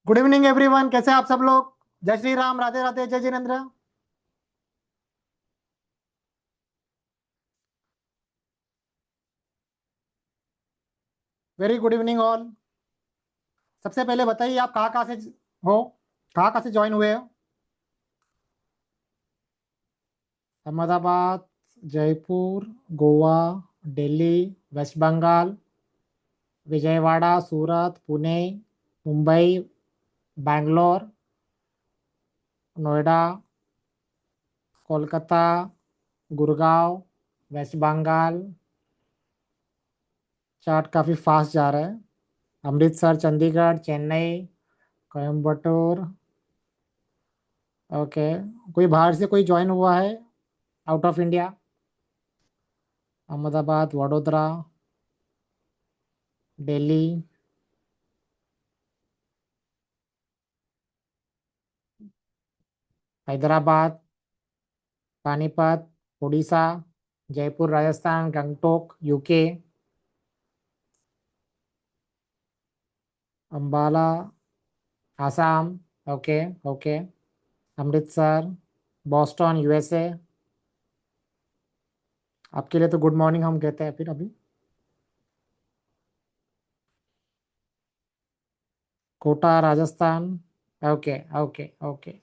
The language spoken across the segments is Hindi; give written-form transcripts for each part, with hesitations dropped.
गुड इवनिंग एवरीवन, कैसे हैं आप सब लोग। जय श्री राम, राधे राधे, जय Jinendra. Very good evening all. सबसे पहले बताइए आप कहाँ कहाँ से हो, कहाँ कहाँ से ज्वाइन हुए हो। अहमदाबाद, जयपुर, गोवा, दिल्ली, वेस्ट बंगाल, विजयवाड़ा, सूरत, पुणे, मुंबई, बैंगलोर, नोएडा, कोलकाता, गुड़गांव, वेस्ट बंगाल। चार्ट काफ़ी फास्ट जा रहा है। अमृतसर, चंडीगढ़, चेन्नई, कोयम्बटूर। ओके। कोई बाहर से कोई ज्वाइन हुआ है out of India. Ahmedabad, Vadodara, Delhi, Hyderabad, Panipat, Orissa, Jaipur Rajasthan, Gangtok UK, Ambala Assam. Okay. Okay. Amritsar, Boston USA. आपके लिए तो गुड मॉर्निंग हम कहते हैं फिर अभी। Kota Rajasthan. Okay. Okay. Okay.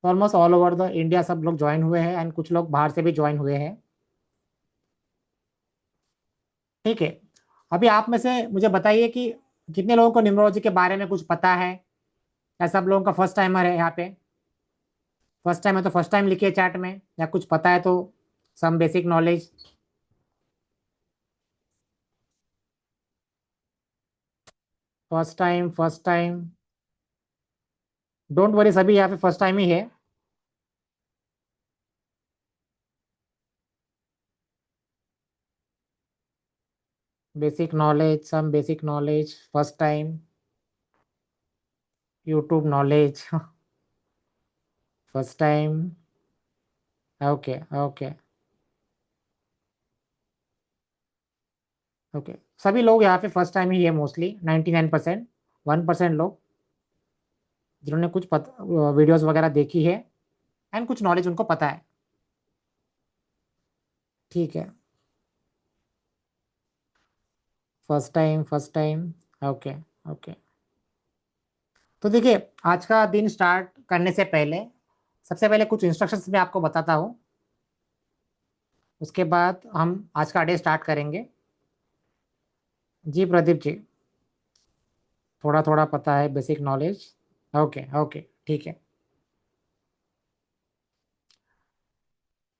Almost all over the India सब लोग ज्वाइन हुए हैं एंड कुछ लोग बाहर से भी ज्वाइन हुए हैं। ठीक है। अभी आप में से मुझे बताइए कि कितने लोगों को न्यूमरोलॉजी के बारे में कुछ पता है, या सब लोगों का फर्स्ट टाइमर है यहाँ पे। फर्स्ट टाइम है तो फर्स्ट टाइम लिखिए चैट में, या कुछ पता है तो some basic knowledge. First time, first time. Don't worry, सभी यहाँ पे फर्स्ट टाइम ही है। Basic knowledge, some basic knowledge, first time, YouTube knowledge. First time. Okay. Okay. Okay. सभी लोग यहाँ पे फर्स्ट टाइम ही है मोस्टली, 99%। 1% लोग जिन्होंने कुछ वीडियोस वगैरह देखी है एंड कुछ नॉलेज उनको पता है। ठीक है। First time, first time. Okay. Okay. तो देखिए, आज का दिन स्टार्ट करने से पहले सबसे पहले कुछ इंस्ट्रक्शंस मैं आपको बताता हूँ। उसके बाद हम आज का डे स्टार्ट करेंगे। जी प्रदीप जी, थोड़ा थोड़ा पता है बेसिक नॉलेज। ओके। ओके। ठीक है।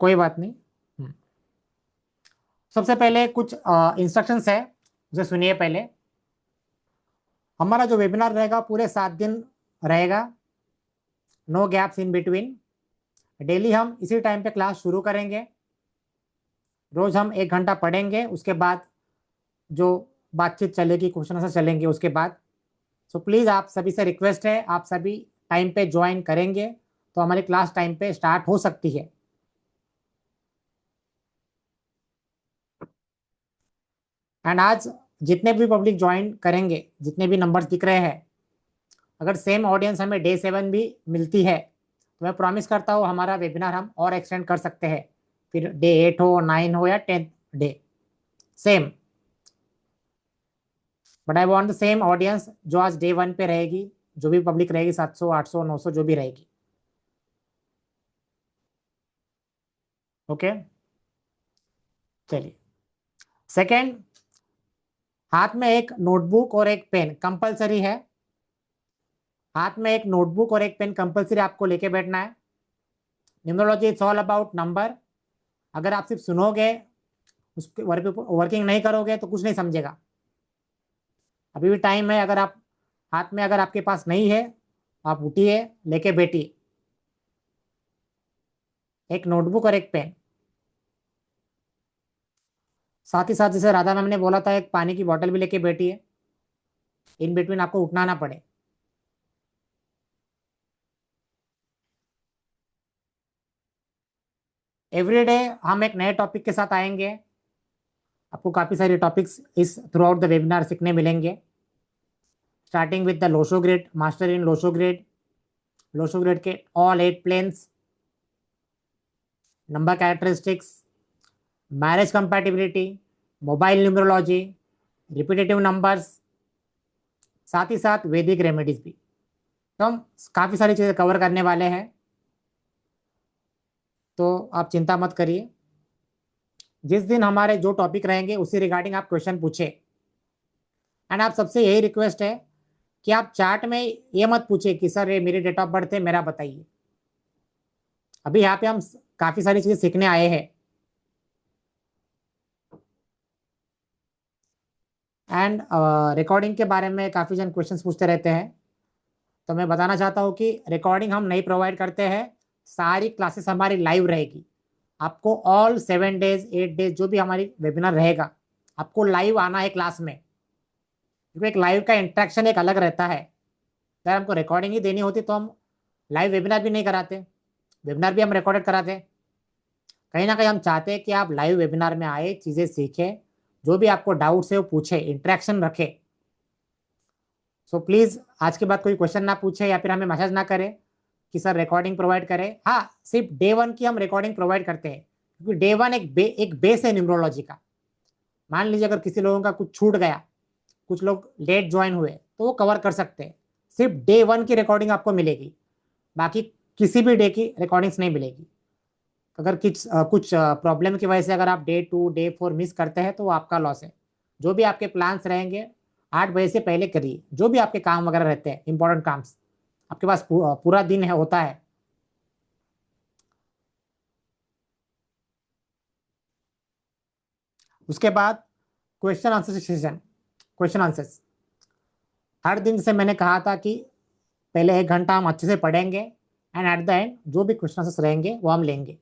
कोई बात नहीं। हम्म। सबसे पहले कुछ इंस्ट्रक्शंस है, उसे सुनिए पहले। हमारा जो वेबिनार रहेगा पूरे 7 दिन रहेगा, no gaps in between. Daily हम इसी टाइम पे क्लास शुरू करेंगे। रोज हम 1 घंटा पढ़ेंगे, उसके बाद जो बातचीत चलेगी, क्वेश्चन आंसर चलेंगे उसके बाद। सो प्लीज़ आप सभी से रिक्वेस्ट है, आप सभी टाइम पे ज्वाइन करेंगे तो हमारी क्लास टाइम पे स्टार्ट हो सकती है। एंड आज जितने भी पब्लिक ज्वाइन करेंगे, जितने भी नंबर्स दिख रहे हैं, अगर सेम ऑडियंस हमें डे 7 भी मिलती है तो मैं प्रॉमिस करता हूँ हमारा वेबिनार हम और एक्सटेंड कर सकते हैं। फिर डे 8 हो, 9 हो या 10th day, same. But I want the same audience जो आज डे 1 पे रहेगी। जो भी पब्लिक रहेगी, 700, 800, 900 जो भी रहेगी। ओके। चलिए। सेकेंड, हाथ में एक नोटबुक और एक पेन कंपलसरी है। हाथ में एक नोटबुक और एक पेन कंपलसरी आपको लेके बैठना है। Numerology it's all about number. अगर आप सिर्फ सुनोगे, उसके वर्किंग नहीं करोगे तो कुछ नहीं समझेगा। अभी भी टाइम है। अगर आप हाथ में, अगर आपके पास नहीं है, आप उठिए, लेके बैठिए। एक नोटबुक और एक पेन। साथ ही साथ जैसे राधा मैम ने बोला था, एक पानी की बोतल भी लेके बैठिए, इन बिटवीन आपको उठना ना पड़े। एवरीडे हम एक नए टॉपिक के साथ आएंगे। आपको काफ़ी सारे टॉपिक्स इस थ्रू आउट द वेबिनार सीखने मिलेंगे। Starting with the Lo Shu grid, master in Lo Shu grid, Lo Shu grid के all 8 planes, number characteristics, marriage compatibility, mobile numerology, repetitive numbers, साथ ही साथ वैदिक रेमेडीज भी। तो हम काफ़ी सारी चीज़ें कवर करने वाले हैं, तो आप चिंता मत करिए। जिस दिन हमारे जो टॉपिक रहेंगे उसी रिगार्डिंग आप क्वेश्चन पूछे। एंड आप सबसे यही रिक्वेस्ट है कि आप चार्ट में ये मत पूछे कि सर ये मेरी डेट ऑफ बर्थ है, मेरा बताइए। अभी यहाँ पे हम काफ़ी सारी चीज़ें सीखने आए हैं। एंड रिकॉर्डिंग के बारे में काफ़ी जन क्वेश्चंस पूछते रहते हैं, तो मैं बताना चाहता हूँ कि रिकॉर्डिंग हम नहीं प्रोवाइड करते हैं। सारी क्लासेस हमारी लाइव रहेगी। आपको ऑल 7 डेज 8 डेज जो भी हमारी वेबिनार रहेगा, आपको लाइव आना है क्लास में, क्योंकि एक लाइव का इंटरेक्शन एक अलग रहता है। अगर हमको रिकॉर्डिंग ही देनी होती तो हम लाइव वेबिनार भी नहीं कराते, वेबिनार भी हम रिकॉर्डेड कराते। कहीं ना कहीं हम चाहते हैं कि आप लाइव वेबिनार में आए, चीज़ें सीखें, जो भी आपको डाउट्स है वो पूछे, इंटरेक्शन रखें। सो प्लीज़ आज के बाद कोई क्वेश्चन ना पूछे या फिर हमें मैसेज ना करे कि सर रिकॉर्डिंग प्रोवाइड करें। हाँ, सिर्फ डे 1 की हम रिकॉर्डिंग प्रोवाइड करते हैं, क्योंकि डे 1 एक बेस है न्यूमरोलॉजी का। मान लीजिए अगर किसी लोगों का कुछ छूट गया, कुछ लोग लेट ज्वाइन हुए, तो वो कवर कर सकते हैं। सिर्फ डे 1 की रिकॉर्डिंग आपको मिलेगी, बाकी किसी भी डे की रिकॉर्डिंग्स नहीं मिलेगी। अगर कुछ प्रॉब्लम की वजह से अगर आप डे 2 डे 4 मिस करते हैं तो वो आपका लॉस है। जो भी आपके प्लान्स रहेंगे 8 बजे से पहले करिए, जो भी आपके काम वगैरह रहते हैं, इंपॉर्टेंट काम्स, आपके पास पूरा दिन है होता है। उसके बाद question answer session, question answers हर दिन से मैंने कहा था कि पहले 1 घंटा हम अच्छे से पढ़ेंगे, एंड एट द एंड जो भी क्वेश्चन आंसर्स रहेंगे वो हम लेंगे।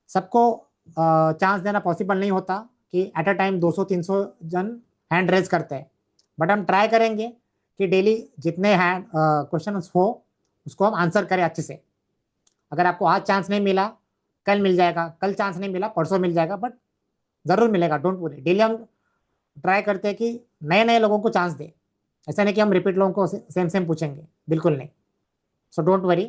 सबको चांस देना पॉसिबल नहीं होता कि एट अ टाइम 200-300 जन हैंड रेज करते हैं, बट हम ट्राई करेंगे कि डेली जितने हैंड क्वेश्चन हो उसको हम आंसर करें अच्छे से। अगर आपको आज चांस नहीं मिला, कल मिल जाएगा, कल चांस नहीं मिला परसों मिल जाएगा, बट ज़रूर मिलेगा। डोंट वरी, डेली हम ट्राई करते हैं कि नए नए लोगों को चांस दें। ऐसा नहीं कि हम रिपीट लोगों को सेम सेम पूछेंगे, बिल्कुल नहीं। So don't worry.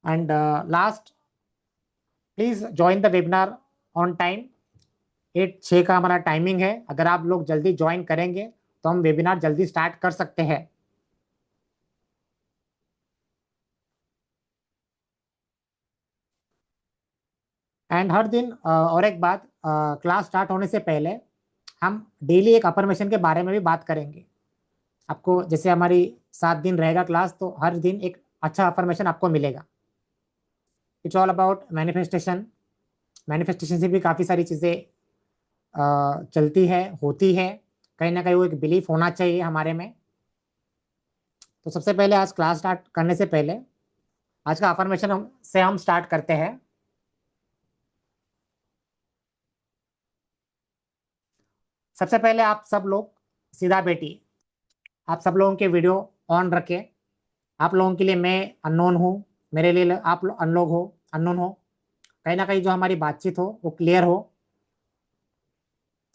And last, please join the webinar on time. 8-6 का हमारा टाइमिंग है। अगर आप लोग जल्दी ज्वाइन करेंगे तो हम वेबिनार जल्दी स्टार्ट कर सकते हैं। एंड हर दिन और एक बात, क्लास स्टार्ट होने से पहले हम डेली एक अफर्मेशन के बारे में भी बात करेंगे। आपको जैसे हमारी 7 दिन रहेगा क्लास, तो हर दिन एक अच्छा अफर्मेशन आपको मिलेगा। It's all about manifestation. Manifestation से भी काफ़ी सारी चीज़ें चलती है, होती है। कहीं ना कहीं वो एक बिलीफ होना चाहिए हमारे में। तो सबसे पहले आज क्लास स्टार्ट करने से पहले आज का अफर्मेशन से हम स्टार्ट करते हैं। सबसे पहले आप सब लोग सीधा बैठिए। आप सब लोगों के वीडियो ऑन रखें। आप लोगों के लिए मैं अननोन हूँ, मेरे लिए आप लोग अनलोग हो, अननोन हो। कहीं ना कहीं जो हमारी बातचीत हो वो क्लियर हो,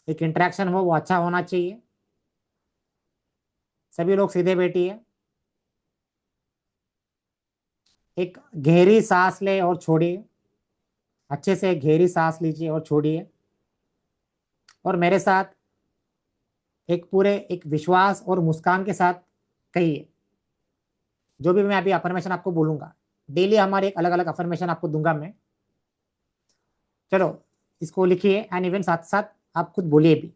एक इंटरेक्शन हो वो अच्छा होना चाहिए। सभी लोग सीधे बैठिए। एक गहरी सांस ले और छोड़िए। अच्छे से गहरी सांस लीजिए और छोड़िए। और मेरे साथ एक पूरे एक विश्वास और मुस्कान के साथ कहिए जो भी मैं अभी अफर्मेशन आपको बोलूंगा। डेली हमारे एक अलग अलग अफर्मेशन आपको दूंगा मैं। चलो इसको लिखिए, एंड इवन साथ साथ आप खुद बोलिए भी।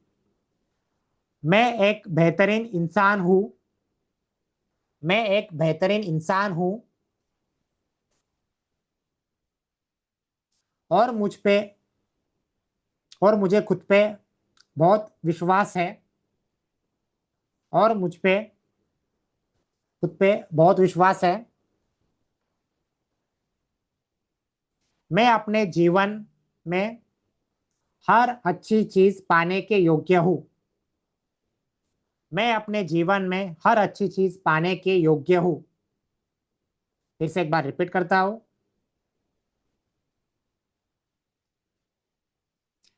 मैं एक बेहतरीन इंसान हूं। मैं एक बेहतरीन इंसान हूं, और मुझ पे और मुझे खुद पे बहुत विश्वास है। और मुझ पे खुद पे बहुत विश्वास है। मैं अपने जीवन में हर अच्छी चीज पाने के योग्य हूँ। मैं अपने जीवन में हर अच्छी चीज पाने के योग्य हूँ। फिर से एक बार रिपीट करता हूँ।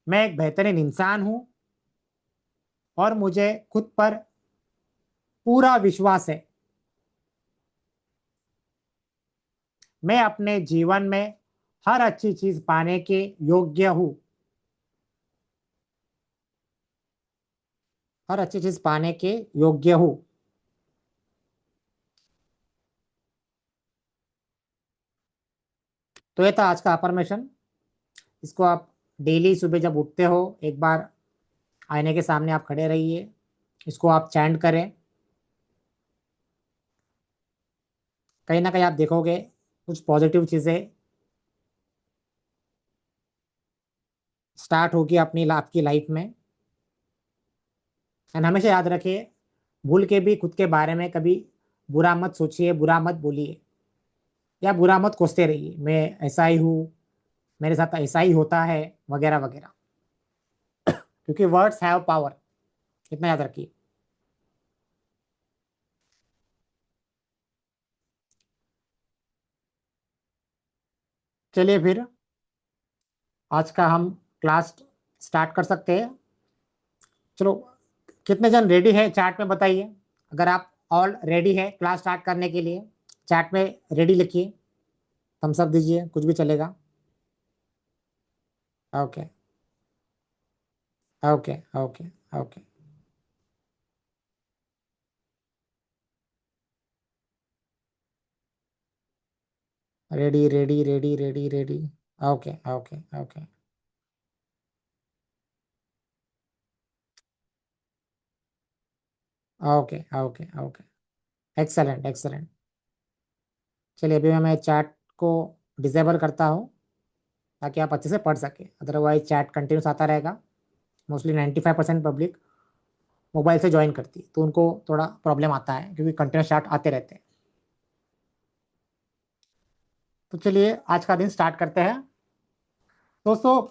मैं एक बेहतरीन इंसान हूं और मुझे खुद पर पूरा विश्वास है। मैं अपने जीवन में हर अच्छी चीज पाने के योग्य हूँ। हर अच्छी चीज पाने के योग्य हूँ। तो ये था आज का अफर्मेशन। इसको आप डेली सुबह जब उठते हो एक बार आईने के सामने आप खड़े रहिए, इसको आप चैंट करें। कहीं ना कहीं आप देखोगे कुछ पॉजिटिव चीज़ें स्टार्ट होगी अपनी आपकी लाइफ में। एंड हमेशा याद रखिए, भूल के भी खुद के बारे में कभी बुरा मत सोचिए, बुरा मत बोलिए या बुरा मत कोसते रहिए, मैं ऐसा ही हूँ, मेरे साथ ऐसा ही होता है, वगैरह वगैरह। क्योंकि वर्ड्स हैव पावर, इतना याद रखिए। चलिए फिर आज का हम क्लास स्टार्ट कर सकते हैं। चलो, कितने जन रेडी है चैट में बताइए। अगर आप ऑल रेडी है क्लास स्टार्ट करने के लिए, चैट में रेडी लिखिए, थम्स अप दीजिए, कुछ भी चलेगा। Okay, okay, okay, okay. Ready, ready, ready, ready, ready. Okay, okay, okay, okay, okay, okay. Excellent, excellent. चलिए अभी मैं चैट को डिसेबल करता हूँ ताकि आप अच्छे से पढ़ सकें, अदरवाइज चैट कंटिन्यूस आता रहेगा। मोस्टली 95% पब्लिक मोबाइल से ज्वाइन करती है, तो उनको थोड़ा प्रॉब्लम आता है क्योंकि कंटिन्यूस चैट आते रहते हैं। तो चलिए आज का दिन स्टार्ट करते हैं। दोस्तों,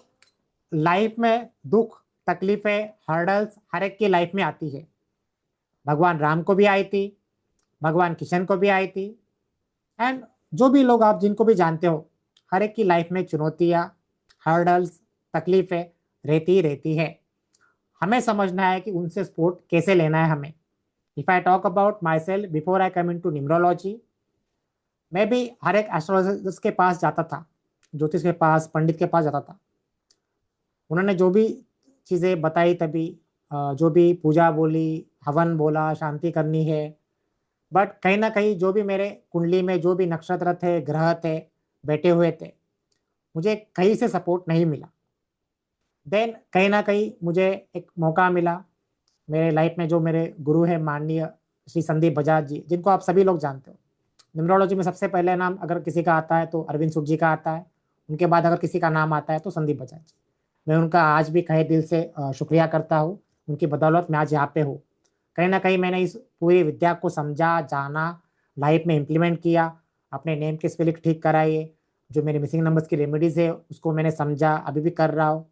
लाइफ में दुख, तकलीफें, हर्डल्स हर एक की लाइफ में आती है। भगवान राम को भी आई थी, भगवान किशन को भी आई थी, एंड जो भी लोग आप जिनको भी जानते हो, हर एक की लाइफ में चुनौतियाँ, हर्डल्स, तकलीफें रहती ही रहती है। हमें समझना है कि उनसे सपोर्ट कैसे लेना है हमें। If I talk about myself before I come into numerology, मैं भी हर एक एस्ट्रोलॉजिस्ट के पास जाता था, ज्योतिष के पास, पंडित के पास जाता था। उन्होंने जो भी चीज़ें बताई तभी, जो भी पूजा बोली, हवन बोला, शांति करनी है, बट कहीं ना कहीं जो भी मेरे कुंडली में जो भी नक्षत्र थे, ग्रह थे, बैठे हुए थे, मुझे कहीं से सपोर्ट नहीं मिला। देन कहीं ना कहीं मुझे एक मौका मिला। मेरे लाइफ में जो मेरे गुरु है माननीय श्री संदीप बजाज जी, जिनको आप सभी लोग जानते हो। न्यूमरोलॉजी में सबसे पहले नाम अगर किसी का आता है तो अरविंद सूद जी का आता है। उनके बाद अगर किसी का नाम आता है तो संदीप बजाज जी। मैं उनका आज भी कहे दिल से शुक्रिया करता हूँ। उनकी बदौलत मैं आज यहाँ पे हूँ। कहीं ना कहीं मैंने इस पूरी विद्या को समझा, जाना, लाइफ में इम्प्लीमेंट किया, अपने नेम के स्पेलिंग ठीक कराइए, जो मेरे मिसिंग नंबर्स की रेमेडीज है उसको मैंने समझा, अभी भी कर रहा हूँ।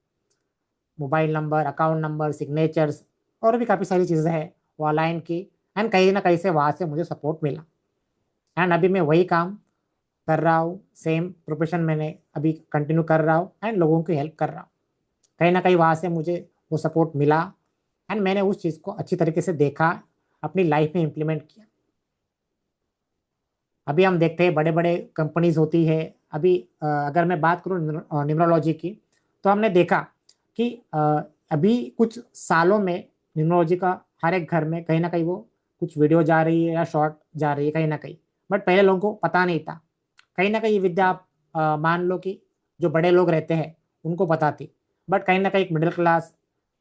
Mobile number, account number, signatures और भी काफ़ी सारी चीज़ें हैं वो अलाइन की। एंड कहीं ना कहीं से वहाँ से मुझे सपोर्ट मिला। एंड अभी मैं वही काम कर रहा हूँ, सेम प्रोफेशन मैंने अभी कंटिन्यू कर रहा हूँ एंड लोगों की हेल्प कर रहा हूँ। कहीं ना कहीं वहाँ से मुझे वो सपोर्ट मिला एंड मैंने उस चीज़ को अच्छी तरीके से देखा, अपनी लाइफ में इम्प्लीमेंट किया। अभी हम देखते हैं बड़े बड़े कंपनीज होती है। अभी अगर मैं बात करूँ न्यूमरोलॉजी की, तो हमने देखा कि अभी कुछ सालों में न्यूमरोलॉजी का हर एक घर में कहीं ना कहीं वो कुछ वीडियो जा रही है या शॉर्ट जा रही है कहीं ना कहीं। बट पहले लोगों को पता नहीं था। कहीं ना कहीं ये विद्या आप मान लो कि जो बड़े लोग रहते हैं उनको पता थी, बट कहीं ना कहीं एक मिडिल क्लास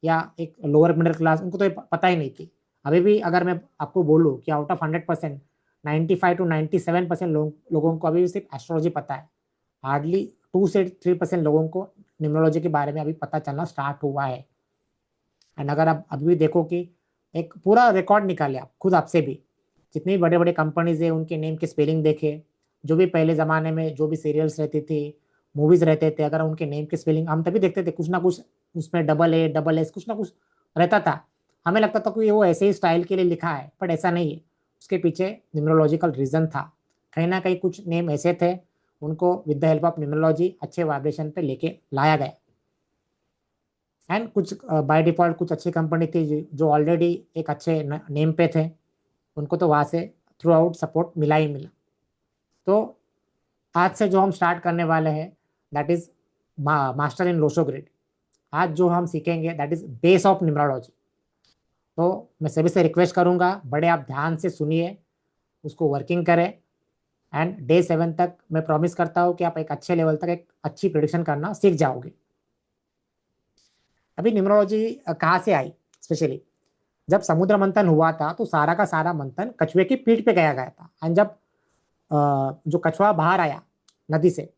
या एक लोअर मिडिल क्लास उनको तो ये पता ही नहीं थी। अभी भी अगर मैं आपको बोलूँ कि आउट ऑफ 100%, 95 to 97% लोगों को अभी भी सिर्फ एस्ट्रोलॉजी पता है। हार्डली 2 से 3% लोगों को न्यूमरोलॉजी के बारे में अभी पता चलना स्टार्ट हुआ है। एंड अगर आप अभी भी देखो कि एक पूरा रिकॉर्ड निकाले आप खुद आपसे भी, जितनी बड़े बड़े कंपनीज है उनके नेम की स्पेलिंग देखे, जो भी पहले ज़माने में जो भी सीरियल्स रहती थी, मूवीज़ रहते थे, अगर उनके नेम की स्पेलिंग हम तभी देखते थे, कुछ ना कुछ उसमें डबल ए डबल एस कुछ ना कुछ रहता था। हमें लगता था कि वो ऐसे ही स्टाइल के लिए लिखा है, बट ऐसा नहीं है। उसके पीछे न्यूमरोलॉजिकल रीज़न था। कहीं ना कहीं कुछ नेम ऐसे थे, उनको with the help of numerology अच्छे वाइब्रेशन पे लेके लाया गया। एंड कुछ बाय डिफॉल्ट कुछ अच्छी कंपनी थी जो ऑलरेडी एक अच्छे नेम पे थे, उनको तो वहाँ से थ्रू आउट सपोर्ट मिला ही मिला। तो आज से जो हम स्टार्ट करने वाले हैं that is master in Lo Shu grid. आज जो हम सीखेंगे that is base of numerology. तो मैं सभी से रिक्वेस्ट करूंगा, बड़े आप ध्यान से सुनिए, उसको वर्किंग करें, एंड डे 7 तक मैं प्रॉमिस करता हूँ कि आप एक अच्छे लेवल तक एक अच्छी प्रिडिक्शन करना सीख जाओगे। अभी न्यूमरोलॉजी कहाँ से आई? स्पेशली जब समुद्र मंथन हुआ था तो सारा का सारा मंथन कछुए की पीठ पे गया गया था, एंड जब जो कछुआ बाहर आया नदी से,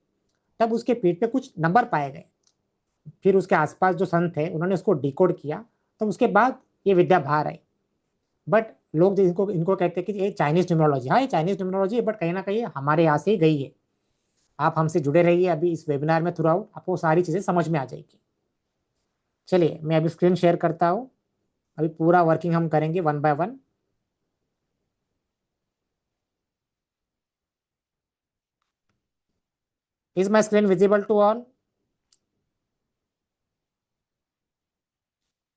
तब उसके पीठ पे कुछ नंबर पाए गए। फिर उसके आसपास जो संत थे उन्होंने उसको डिकोड किया, तो उसके बाद ये विद्या बाहर आई। बट लोग जो इनको इनको कहते हैं कि ये चाइनीज न्यूमरोलॉजी, हाँ ये चाइनीज न्यूमरोलॉजी है, बट कहीं ना कहीं हमारे यहाँ से ही गई है। आप हमसे जुड़े रहिए, अभी इस वेबिनार में थ्रू आउट आपको सारी चीज़ें समझ में आ जाएगी। चलिए मैं अभी स्क्रीन शेयर करता हूँ, अभी पूरा वर्किंग हम करेंगे one by one. Is my screen visible to all?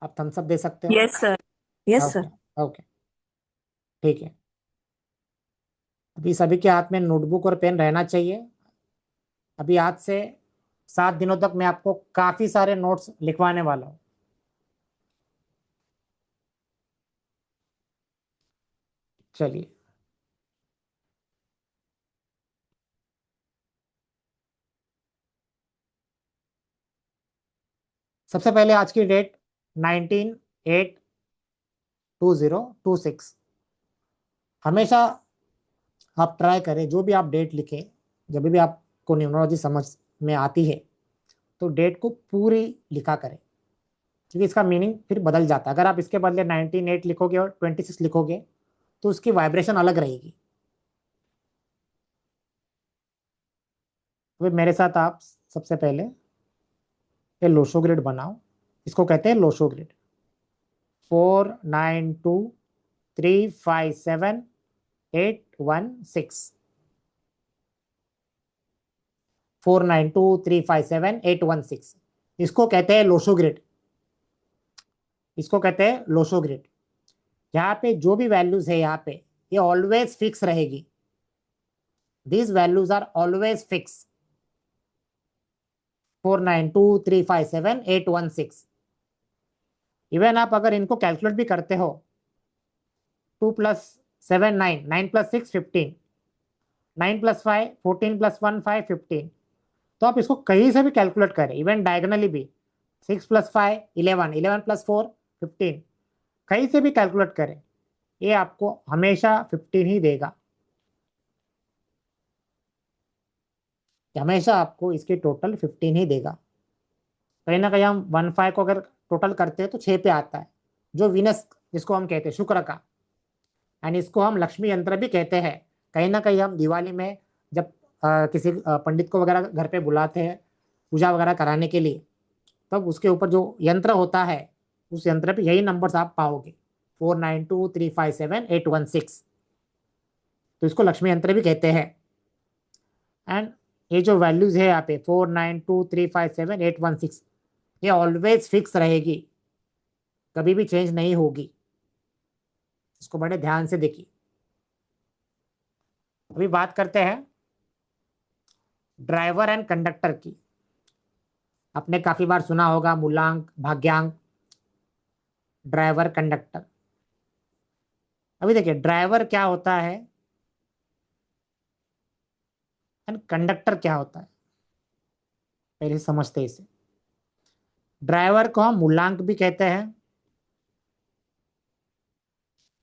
आप थम्स अप दे सकते हो? Yes sir. Yes okay. Sir. Okay, ठीक है। अभी सभी के हाथ में नोटबुक और पेन रहना चाहिए। अभी आज से 7 दिनों तक मैं आपको काफी सारे नोट्स लिखवाने वाला हूँ। चलिए, सबसे पहले आज की डेट 19/8/2026। हमेशा आप ट्राई करें, जो भी आप डेट लिखें, जब भी आपको न्यूमरोलॉजी समझ में आती है तो डेट को पूरी लिखा करें, क्योंकि इसका मीनिंग फिर बदल जाता है। अगर आप इसके बदले 19/8 लिखोगे और 26 लिखोगे तो उसकी वाइब्रेशन अलग रहेगी। तो मेरे साथ आप सबसे पहले ये लोशो ग्रिड बनाओ। इसको कहते हैं लोशो ग्रिड। 492 357 816। 492 357 816, इसको कहते हैं लोशो ग्रिड। इसको कहते हैं लोशो ग्रिड। यहाँ पे जो भी वैल्यूज है यहाँ पे, ये ऑलवेज फिक्स रहेगी। These values are always fix. 492 357 816। Even आप अगर इनको कैलकुलेट भी करते हो, 2 + 7 9, 9 + 6 15, 9 + 5 14 + 1 5 15। तो आप इसको कहीं से भी कैलकुलेट करें, इवन डायगनली भी, 6 + 5 11, 11 + 4 15, कहीं से भी कैलकुलेट करें, ये आपको हमेशा 15 ही देगा। हमेशा आपको इसके टोटल 15 ही देगा। कहीं ना कहीं हम 15 को अगर टोटल करते हैं तो 6 पे आता है, जो विनस जिसको हम कहते हैं शुक्र का। एंड इसको हम लक्ष्मी यंत्र भी कहते हैं। कहीं ना कहीं हम दिवाली में जब किसी पंडित को वगैरह घर पे बुलाते हैं पूजा वगैरह कराने के लिए, तब उसके ऊपर जो यंत्र होता है उस यंत्र पे यही नंबर्स आप पाओगे, 492 357 816। तो इसको लक्ष्मी यंत्र भी कहते हैं। एंड ये जो वैल्यूज है यहाँ पे 492 357 816, ये ऑलवेज फिक्स रहेगी, कभी भी चेंज नहीं होगी। इसको बड़े ध्यान से देखिए। अभी बात करते हैं ड्राइवर एंड कंडक्टर की। आपने काफी बार सुना होगा मूलांक, भाग्यांक, ड्राइवर, कंडक्टर। अभी देखिए ड्राइवर क्या होता है एंड कंडक्टर क्या होता है, पहले समझते हैं इसे। ड्राइवर को हम मूलांक भी कहते हैं,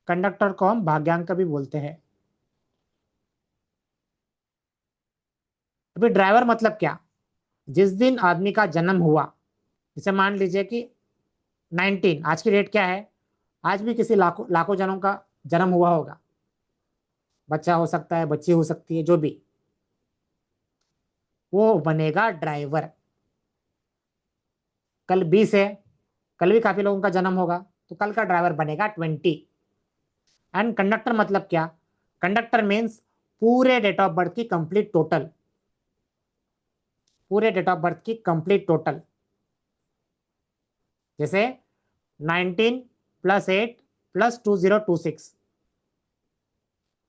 कंडक्टर को हम भाग्यांक भी बोलते हैं। अभी ड्राइवर मतलब क्या? जिस दिन आदमी का जन्म हुआ, जैसे मान लीजिए कि 19, आज की डेट क्या है, आज भी किसी लाखों लाखों जनों का जन्म हुआ होगा, बच्चा हो सकता है, बच्ची हो सकती है, जो भी, वो बनेगा ड्राइवर। कल 20 है, कल भी काफी लोगों का जन्म होगा, तो कल का ड्राइवर बनेगा 20। एंड कंडक्टर मतलब क्या? कंडक्टर मीन्स पूरे डेट ऑफ बर्थ की कंप्लीट टोटल, पूरे डेट ऑफ बर्थ की कंप्लीट टोटल। जैसे 19 + 8 + 2026,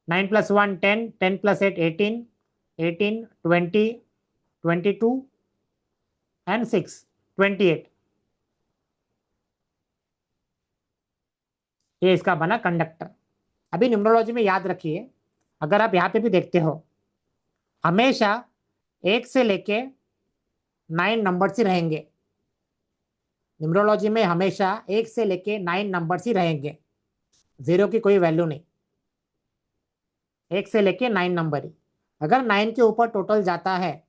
9 + 1 10, 10 + 8 18, 18 20, 22 एंड 6 28। ये इसका बना कंडक्टर। अभी न्यूमरोलॉजी में याद रखिए, अगर आप यहाँ पे भी देखते हो, हमेशा 1 से लेके 9 नंबर्स ही रहेंगे। न्यूमरोलॉजी में हमेशा 1 से लेके 9 नंबर्स ही रहेंगे, जीरो की कोई वैल्यू नहीं। 1 से लेके 9 नंबर ही। अगर 9 के ऊपर टोटल जाता है,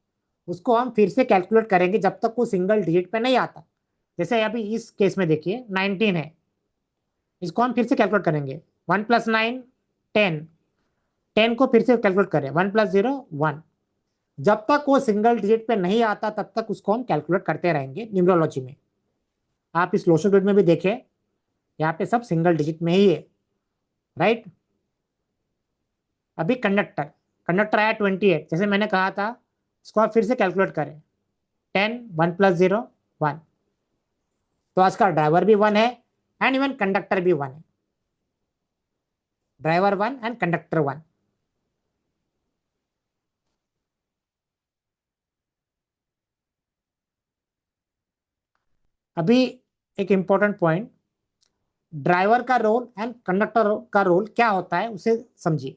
उसको हम फिर से कैलकुलेट करेंगे जब तक वो सिंगल डिजिट पे नहीं आता। जैसे अभी इस केस में देखिए 19 है, इसको हम फिर से कैलकुलेट करेंगे। 1 + 9 10, 10 को फिर से कैलकुलेट करें, 1 + 0 1। जब तक वो सिंगल डिजिट पे नहीं आता तब तक उसको हम कैलकुलेट करते रहेंगे न्यूमरोलॉजी में। आप इस लोशो ग्रिड में भी देखें, यहाँ पे सब सिंगल डिजिट में ही है, राइट। अभी कंडक्टर, कंडक्टर आया 28, जैसे मैंने कहा था, इसको आप फिर से कैलकुलेट करें। 10, 1 + 0 1। तो आज का ड्राइवर भी 1 है एंड इवन कंडक्टर भी 1 है। Driver 1 and conductor 1। अभी एक इंपॉर्टेंट पॉइंट, ड्राइवर का रोल एंड कंडक्टर का रोल क्या होता है उसे समझिए।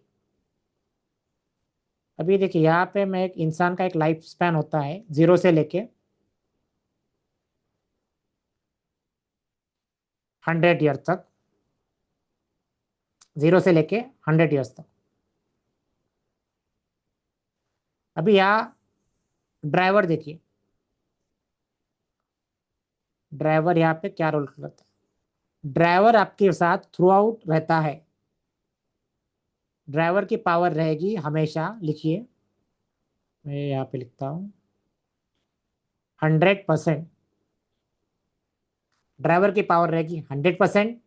अभी देखिए यहाँ पे मैं एक इंसान का एक लाइफ स्पैन होता है 0 से लेके 100 ईयर तक, 0 से लेके 100 ईयर्स तक। अभी यहाँ ड्राइवर देखिए, ड्राइवर यहाँ पे क्या रोल करता है। ड्राइवर आपके साथ थ्रू आउट रहता है। ड्राइवर की पावर रहेगी हमेशा, लिखिए मैं यहाँ पे लिखता हूँ, 100%। ड्राइवर की पावर रहेगी 100%।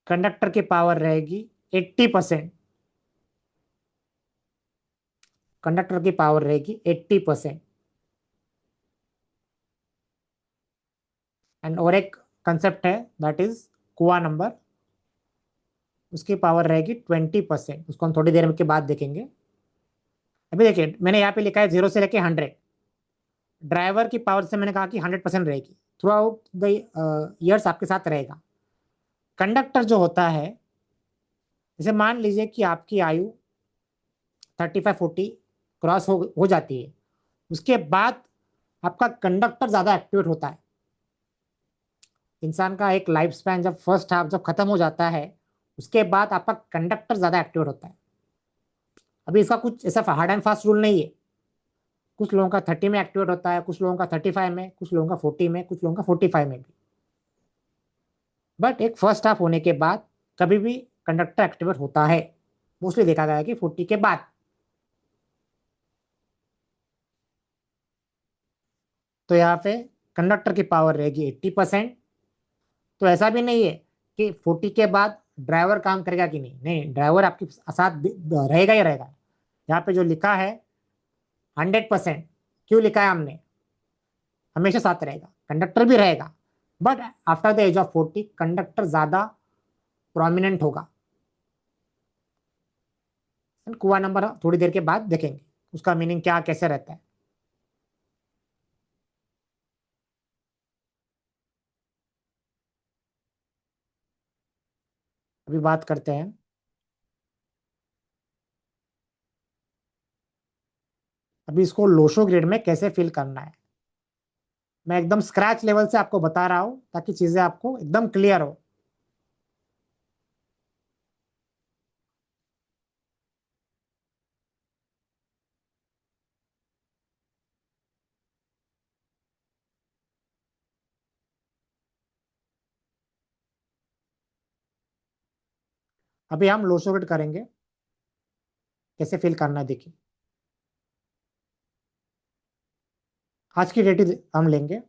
कंडक्टर की पावर रहेगी 80%। कंडक्टर की पावर रहेगी 80%। एंड और एक कंसेप्ट है, दैट इज कुआ नंबर, उसकी पावर रहेगी 20%। उसको हम थोड़ी देर के बाद देखेंगे। अभी देखिए मैंने यहाँ पे लिखा है 0 से लेके 100। ड्राइवर की पावर से मैंने कहा कि 100% रहेगी, थ्रू आउट द ईयर्स आपके साथ रहेगा। कंडक्टर जो होता है, जैसे मान लीजिए कि आपकी आयु 35-40 क्रॉस हो जाती है, उसके बाद आपका कंडक्टर ज़्यादा एक्टिवेट होता है। इंसान का एक लाइफ स्पैन जब फर्स्ट हाफ जब खत्म हो जाता है, उसके बाद आपका कंडक्टर ज़्यादा एक्टिवेट होता है। अभी इसका कुछ ऐसा हार्ड एंड फास्ट रूल नहीं है। कुछ लोगों का 30 में एक्टिवेट होता है, कुछ लोगों का 35 में, कुछ लोगों का 40 में, कुछ लोगों का 45 में भी। बट एक फर्स्ट हाफ होने के बाद कभी भी कंडक्टर एक्टिवेट होता है, मोस्टली देखा गया है कि 40 के बाद। तो यहाँ पे कंडक्टर की पावर रहेगी 80%। तो ऐसा भी नहीं है कि 40 के बाद ड्राइवर काम करेगा कि नहीं, नहीं, ड्राइवर आपके साथ रहेगा ही रहेगा। यहाँ पे जो लिखा है 100%, क्यों लिखा है हमने, हमेशा साथ रहेगा, कंडक्टर भी रहेगा। But after the age of 40 conductor ज्यादा प्रोमिनेंट होगा। कुआ नंबर थोड़ी देर के बाद देखेंगे उसका मीनिंग क्या कैसे रहता है। अभी बात करते हैं, अभी इसको लोशो ग्रेड में कैसे फिल करना है। मैं एकदम स्क्रैच लेवल से आपको बता रहा हूं ताकि चीजें आपको एकदम क्लियर हो। अभी हम लोशो ग्रेड करेंगे, कैसे फिल करना है देखिए। आज की डेट हम लेंगे।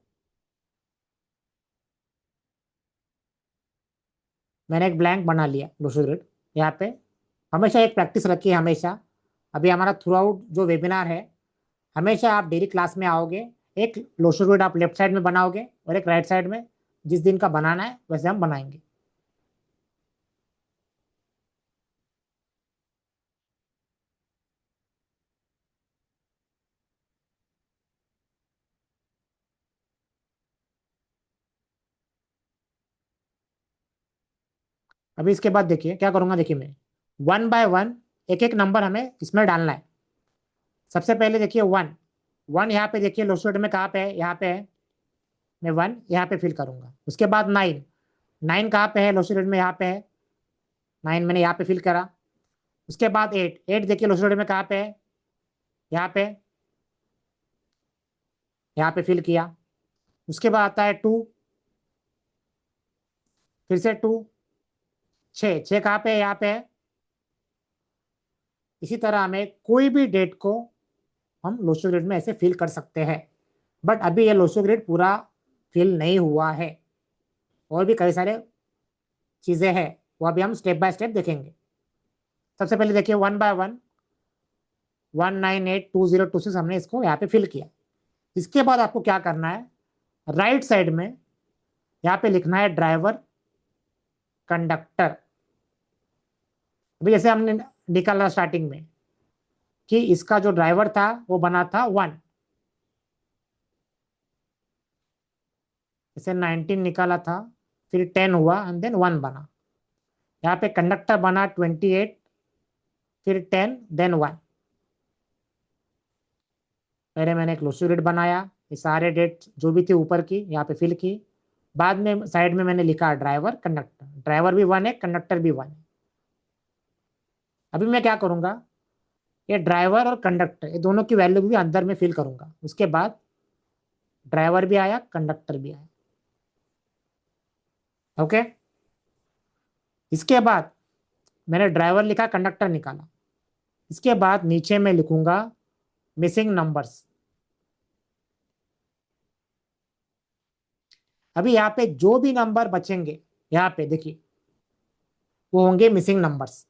मैंने एक ब्लैंक बना लिया लोशो ग्रेड। यहाँ पे हमेशा एक प्रैक्टिस रखिए हमेशा। अभी हमारा थ्रू आउट जो वेबिनार है, हमेशा आप डेली क्लास में आओगे, एक लो शो ग्रिड आप लेफ्ट साइड में बनाओगे और एक राइट साइड में, जिस दिन का बनाना है वैसे हम बनाएंगे। अभी इसके बाद देखिए क्या करूंगा, देखिए मैं वन बाय वन एक एक नंबर हमें इसमें डालना है। सबसे पहले देखिए वन, वन यहाँ पे देखिए लो शो ग्रिड में कहाँ पे है, यहाँ पे है। मैं वन यहाँ पे फिल करूंगा। उसके बाद नाइन, नाइन कहाँ पे है लो शो ग्रिड में, यहाँ पे है। नाइन मैंने यहाँ पे फिल करा। उसके बाद एट, एट देखिए लो शो ग्रिड में कहाँ पे है, यहाँ पे, यहाँ पे फिल किया। उसके बाद आता है टू, फिर से टू, छः, छः कहाँ पे है, यहाँ पे है। इसी तरह हमें कोई भी डेट को हम लोशो ग्रिड में ऐसे फिल कर सकते हैं। बट अभी ये लोशो ग्रिड पूरा फिल नहीं हुआ है, और भी कई सारे चीज़ें हैं, वो अभी हम स्टेप बाय स्टेप देखेंगे। सबसे पहले देखिए वन बाय वन, 1982026 हमने इसको यहाँ पे फिल किया। इसके बाद आपको क्या करना है, राइट साइड में यहाँ पे लिखना है ड्राइवर कंडक्टर। अभी जैसे हमने निकाला स्टार्टिंग में कि इसका जो ड्राइवर था वो बना था वन, जैसे 19 निकाला था, फिर 10 हुआ एंड देन वन बना। यहाँ पे कंडक्टर बना 28, फिर 10 देन वन। पहले मैंने एक लोसी रेट बनाया, ये सारे डेट जो भी थी ऊपर की यहाँ पे फिल की। बाद में साइड में मैंने लिखा ड्राइवर कंडक्टर, ड्राइवर भी वन है, कंडक्टर भी वन है। अभी मैं क्या करूँगा, ये ड्राइवर और कंडक्टर ये दोनों की वैल्यू भी अंदर में फिल करूँगा। उसके बाद ड्राइवर भी आया, कंडक्टर भी आया। ओके, इसके बाद मैंने ड्राइवर लिखा, कंडक्टर निकाला। इसके बाद नीचे में लिखूंगा मिसिंग नंबर्स। अभी यहाँ पे जो भी नंबर बचेंगे यहाँ पे देखिए वो होंगे मिसिंग नंबर्स।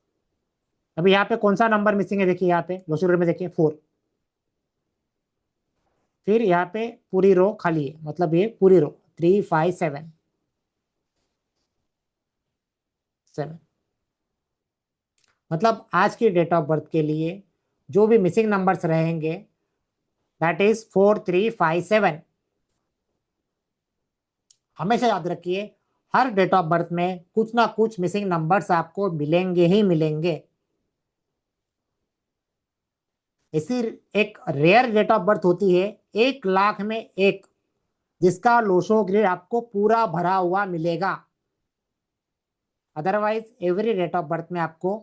अभी यहाँ पे कौन सा नंबर मिसिंग है, देखिए यहाँ पे लोशो में देखिए फोर। फिर यहाँ पे पूरी रो खाली है, मतलब ये पूरी रो 3 5 7 7, मतलब आज की डेट ऑफ बर्थ के लिए जो भी मिसिंग नंबर्स रहेंगे दैट इज 4357। हमेशा याद रखिए हर डेट ऑफ बर्थ में कुछ ना कुछ मिसिंग नंबर्स आपको मिलेंगे ही मिलेंगे। ऐसी एक रेयर डेट ऑफ बर्थ होती है 1 लाख में एक, जिसका लोशो ग्रिड आपको पूरा भरा हुआ मिलेगा। Otherwise every date of birth में आपको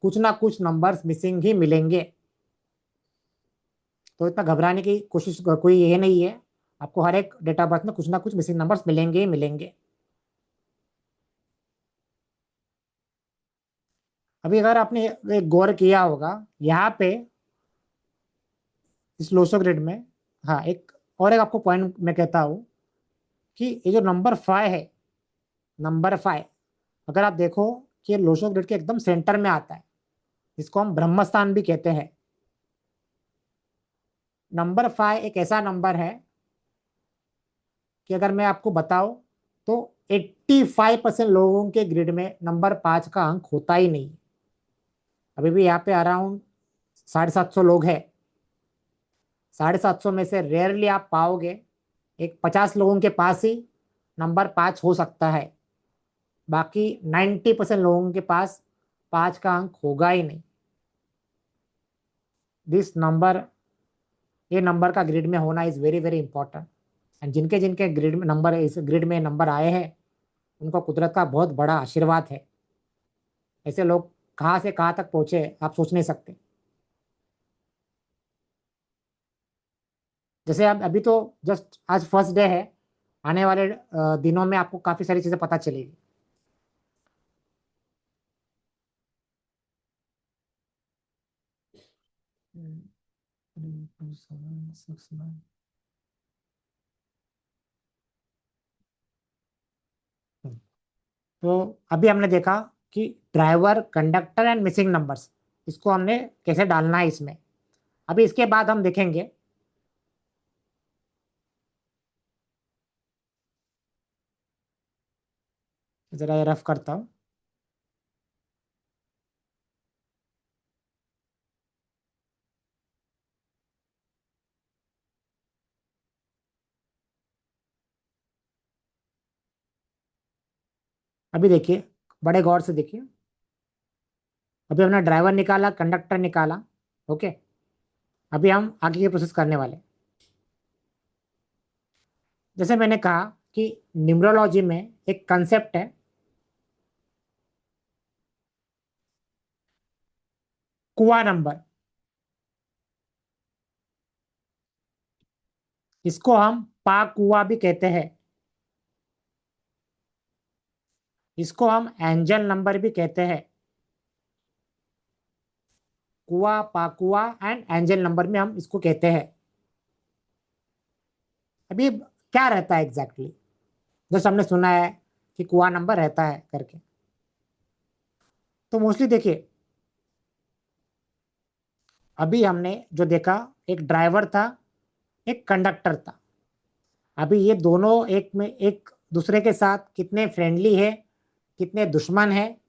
कुछ ना कुछ नंबर्स मिसिंग ही मिलेंगे। तो इतना घबराने की कोशिश कोई ये नहीं है, आपको हर एक डेट ऑफ बर्थ में कुछ ना कुछ मिसिंग नंबर्स मिलेंगे ही मिलेंगे। अभी अगर आपने एक गौर किया होगा यहाँ पे इस लोशो ग्रिड में, हाँ एक और एक आपको पॉइंट मैं कहता हूँ कि ये जो नंबर 5 है, नंबर 5 अगर आप देखो कि लोशो ग्रिड के एकदम सेंटर में आता है, जिसको हम ब्रह्मस्थान भी कहते हैं। नंबर 5 एक ऐसा नंबर है कि अगर मैं आपको बताऊं तो 85% लोगों के ग्रिड में नंबर 5 का अंक होता ही नहीं। अभी भी यहाँ पे अराउंड 750 लोग हैं। 750 में से रेयरली आप पाओगे एक 50 लोगों के पास ही नंबर 5 हो सकता है। बाकी 90% लोगों के पास 5 का अंक होगा ही नहीं। दिस नंबर, ये नंबर का ग्रिड में होना is very very important. And जिनके जिनके ग्रिड में नंबर, इस ग्रिड में नंबर आए हैं उनको कुदरत का बहुत बड़ा आशीर्वाद है। ऐसे लोग कहाँ से कहाँ तक पहुंचे आप सोच नहीं सकते। जैसे अब अभी तो जस्ट आज फर्स्ट डे है, आने वाले दिनों में आपको काफ़ी सारी चीज़ें पता चलेगी। हम्म, 3 2 7 6 9। तो अभी हमने देखा कि driver, conductor and missing numbers, इसको हमने कैसे डालना है इसमें। अभी इसके बाद हम देखेंगे जरा ये रफ करता हूँ। अभी देखिए, बड़े गौर से देखिए। अभी हमने ड्राइवर निकाला, कंडक्टर निकाला। ओके, अभी हम आगे की प्रोसेस करने वाले। जैसे मैंने कहा कि न्यूमरोलॉजी में एक कंसेप्ट है, कुआ नंबर। इसको हम पा कुआ भी कहते हैं। इसको हम एंजल नंबर भी कहते हैं। कुआ, पाकुआ एंड एंजल नंबर में हम इसको कहते हैं। अभी क्या रहता है एग्जैक्टली जैसे हमने सुना है कि कुआ नंबर रहता है करके, तो मोस्टली देखिए, अभी हमने जो देखा, एक ड्राइवर था, एक कंडक्टर था। अभी ये दोनों एक में एक दूसरे के साथ कितने फ्रेंडली है, कितने दुश्मन है,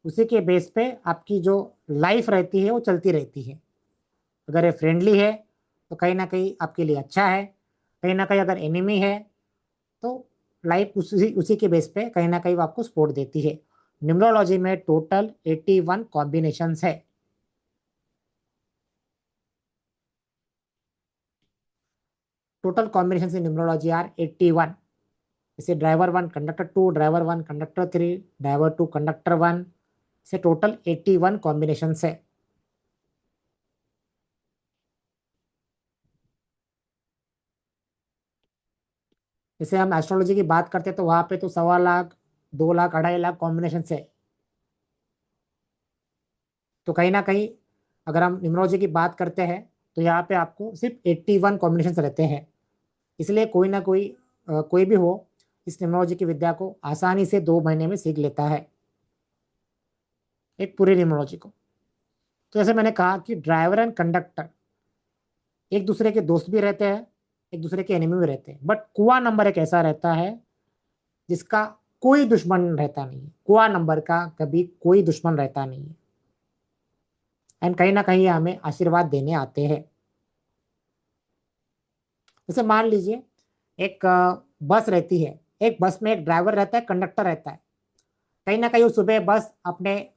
उसी के बेस पे आपकी जो लाइफ रहती है वो चलती रहती है। अगर ये फ्रेंडली है तो कहीं ना कहीं आपके लिए अच्छा है, कहीं ना कहीं अगर एनिमी है तो लाइफ उसी उसी के बेस पे कहीं ना कहीं वो आपको सपोर्ट देती है। न्यूमरोलॉजी में टोटल 81 कॉम्बिनेशंस है। Total combination in numerology are 81। जैसे driver one conductor two, driver one conductor three, driver two conductor one, से टोटल 81 कॉम्बिनेशन है। जैसे हम एस्ट्रोलॉजी की बात करते हैं तो वहां पे तो 1.25 लाख, 2 लाख, 2.5 लाख कॉम्बिनेशन है। तो कहीं ना कहीं अगर हम न्यूमरोलॉजी की बात करते हैं तो यहाँ पे आपको सिर्फ 81 कॉम्बिनेशन रहते हैं। इसलिए कोई ना कोई कोई भी हो, इस न्यूमरोलॉजी की विद्या को आसानी से 2 महीने में सीख लेता है, एक पूरी न्यूमरोलॉजी को। तो जैसे मैंने कहा कि ड्राइवर एंड कंडक्टर एक दूसरे के दोस्त भी रहते हैं, एक दूसरे के एनिमी भी रहते हैं, बट कुआ नंबर एक ऐसा रहता है जिसका कोई दुश्मन रहता नहीं है। कुआ नंबर का कभी कोई दुश्मन रहता नहीं है, एंड कहीं ना कहीं ये हमें आशीर्वाद देने आते हैं। जैसे मान लीजिए, एक बस रहती है। एक बस में एक ड्राइवर रहता है, कंडक्टर रहता है। कहीं ना कहीं वो सुबह बस अपने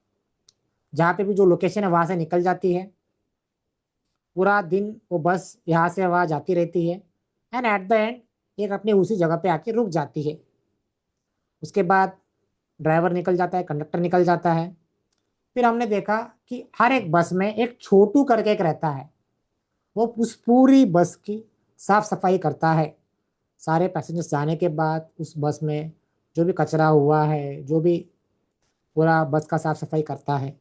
जहाँ पे भी जो लोकेशन है वहां से निकल जाती है। पूरा दिन वो बस यहाँ से वहाँ जाती रहती है, एंड एट द एंड एक अपनी उसी जगह पे आके रुक जाती है। उसके बाद ड्राइवर निकल जाता है, कंडक्टर निकल जाता है। फिर हमने देखा कि हर एक बस में एक छोटू करके एक रहता है। वो उस पूरी बस की साफ सफाई करता है। सारे पैसेंजर्स जाने के बाद उस बस में जो भी कचरा हुआ है, जो भी, पूरा बस का साफ सफाई करता है।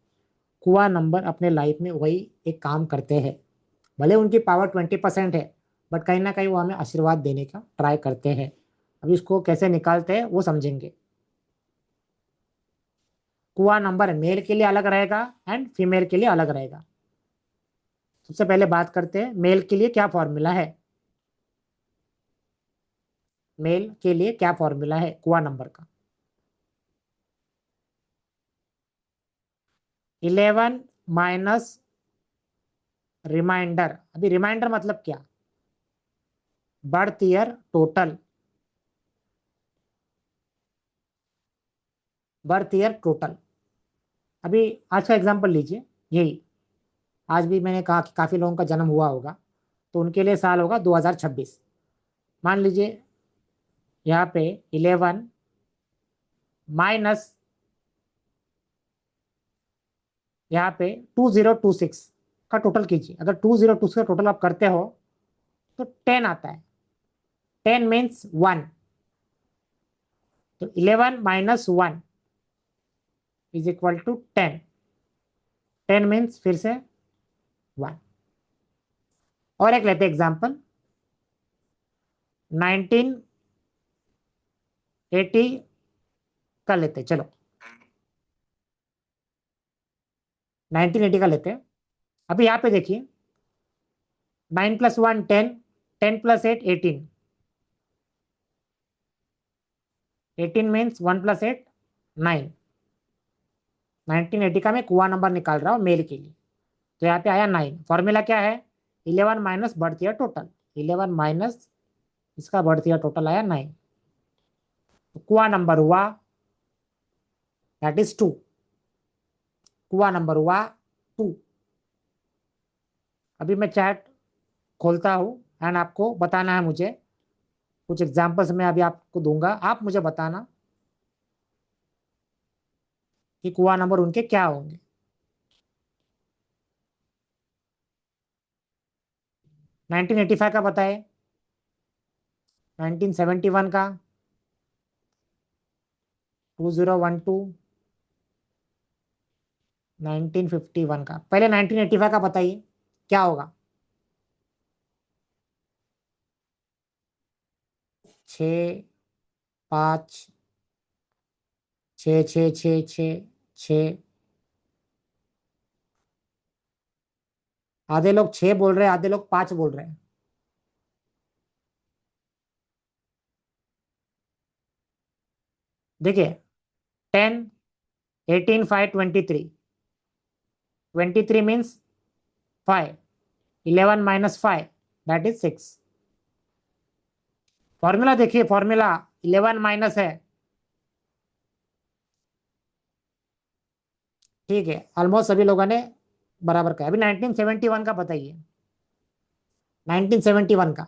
कुआ नंबर अपने लाइफ में वही एक काम करते हैं। भले उनकी पावर 20% है, बट कहीं ना कहीं वो हमें आशीर्वाद देने का ट्राई करते हैं। अभी इसको कैसे निकालते हैं वो समझेंगे। कुआ नंबर मेल के लिए अलग रहेगा एंड फीमेल के लिए अलग रहेगा। सबसे पहले बात करते हैं मेल के लिए क्या फॉर्मूला है। मेल के लिए क्या फॉर्मूला है कुआ नंबर का? 11 माइनस रिमाइंडर। अभी रिमाइंडर मतलब क्या? Birth year total. Birth year total. अभी आज का एग्जांपल लीजिए, यही आज भी मैंने कहा कि काफी लोगों का जन्म हुआ होगा, तो उनके लिए साल होगा 2026। मान लीजिए यहाँ पे 11 माइनस यहाँ पे 2026 का टोटल कीजिए। अगर 2026 का टोटल आप करते हो तो 10 आता है। 10 मीन्स 1। तो 11 - 1 इज इक्वल टू 10। 10 मीन्स फिर से 1। और एक लेते एग्जाम्पल, 1980 का लेते, चलो 1980 का लेते हैं। अभी यहाँ पे देखिए, 9 + 1 10, 10 + 8 18। 18 मीन्स 1 + 8 9। 1980 का मैं कुआ नंबर निकाल रहा हूँ मेल के लिए, तो यहाँ पे आया 9। फॉर्मूला क्या है? 11 minus birth year total, 11 minus इसका बर्थ ईयर टोटल आया 9, तो कुआ नंबर हुआ दैट इज 2। कुआ नंबर हुआ 2। अभी मैं चैट खोलता हूँ एंड आपको बताना है मुझे, कुछ एग्जांपल्स मैं अभी आपको दूंगा, आप मुझे बताना कि कुआ नंबर उनके क्या होंगे। 1985 का बताए, 1971 का, 2012, 1951 का। पहले 1985 का बताइए क्या होगा। 6 5 6 6 6 6 6। आधे लोग 6 बोल रहे हैं, आधे लोग 5 बोल रहे हैं। देखिए, 10 18 5 23, 23 means 5, 11 minus 5 that is 6। Formula देखिए, फॉर्मूला 11 माइनस है, ठीक है, ऑलमोस्ट सभी लोगों ने बराबर का। अभी 1971 का बताइए, 1971 का।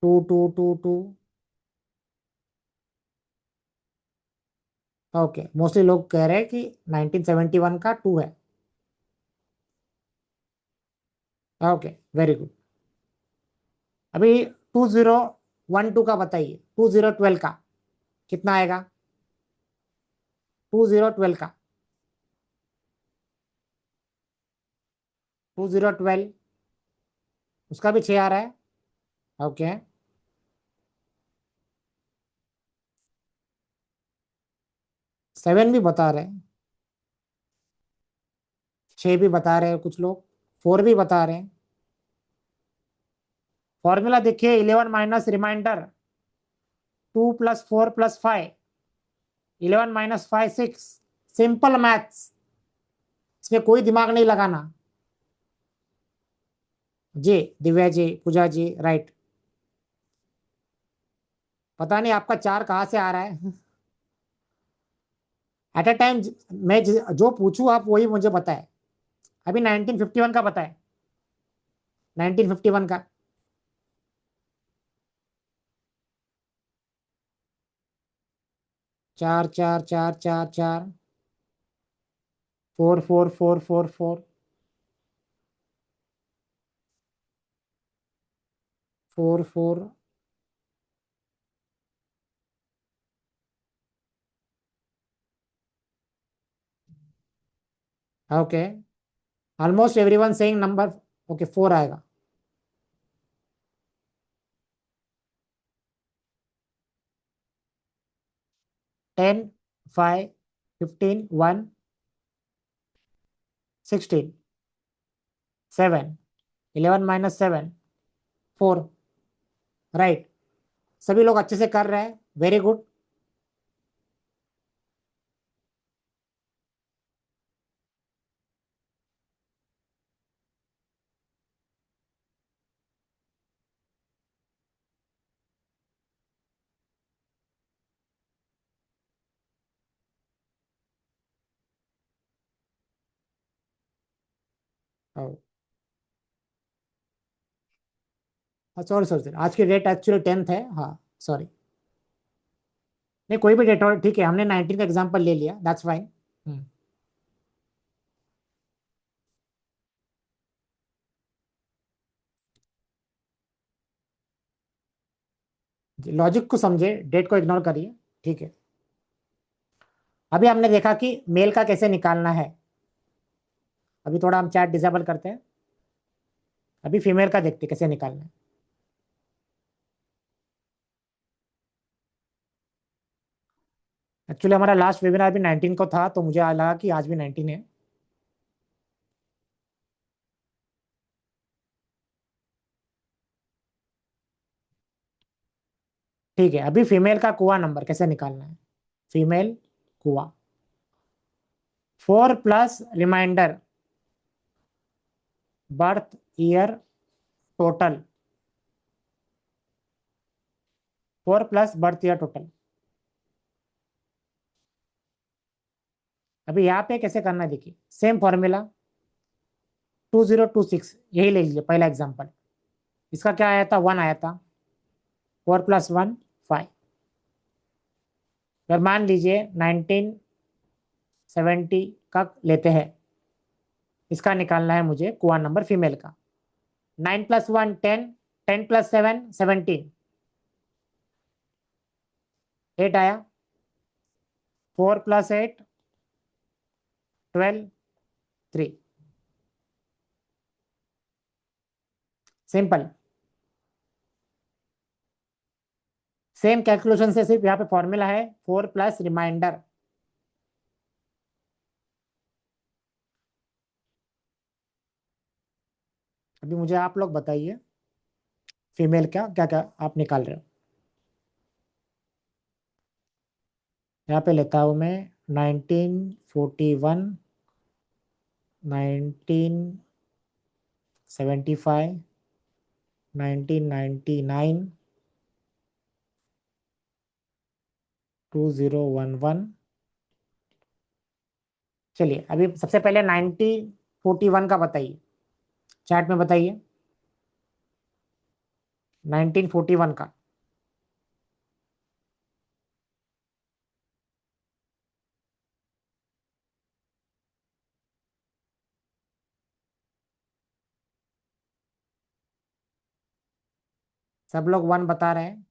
2 2 2 2। ओके, मोस्टली लोग कह रहे हैं कि 1971 का 2 है। Okay, very good. अभी 2012 का बताइए, 2012 का कितना आएगा? 2012 का, 2012 उसका भी 6 आ रहा है। ओके, 7 भी बता रहे हैं, 6 भी बता रहे हैं कुछ लोग, 4 भी बता रहे हैं। फॉर्मूला देखिए, 11 minus remainder 2 plus 4 plus 5, 11 minus 5 6। Simple maths, इसमें कोई दिमाग नहीं लगाना। जी, दिव्या जी, पूजा जी, राइट। पता नहीं आपका 4 कहाँ से आ रहा है। एट अ टाइम मैं जो पूछूं आप वही मुझे बताए। अभी 1951 का बताए, 1951 का। 4 4 4 4 4, 4 4 4 4 4, 4 4। Okay, almost everyone saying number. Okay, 4 आएगा। 10 5 15 1 16 7, 11 माइनस 7 4, राइट। सभी लोग अच्छे से कर रहे हैं, very good. Sorry sorry sorry, आज की डेट एक्चुअली 10th है, हाँ, सॉरी। नहीं, कोई भी डेट हो, ठीक है, हमने 19 का एग्जाम्पल ले लिया, दैट्स फाइन। लॉजिक को समझे, डेट को इग्नोर करिए, ठीक है। अभी हमने देखा कि मेल का कैसे निकालना है। अभी थोड़ा हम चैट डिसेबल करते हैं, अभी फीमेल का देखते हैं कैसे निकालना है। एक्चुअली हमारा लास्ट वेबिनार भी 19 को था, तो मुझे लगा कि आज भी 19 है। ठीक है, अभी फीमेल का कुआ नंबर कैसे निकालना है? Female kua, 4 plus reminder birth year total, 4 plus birth year total. अभी यहाँ पे कैसे करना है देखिए, सेम फॉर्मूला, 2026 यही ले लीजिए पहला एग्जांपल। इसका क्या आया था? 1 आया था। 4 + 1 5। अगर मान लीजिए 1970 का लेते हैं, इसका निकालना है मुझे कुआं नंबर फीमेल का। 9 + 1 10, 10 + 7 17, 8 आया। 4 + 8 12 3। सिंपल। सेम कैलकुलेशन से, सिर्फ यहाँ पे फॉर्मूला है 4 प्लस रिमाइंडर। अभी मुझे आप लोग बताइए, फीमेल क्या क्या क्या आप निकाल रहे हो? यहाँ पे लेता हूँ मैं 1941, 1975, 1999, 2011। चलिए अभी सबसे पहले 1941 का बताइए, चैट में बताइए। 1941 का। सब लोग 1 बता रहे हैं।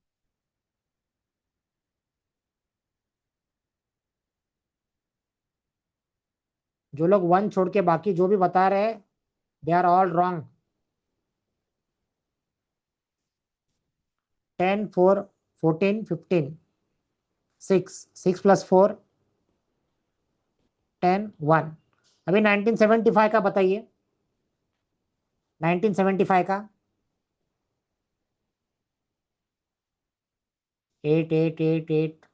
जो लोग 1 छोड़ के बाकी जो भी बता रहे हैं, दे आर ऑल रॉन्ग। 10 4 14 15, 6 6 + 4 10 1। अभी 1975 का बताइए, 1975 का। 8 8 8 8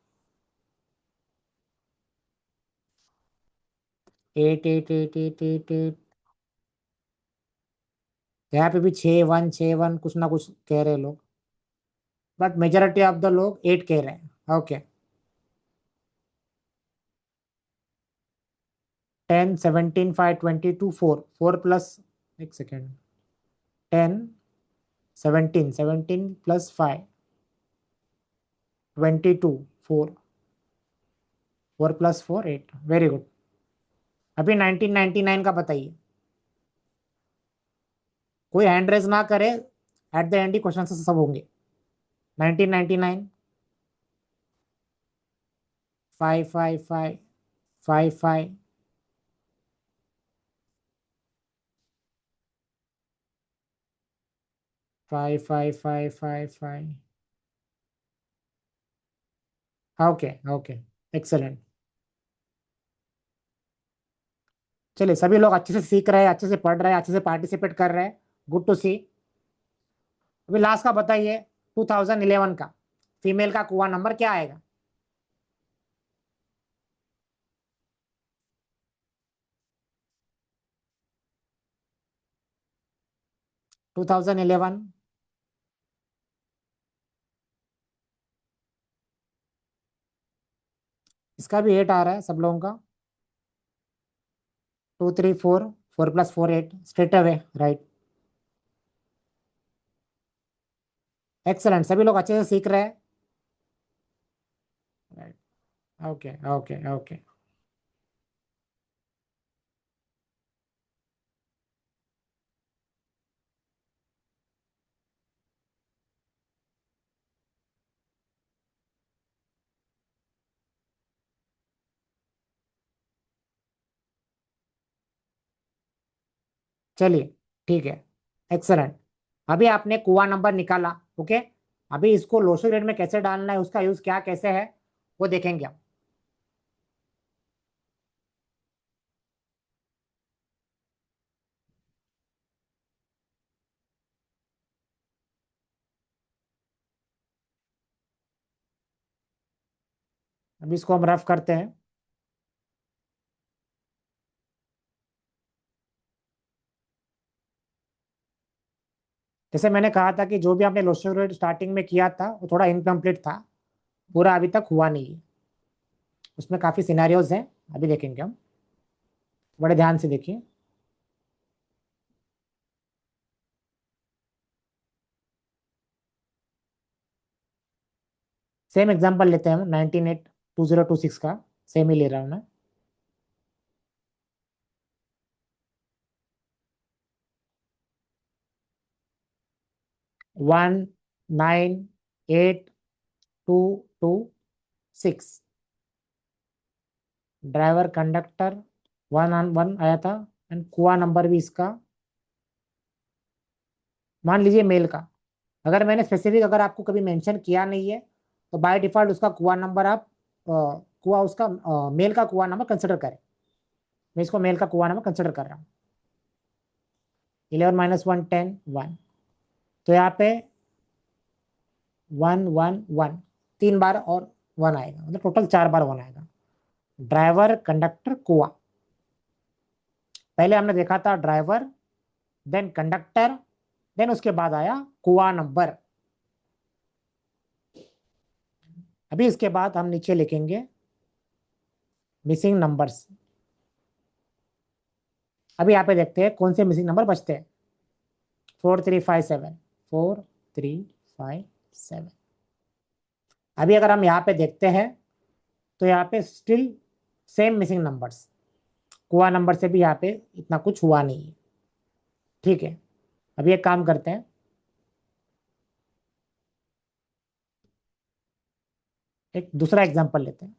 8 8 8 8 8 8। यहाँ पे भी 6 1 6 1 कुछ ना कुछ कह रहे हैं लोग, बट मेजोरिटी ऑफ द लोग 8 कह रहे हैं। ओके। 10 17 5 22 4, 4 प्लस, एक सेकेंड, 10 17 17 + 5 22 4, 4 + 4 8। Very good. अभी 1999 का बताइए। कोई हैंड रेज ना करे, at the and he question सब होंगे। 1999, 5 5 5 5 5 5 5 5 5 5। Okay okay, excellent. चलिए सभी लोग अच्छे से सीख रहे हैं, अच्छे से पढ़ रहे हैं, अच्छे से पार्टिसिपेट कर रहे हैं। गुड टू सी। अभी लास्ट का बताइए, 2011 का फीमेल का कुआं नंबर क्या आएगा? 2011। इसका भी 8 आ रहा है सब लोगों का। 2 3 4, 4 + 4 8, स्ट्रेट अवे राइट। एक्सलेंट, सभी लोग अच्छे से सीख रहे हैं। राइट। Okay okay okay. चलिए ठीक है, एक्सलेंट। अभी आपने कुआं नंबर निकाला। ओके। अभी इसको लोशो ग्रेड में कैसे डालना है, उसका यूज क्या कैसे है, वो देखेंगे हम। अभी इसको हम रफ करते हैं। जैसे मैंने कहा था कि जो भी आपने लोशो स्टार्टिंग में किया था वो थोड़ा इनकम्प्लीट था, पूरा अभी तक हुआ नहीं है। उसमें काफी सिनेरियोज हैं, अभी देखेंगे हम, बड़े ध्यान से देखिए। सेम एग्जांपल लेते हैं हम 1982 2026 का, सेम ही ले रहा हूँ मैं। 198226, ड्राइवर कंडक्टर 1 on 1 आया था, एंड कुआ नंबर भी इसका मान लीजिए मेल का। अगर मैंने स्पेसिफिक अगर आपको कभी मेंशन किया नहीं है तो बाय डिफॉल्ट उसका कुआ नंबर आप कुआ उसका मेल का कुआ नंबर कंसिडर करें। मैं इसको मेल का कुआ नंबर कंसिडर कर रहा हूँ। 11 - 1 10 1, तो यहाँ पे 1 1 1, 3 बार और 1 आएगा, मतलब टोटल 4 बार 1 आएगा। ड्राइवर कंडक्टर कुआ, पहले हमने देखा था ड्राइवर, देन कंडक्टर, देन उसके बाद आया कुआ नंबर। अभी इसके बाद हम नीचे लिखेंगे मिसिंग नंबर्स। अभी यहाँ पे देखते हैं कौन से मिसिंग नंबर बचते हैं। 4357, 4357। अभी अगर हम यहाँ पे देखते हैं तो यहाँ पे स्टिल सेम मिसिंग नंबर्स, कुआ नंबर से भी यहाँ पे इतना कुछ हुआ नहीं है। ठीक है, अभी एक काम करते हैं, एक दूसरा एग्जांपल लेते हैं।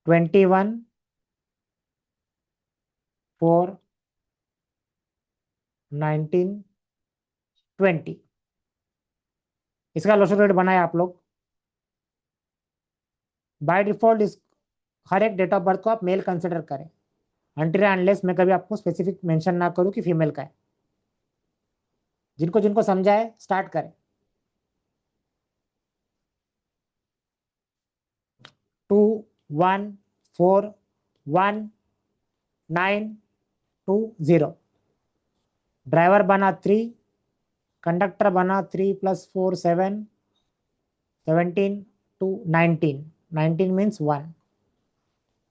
21/4/1920, इसका लोशन रेट बनाए आप लोग। बाय डिफॉल्ट इस हर एक डेट ऑफ बर्थ को आप मेल कंसिडर करें, अनटिल अनलेस मैं कभी आपको स्पेसिफिक मेंशन ना करूं कि फीमेल का है। जिनको जिनको समझा है स्टार्ट करें। 21411920, ड्राइवर बना 3, कंडक्टर बना 3 + 4 7, 17 19 मीन्स 1,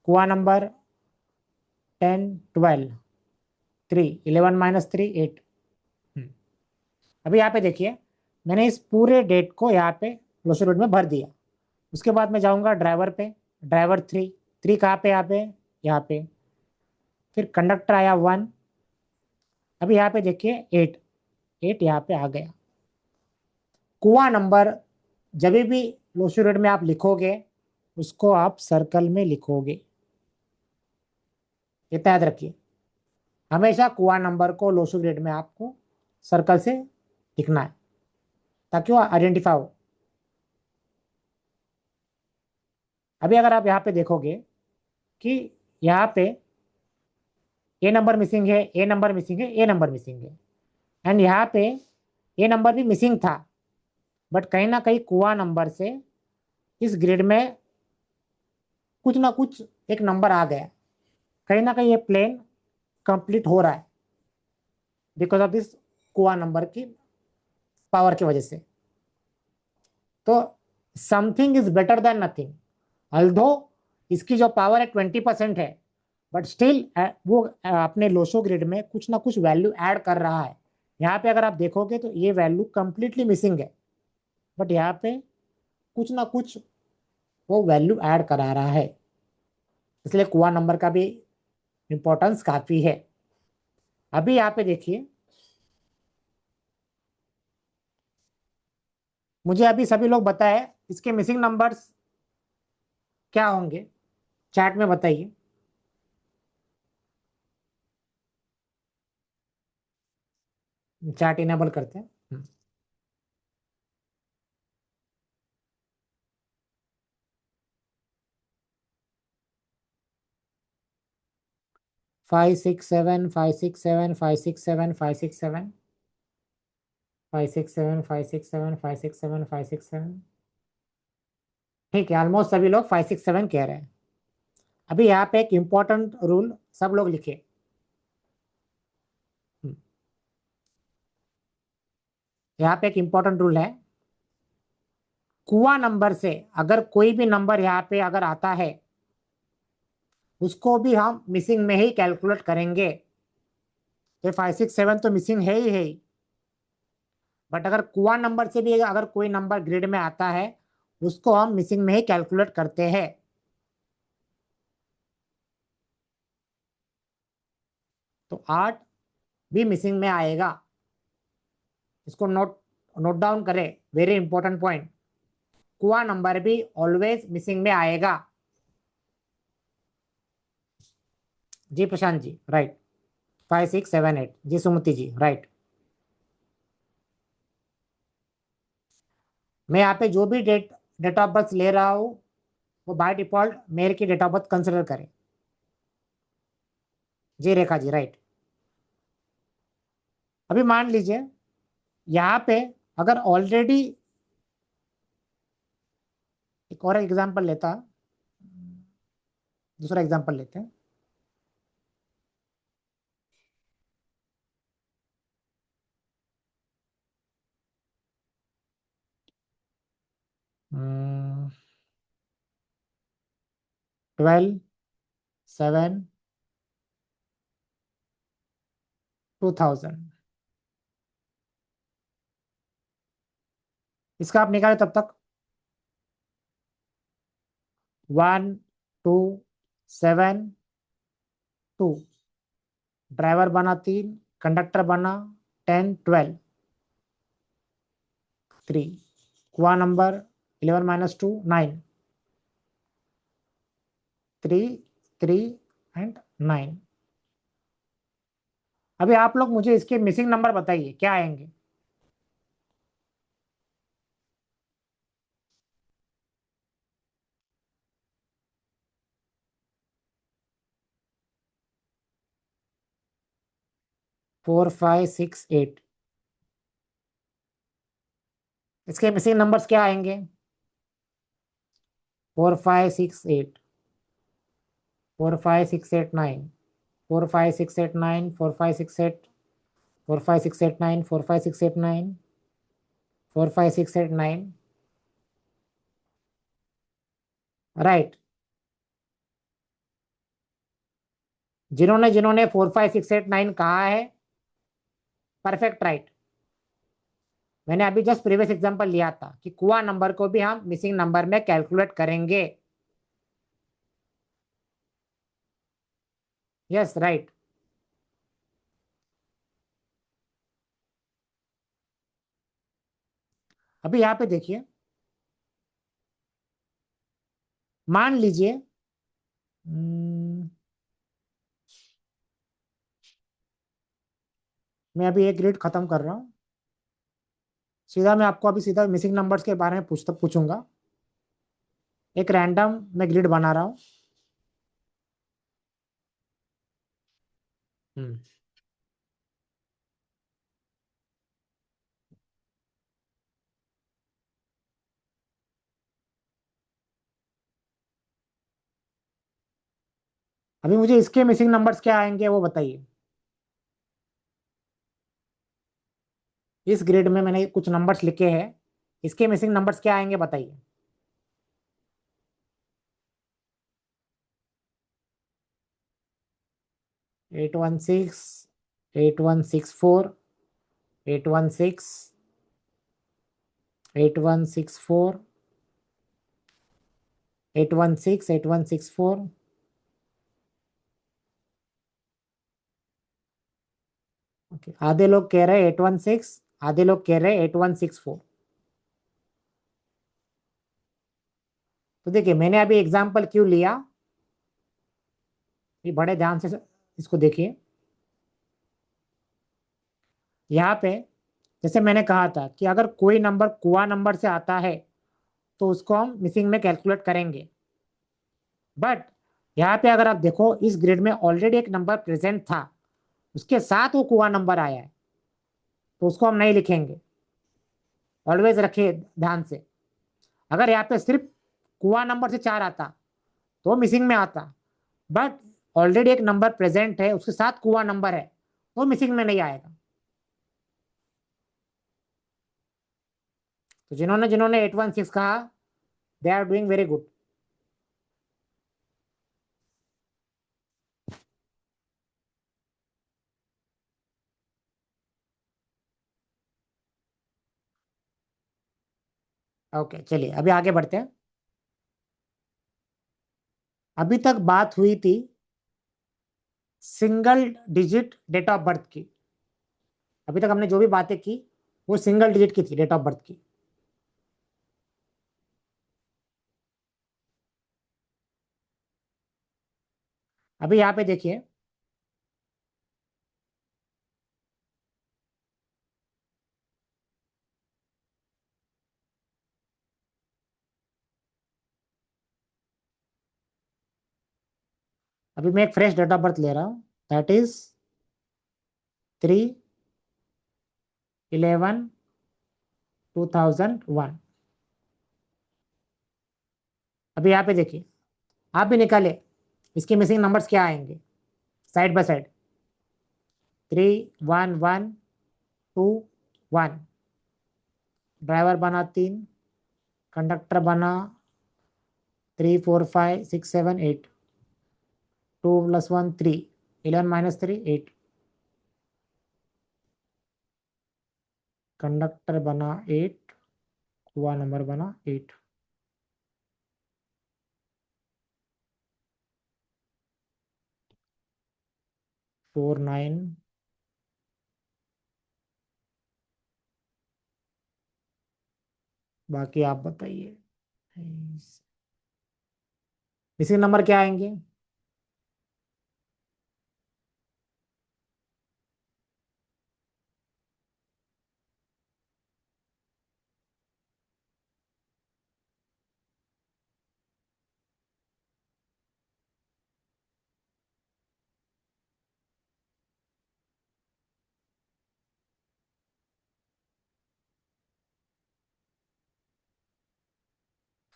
कुआ नंबर 10 12 3, 11 - 3 8। अभी यहाँ पे देखिए मैंने इस पूरे डेट को यहाँ पे ग्लोसरी वर्ड में भर दिया। उसके बाद मैं जाऊंगा ड्राइवर पे, ड्राइवर 3, 3 कहाँ पे, यहाँ पे, यहाँ पे। फिर कंडक्टर आया 1, अभी यहाँ पे देखिए 8, 8 यहाँ पे आ गया। कुआं नंबर जब भी ग्लोसरी वर्ड में आप लिखोगे उसको आप सर्कल में लिखोगे, इतना याद रखिए। हमेशा कुआं नंबर को ग्लोसरी वर्ड में आपको सर्कल से लिखना है ताकि वो आइडेंटिफाई हो। अभी अगर आप यहाँ पे देखोगे कि यहाँ पे ए नंबर मिसिंग है, ए नंबर मिसिंग है, ए नंबर मिसिंग है, एंड यहाँ पे ए नंबर भी मिसिंग था, बट कहीं ना कहीं कुआ नंबर से इस ग्रिड में कुछ ना कुछ एक नंबर आ गया। कहीं ना कहीं ये प्लेन कंप्लीट हो रहा है बिकॉज ऑफ दिस कुआ नंबर की पावर की वजह से। तो something is better than nothing, although इसकी जो पावर है 20% है, बट स्टिल वो अपने लोशो ग्रिड में कुछ ना कुछ वैल्यू ऐड कर रहा है। यहाँ पे अगर आप देखोगे तो ये वैल्यू कंप्लीटली मिसिंग है, बट यहाँ पे कुछ ना कुछ वो वैल्यू ऐड करा रहा है, इसलिए कुआ नंबर का भी इंपॉर्टेंस काफी है। अभी यहाँ पे देखिए मुझे अभी सभी लोग बताए इसके मिसिंग नंबर्स क्या होंगे, चैट में बताइए। चैट इनेबल करते हैं। 5 6 7 5 6 7 5 6 7 5 6 7, 567 567 567 567। ठीक है, ऑलमोस्ट सभी लोग 567 कह रहे हैं। अभी यहाँ पे एक इंपॉर्टेंट रूल सब लोग लिखे। यहाँ पे एक इंपॉर्टेंट रूल है, कुआ नंबर से अगर कोई भी नंबर यहाँ पे अगर आता है उसको भी हम मिसिंग में ही कैलकुलेट करेंगे। तो 567 तो मिसिंग है ही। बट अगर कुआ नंबर से भी अगर कोई नंबर ग्रिड में आता है उसको हम मिसिंग में ही कैलकुलेट करते हैं। तो 8 भी मिसिंग में आएगा। इसको नोट नोट डाउन करें, वेरी इंपॉर्टेंट पॉइंट। कुआ नंबर भी ऑलवेज मिसिंग में आएगा। जी प्रशांत जी, राइट। 5678 जी, सुमति जी, राइट। मैं यहाँ पे जो भी डेट ऑफ बर्थ ले रहा हूँ वो बाय डिफॉल्ट मेल की डेट ऑफ बर्थ कंसिडर करें। जी रेखा जी, राइट। अभी मान लीजिए यहाँ पे अगर ऑलरेडी, एक और एग्जांपल लेता, दूसरा एग्जांपल लेते हैं। हम्म, 12/7/2000। इसका आप निकालें तब तक 1 2 7 2। ड्राइवर बना 3, कंडक्टर बना 10 12 3। कुआ नंबर 11 - 2 9। 3 3 एंड 9। अभी आप लोग मुझे इसके मिसिंग नंबर बताइए क्या आएंगे। 4 5 6 8। इसके मिसिंग नंबर्स क्या आएंगे? 4 5 6 8, 4 5 6 8 9, 4 5 6 8 9, 4 5 6 8, 4 5 6 8 9, 4 5 6 8 9, 4 5 6 8 9। राइट। जिन्होंने जिन्होंने 4 5 6 8 9 कहा है, परफेक्ट, राइट। मैंने अभी जस्ट प्रीवियस एग्जांपल लिया था कि कुआ नंबर को भी हम मिसिंग नंबर में कैलकुलेट करेंगे। Yes, right. अभी यहाँ पे देखिए, मान लीजिए मैं अभी एक ग्रिड खत्म कर रहा हूँ। सीधा मैं आपको अभी सीधा मिसिंग नंबर्स के बारे में पूछूंगा। एक रैंडम मैं ग्रिड बना रहा हूँ। हम्म, अभी मुझे इसके मिसिंग नंबर्स क्या आएंगे वो बताइए। इस ग्रिड में मैंने कुछ नंबर्स लिखे हैं, इसके मिसिंग नंबर्स क्या आएंगे बताइए। 816, 8164, 816, 8164, 816, 8164। ओके, आधे लोग कह रहे हैं 816, आधे लोग कह रहे हैं 8164। तो देखिए मैंने अभी एग्जाम्पल क्यों लिया, ये बड़े ध्यान से इसको देखिए। यहाँ पे जैसे मैंने कहा था कि अगर कोई नंबर कुआ नंबर से आता है तो उसको हम मिसिंग में कैलकुलेट करेंगे। बट यहाँ पे अगर आप देखो इस ग्रिड में ऑलरेडी एक नंबर प्रेजेंट था, उसके साथ वो कुआ नंबर आया है, तो उसको हम नहीं लिखेंगे। ऑलवेज रखिए ध्यान से। अगर यहाँ पे सिर्फ कुआं नंबर से 4 आता तो मिसिंग में आता, बट ऑलरेडी एक नंबर प्रेजेंट है उसके साथ कुआं नंबर है तो मिसिंग में नहीं आएगा। तो जिन्होंने जिन्होंने 816 कहा, they are doing very good. Okay चलिए अभी आगे बढ़ते हैं। अभी तक बात हुई थी single digit date of birth की। अभी तक हमने जो भी बातें की वो सिंगल डिजिट की थी, डेट ऑफ बर्थ की। अभी यहाँ पे देखिए, अभी मैं एक फ्रेश डेट ऑफ बर्थ ले रहा हूँ, दैट इज 3/11/2001। अभी यहाँ पे देखिए, आप भी निकाले इसके मिसिंग नंबर्स क्या आएंगे साइड बाय साइड। 3 1 1 2 1। ड्राइवर बना 3, कंडक्टर बना 3 4 5 6 7 8। 2 + 1 3, 11 - 3 8। कंडक्टर बना 8, हुआ नंबर बना 8। 4 9। बाकी आप बताइए मिसिंग नंबर क्या आएंगे।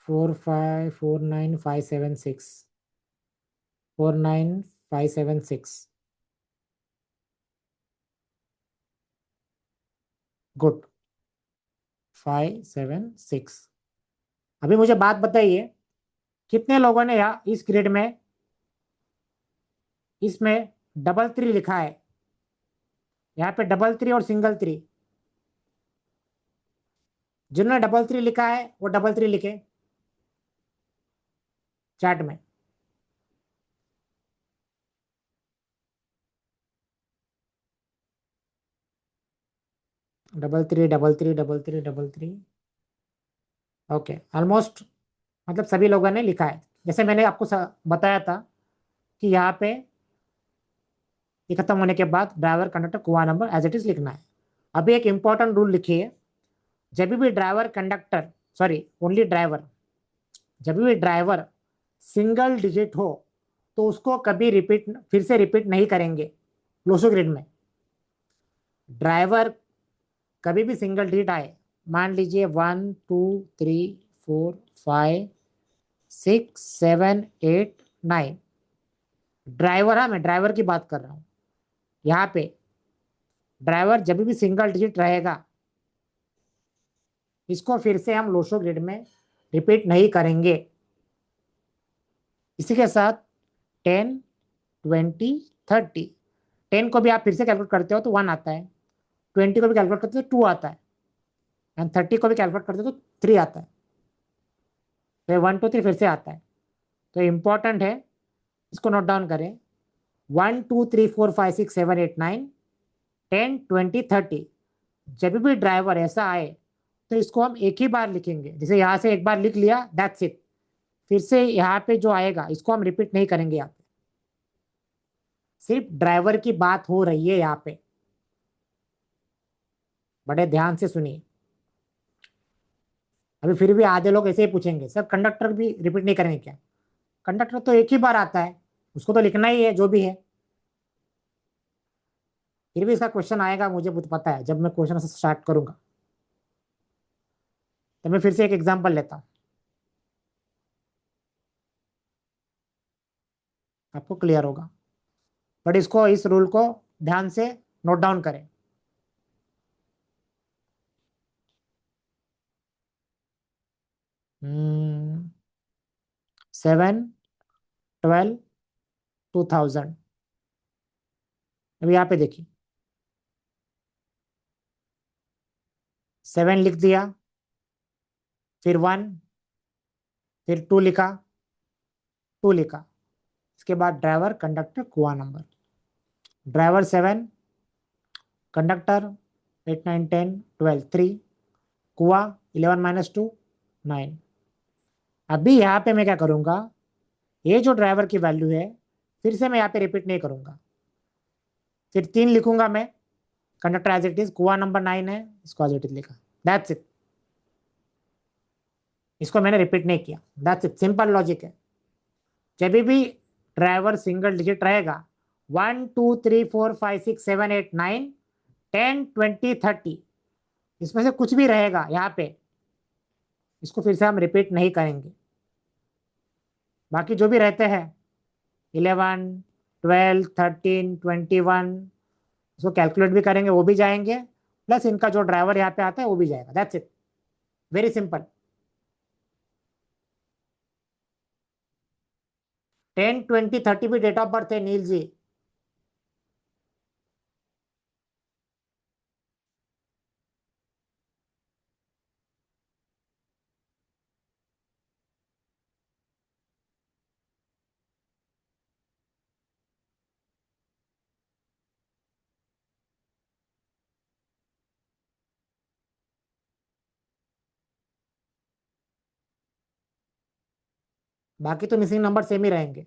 4 5 4 9 5 7 6। 4 9 5 7 6। गुड। 5 7 6। अभी मुझे बात बताइए, कितने लोगों ने यहाँ इस ग्रिड में इसमें डबल 3 लिखा है। यहाँ पे डबल 3 और सिंगल 3। जिन्होंने डबल 3 लिखा है वो डबल 3 लिखे चैट में। डबल 3 ओके ऑलमोस्ट, मतलब सभी लोगों ने लिखा है। जैसे मैंने आपको बताया था कि यहाँ पे ये खत्म होने के बाद ड्राइवर कंडक्टर कुआं नंबर एज इट इज लिखना है। अभी एक इंपॉर्टेंट रूल लिखिए, जब भी driver conductor, sorry only driver, जब भी ड्राइवर सिंगल डिजिट हो तो उसको कभी रिपीट, फिर से रिपीट नहीं करेंगे लोसो ग्रिड में। ड्राइवर कभी भी सिंगल डिजिट आए, मान लीजिए 1 2 3 4 5 6 7 8 9, ड्राइवर, हाँ मैं ड्राइवर की बात कर रहा हूँ। यहाँ पे ड्राइवर जब भी सिंगल डिजिट रहेगा इसको फिर से हम लोशो ग्रिड में रिपीट नहीं करेंगे। इसी के साथ 10 20 30, 10 को भी आप फिर से कैलकुलेट करते हो तो 1 आता है, 20 को भी कैलकुलेट करते हो तो 2 आता है, एंड 30 को भी कैलकुलेट करते हो तो 3 आता है। फिर 1 2 3 फिर से आता है। तो इम्पोर्टेंट है, इसको नोट डाउन करें। 1 2 3 4 5 6 7 8 9 10 20 30। जब भी ड्राइवर ऐसा आए तो इसको हम एक ही बार लिखेंगे, जैसे यहाँ से एक बार लिख लिया दैट्स इट। फिर से यहाँ पे जो आएगा इसको हम रिपीट नहीं करेंगे। यहाँ पे सिर्फ ड्राइवर की बात हो रही है। यहाँ पे बड़े ध्यान से सुनिए। अभी फिर भी आधे लोग ऐसे ही पूछेंगे सर कंडक्टर भी रिपीट नहीं करेंगे क्या। कंडक्टर तो एक ही बार आता है, उसको तो लिखना ही है जो भी है। फिर भी इसका क्वेश्चन आएगा, मुझे बहुत पता है जब मैं क्वेश्चन से स्टार्ट करूंगा। तो मैं फिर से एक एग्जांपल लेता हूँ, आपको क्लियर होगा, बट इसको, इस रूल को ध्यान से नोट डाउन करें। हम्म, 7, 12, 2000। अभी यहाँ पे देखिए, 7 लिख दिया, फिर 1, फिर 2 लिखा, 2 लिखा, इसके बाद ड्राइवर, कंडक्टर, कुआं नंबर। ड्राइवर 7, कंडक्टर 8, 9, 10, 12, 3, कुआं 11 - 2, 9। अभी यहाँ पे मैं क्या करूंगा, ये जो ड्राइवर की वैल्यू है फिर से मैं यहाँ पे रिपीट नहीं करूंगा, फिर 3 लिखूंगा मैं, कंडक्टर एज इट इज, कुआं नंबर 9 है, इसको एज इट इज लिखा, दैट्स इट। इसको मैंने रिपीट नहीं किया, दैट्स इट, सिंपल लॉजिक है। जब भी ड्राइवर सिंगल डिजिट रहेगा, 1, 2, 3, 4, 5, 6, 7, 8, 9, 10, 20, 30, इसमें से कुछ भी रहेगा यहाँ पे, इसको फिर से हम रिपीट नहीं करेंगे। बाकी जो भी रहते हैं 11, 12, 13, 21, उसको कैलकुलेट भी करेंगे, वो भी जाएंगे, प्लस इनका जो ड्राइवर यहाँ पे आता है वो भी जाएगा, दैट्स इट, वेरी सिंपल। 10, 20, 30 भी डेट ऑफ बर्थ है नील जी। बाकी तो मिसिंग नंबर सेम ही रहेंगे।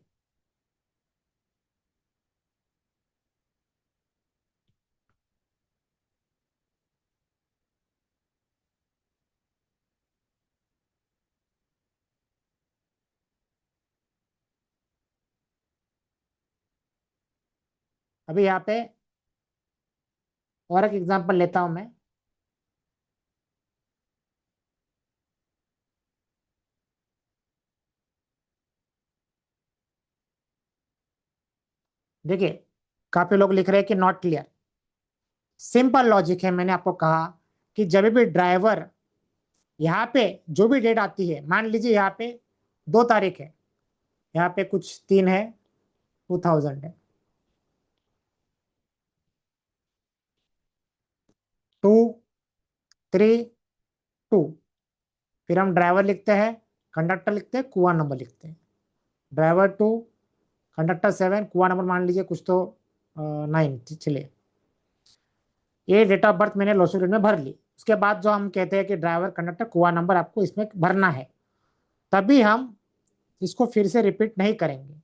अभी यहाँ पे और एक एग्जांपल लेता हूं मैं। देखिए, काफी लोग लिख रहे हैं कि नॉट क्लियर। सिंपल लॉजिक है, मैंने आपको कहा कि जब भी ड्राइवर यहाँ पे जो भी डेट आती है, मान लीजिए यहाँ पे 2 तारीख है, यहाँ पे कुछ 3 है, 2000 है, 2, 3, 2, फिर हम ड्राइवर लिखते हैं, कंडक्टर लिखते हैं, कुआं नंबर लिखते हैं। ड्राइवर 2, कंडक्टर 7, कुआं नंबर मान लीजिए कुछ तो 9, चलिए, ये डेट ऑफ बर्थ मैंने लोसो ग्रिड में भर ली। उसके बाद जो हम कहते हैं कि ड्राइवर, कंडक्टर, कुआं नंबर आपको इसमें भरना है, तभी हम इसको फिर से रिपीट नहीं करेंगे,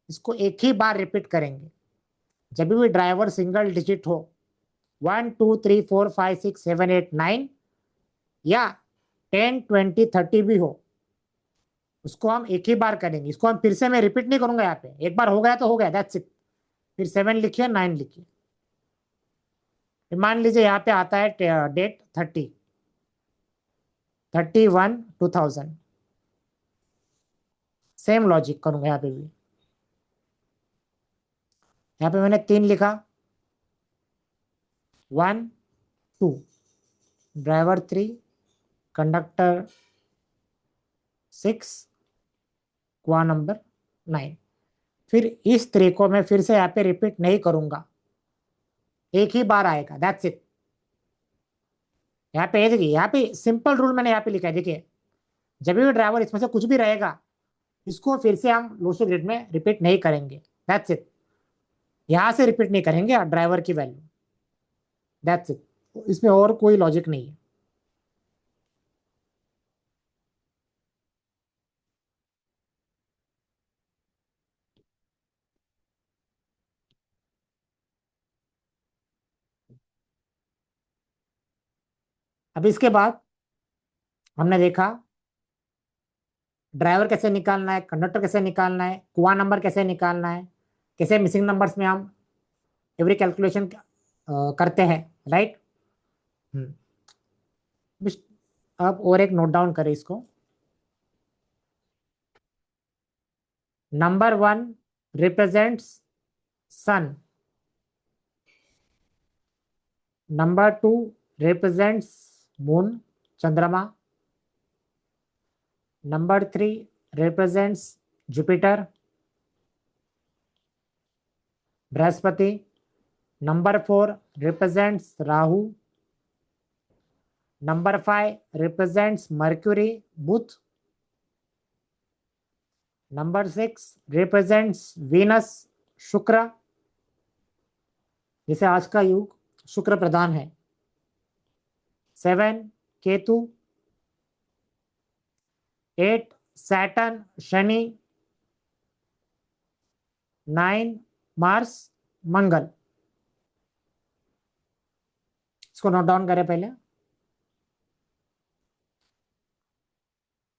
इसको एक ही बार रिपीट करेंगे। जब भी ड्राइवर सिंगल डिजिट हो, 1, 2, 3, 4, 5, 6, 7, 8, 9, या 10, 20, 30 भी हो, उसको हम एक ही बार करेंगे। इसको हम फिर से मैं रिपीट नहीं करूंगा, यहाँ पे एक बार हो गया तो हो गया, दैट्स इट। फिर 7 लिखिए, 9 लिखिए। मान लीजिए यहाँ पे आता है डेट 30, 31, 2000, सेम लॉजिक करूंगा यहाँ पे भी। यहाँ पे मैंने 3 लिखा, 1, 2, ड्राइवर 3, कंडक्टर 6, कुआं नंबर 9। फिर इस तरीके को मैं फिर से यहाँ पे रिपीट नहीं करूंगा, एक ही बार आएगा, दैट्स इट। यहाँ पे देखिए, यहाँ पे सिंपल रूल मैंने यहाँ पे लिखा है, देखिए, जब भी ड्राइवर इसमें से कुछ भी रहेगा, इसको फिर से हम लोसो ग्रिड में रिपीट नहीं करेंगे, दैट्स इट। यहाँ से रिपीट नहीं करेंगे ड्राइवर की वैल्यू, दैट्स इट, इसमें और कोई लॉजिक नहीं है। अब इसके बाद हमने देखा ड्राइवर कैसे निकालना है, कंडक्टर कैसे निकालना है, कुआं नंबर कैसे निकालना है, कैसे मिसिंग नंबर्स में हम एवरी कैलकुलेशन करते हैं, राइट। अब और एक नोट डाउन करें इसको। Number 1 represents sun, number 2 represents moon चंद्रमा, नंबर 3 रिप्रेजेंट्स जुपिटर बृहस्पति, number 4 represents Rahu, number 5 represents Mercury बुध, नंबर 6 रिप्रेजेंट्स वीनस शुक्र, जिसे आज का युग शुक्र प्रधान है, 7 केतु, 8 सैटर्न शनि, 9 मार्स मंगल। इसको नोट डाउन करें पहले।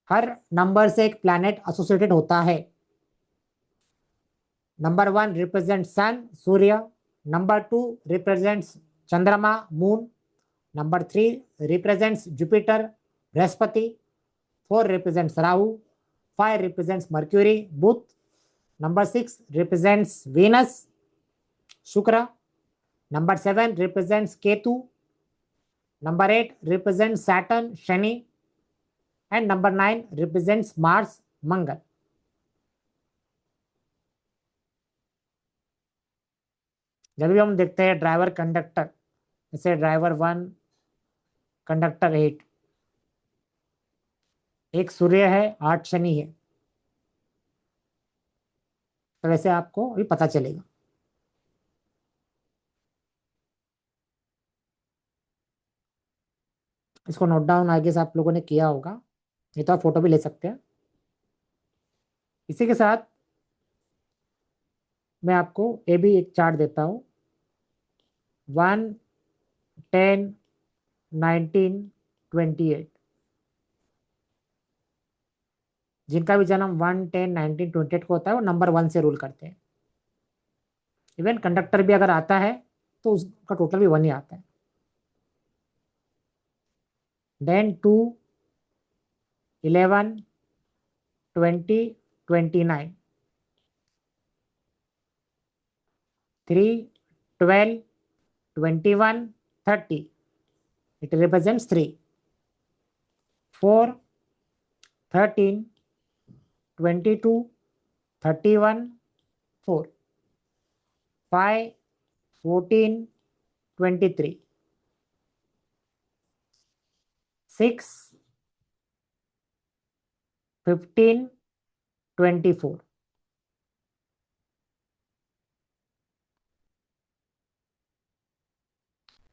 हर नंबर से एक प्लैनेट एसोसिएटेड होता है। नंबर 1 रिप्रेजेंट सन सूर्य, नंबर 2 रिप्रेजेंट्स चंद्रमा moon, number 3 represents Jupiter Brihaspati, 4 represents Rahu, 5 represents Mercury, Buth, number 6 represents Venus, Shukra, number 7 represents Ketu, number 8 represents Saturn, Shani, and number 9 represents Mars, Mangal. जब भी हम देखते हैं ड्राइवर कंडक्टर, जैसे ड्राइवर 1 कंडक्टर 8, एक सूर्य है 8 शनि है, तो वैसे आपको अभी पता चलेगा। इसको नोट डाउन आगे से आप लोगों ने किया होगा, नहीं तो आप फोटो भी ले सकते हैं। इसी के साथ मैं आपको ये भी एक चार्ट देता हूँ, 1 10 19 28, जिनका भी जन्म 1 10 19 28 को होता है वो नंबर 1 से रूल करते हैं। इवन कंडक्टर भी अगर आता है तो उसका टोटल भी 1 ही आता है। Then 2 11 20 29, 3 12 21 30, it represents 3, 4 13 22 31 4, 5 14 23, 6 15 24,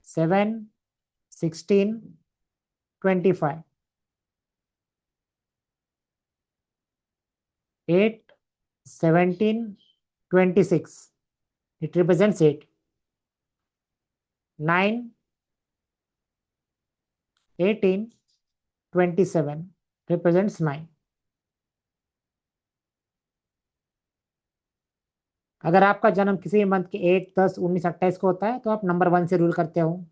7 16 25, 8 17 26, it represents 8, 9 18 27 represents 9। अगर आपका जन्म किसी मंथ के 1 10 19 28 को होता है तो आप नंबर 1 से रूल करते हो।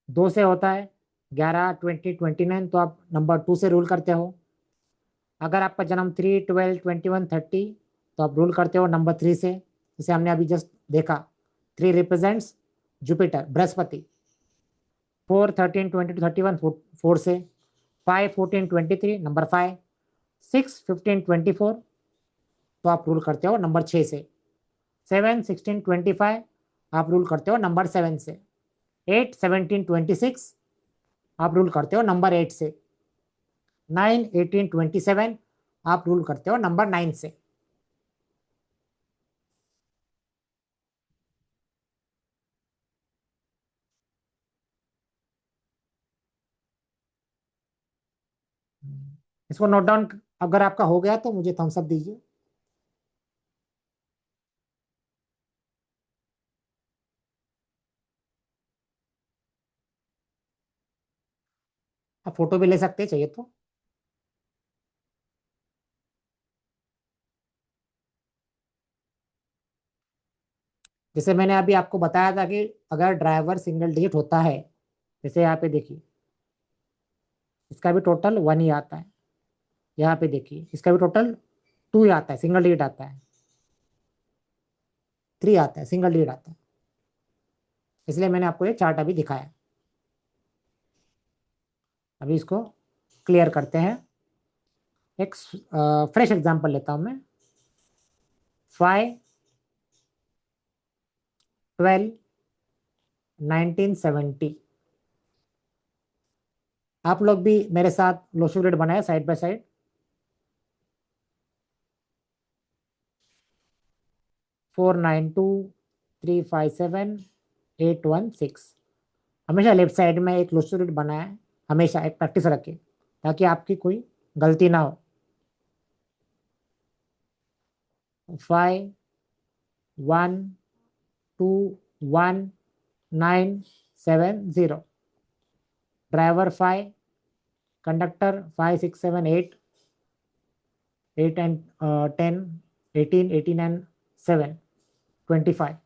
2 से होता है 11 20 29 तो आप नंबर 2 से रूल करते हो। अगर आपका जन्म 3 12 21 30 तो आप रूल करते हो नंबर 3 से, जिसे हमने अभी जस्ट देखा। 3 रिप्रेजेंट्स जुपिटर बृहस्पति, 4 13 22 31 4 से, 5 14 23 नंबर 5, 6 15 24 तो आप रूल करते हो नंबर 6 से, 7 16 25 आप रूल करते हो नंबर 7 से, 8 17 26 आप रूल करते हो नंबर 8 से, 9 18 27 आप रूल करते हो नंबर 9 से। इसको नोट डाउन अगर आपका हो गया तो मुझे थम्स अप दीजिए। आप फोटो भी ले सकते हैं चाहिए तो। जैसे मैंने अभी आपको बताया था कि अगर ड्राइवर सिंगल डिजिट होता है, जैसे यहाँ पे देखिए, इसका भी टोटल 1 ही आता है। यहाँ पे देखिए इसका भी टोटल 2 ही आता है, सिंगल डिजिट आता है, 3 आता है, सिंगल डिजिट आता है। इसलिए मैंने आपको ये चार्ट अभी दिखाया। अभी इसको क्लियर करते हैं। एक फ्रेश एग्जांपल लेता हूं मैं। 5 12 1970। आप लोग भी मेरे साथ लोशो ग्रिड बनाए साइड बाय साइड। 492 357 816। हमेशा लेफ्ट साइड में एक लोशो ग्रिड बनाए, हमेशा एक प्रैक्टिस रखें ताकि आपकी कोई गलती ना हो। 5 1 2 1 9 7 0। Driver 5, conductor 5 6 7 8, 8 and 10 18 18 and 7 25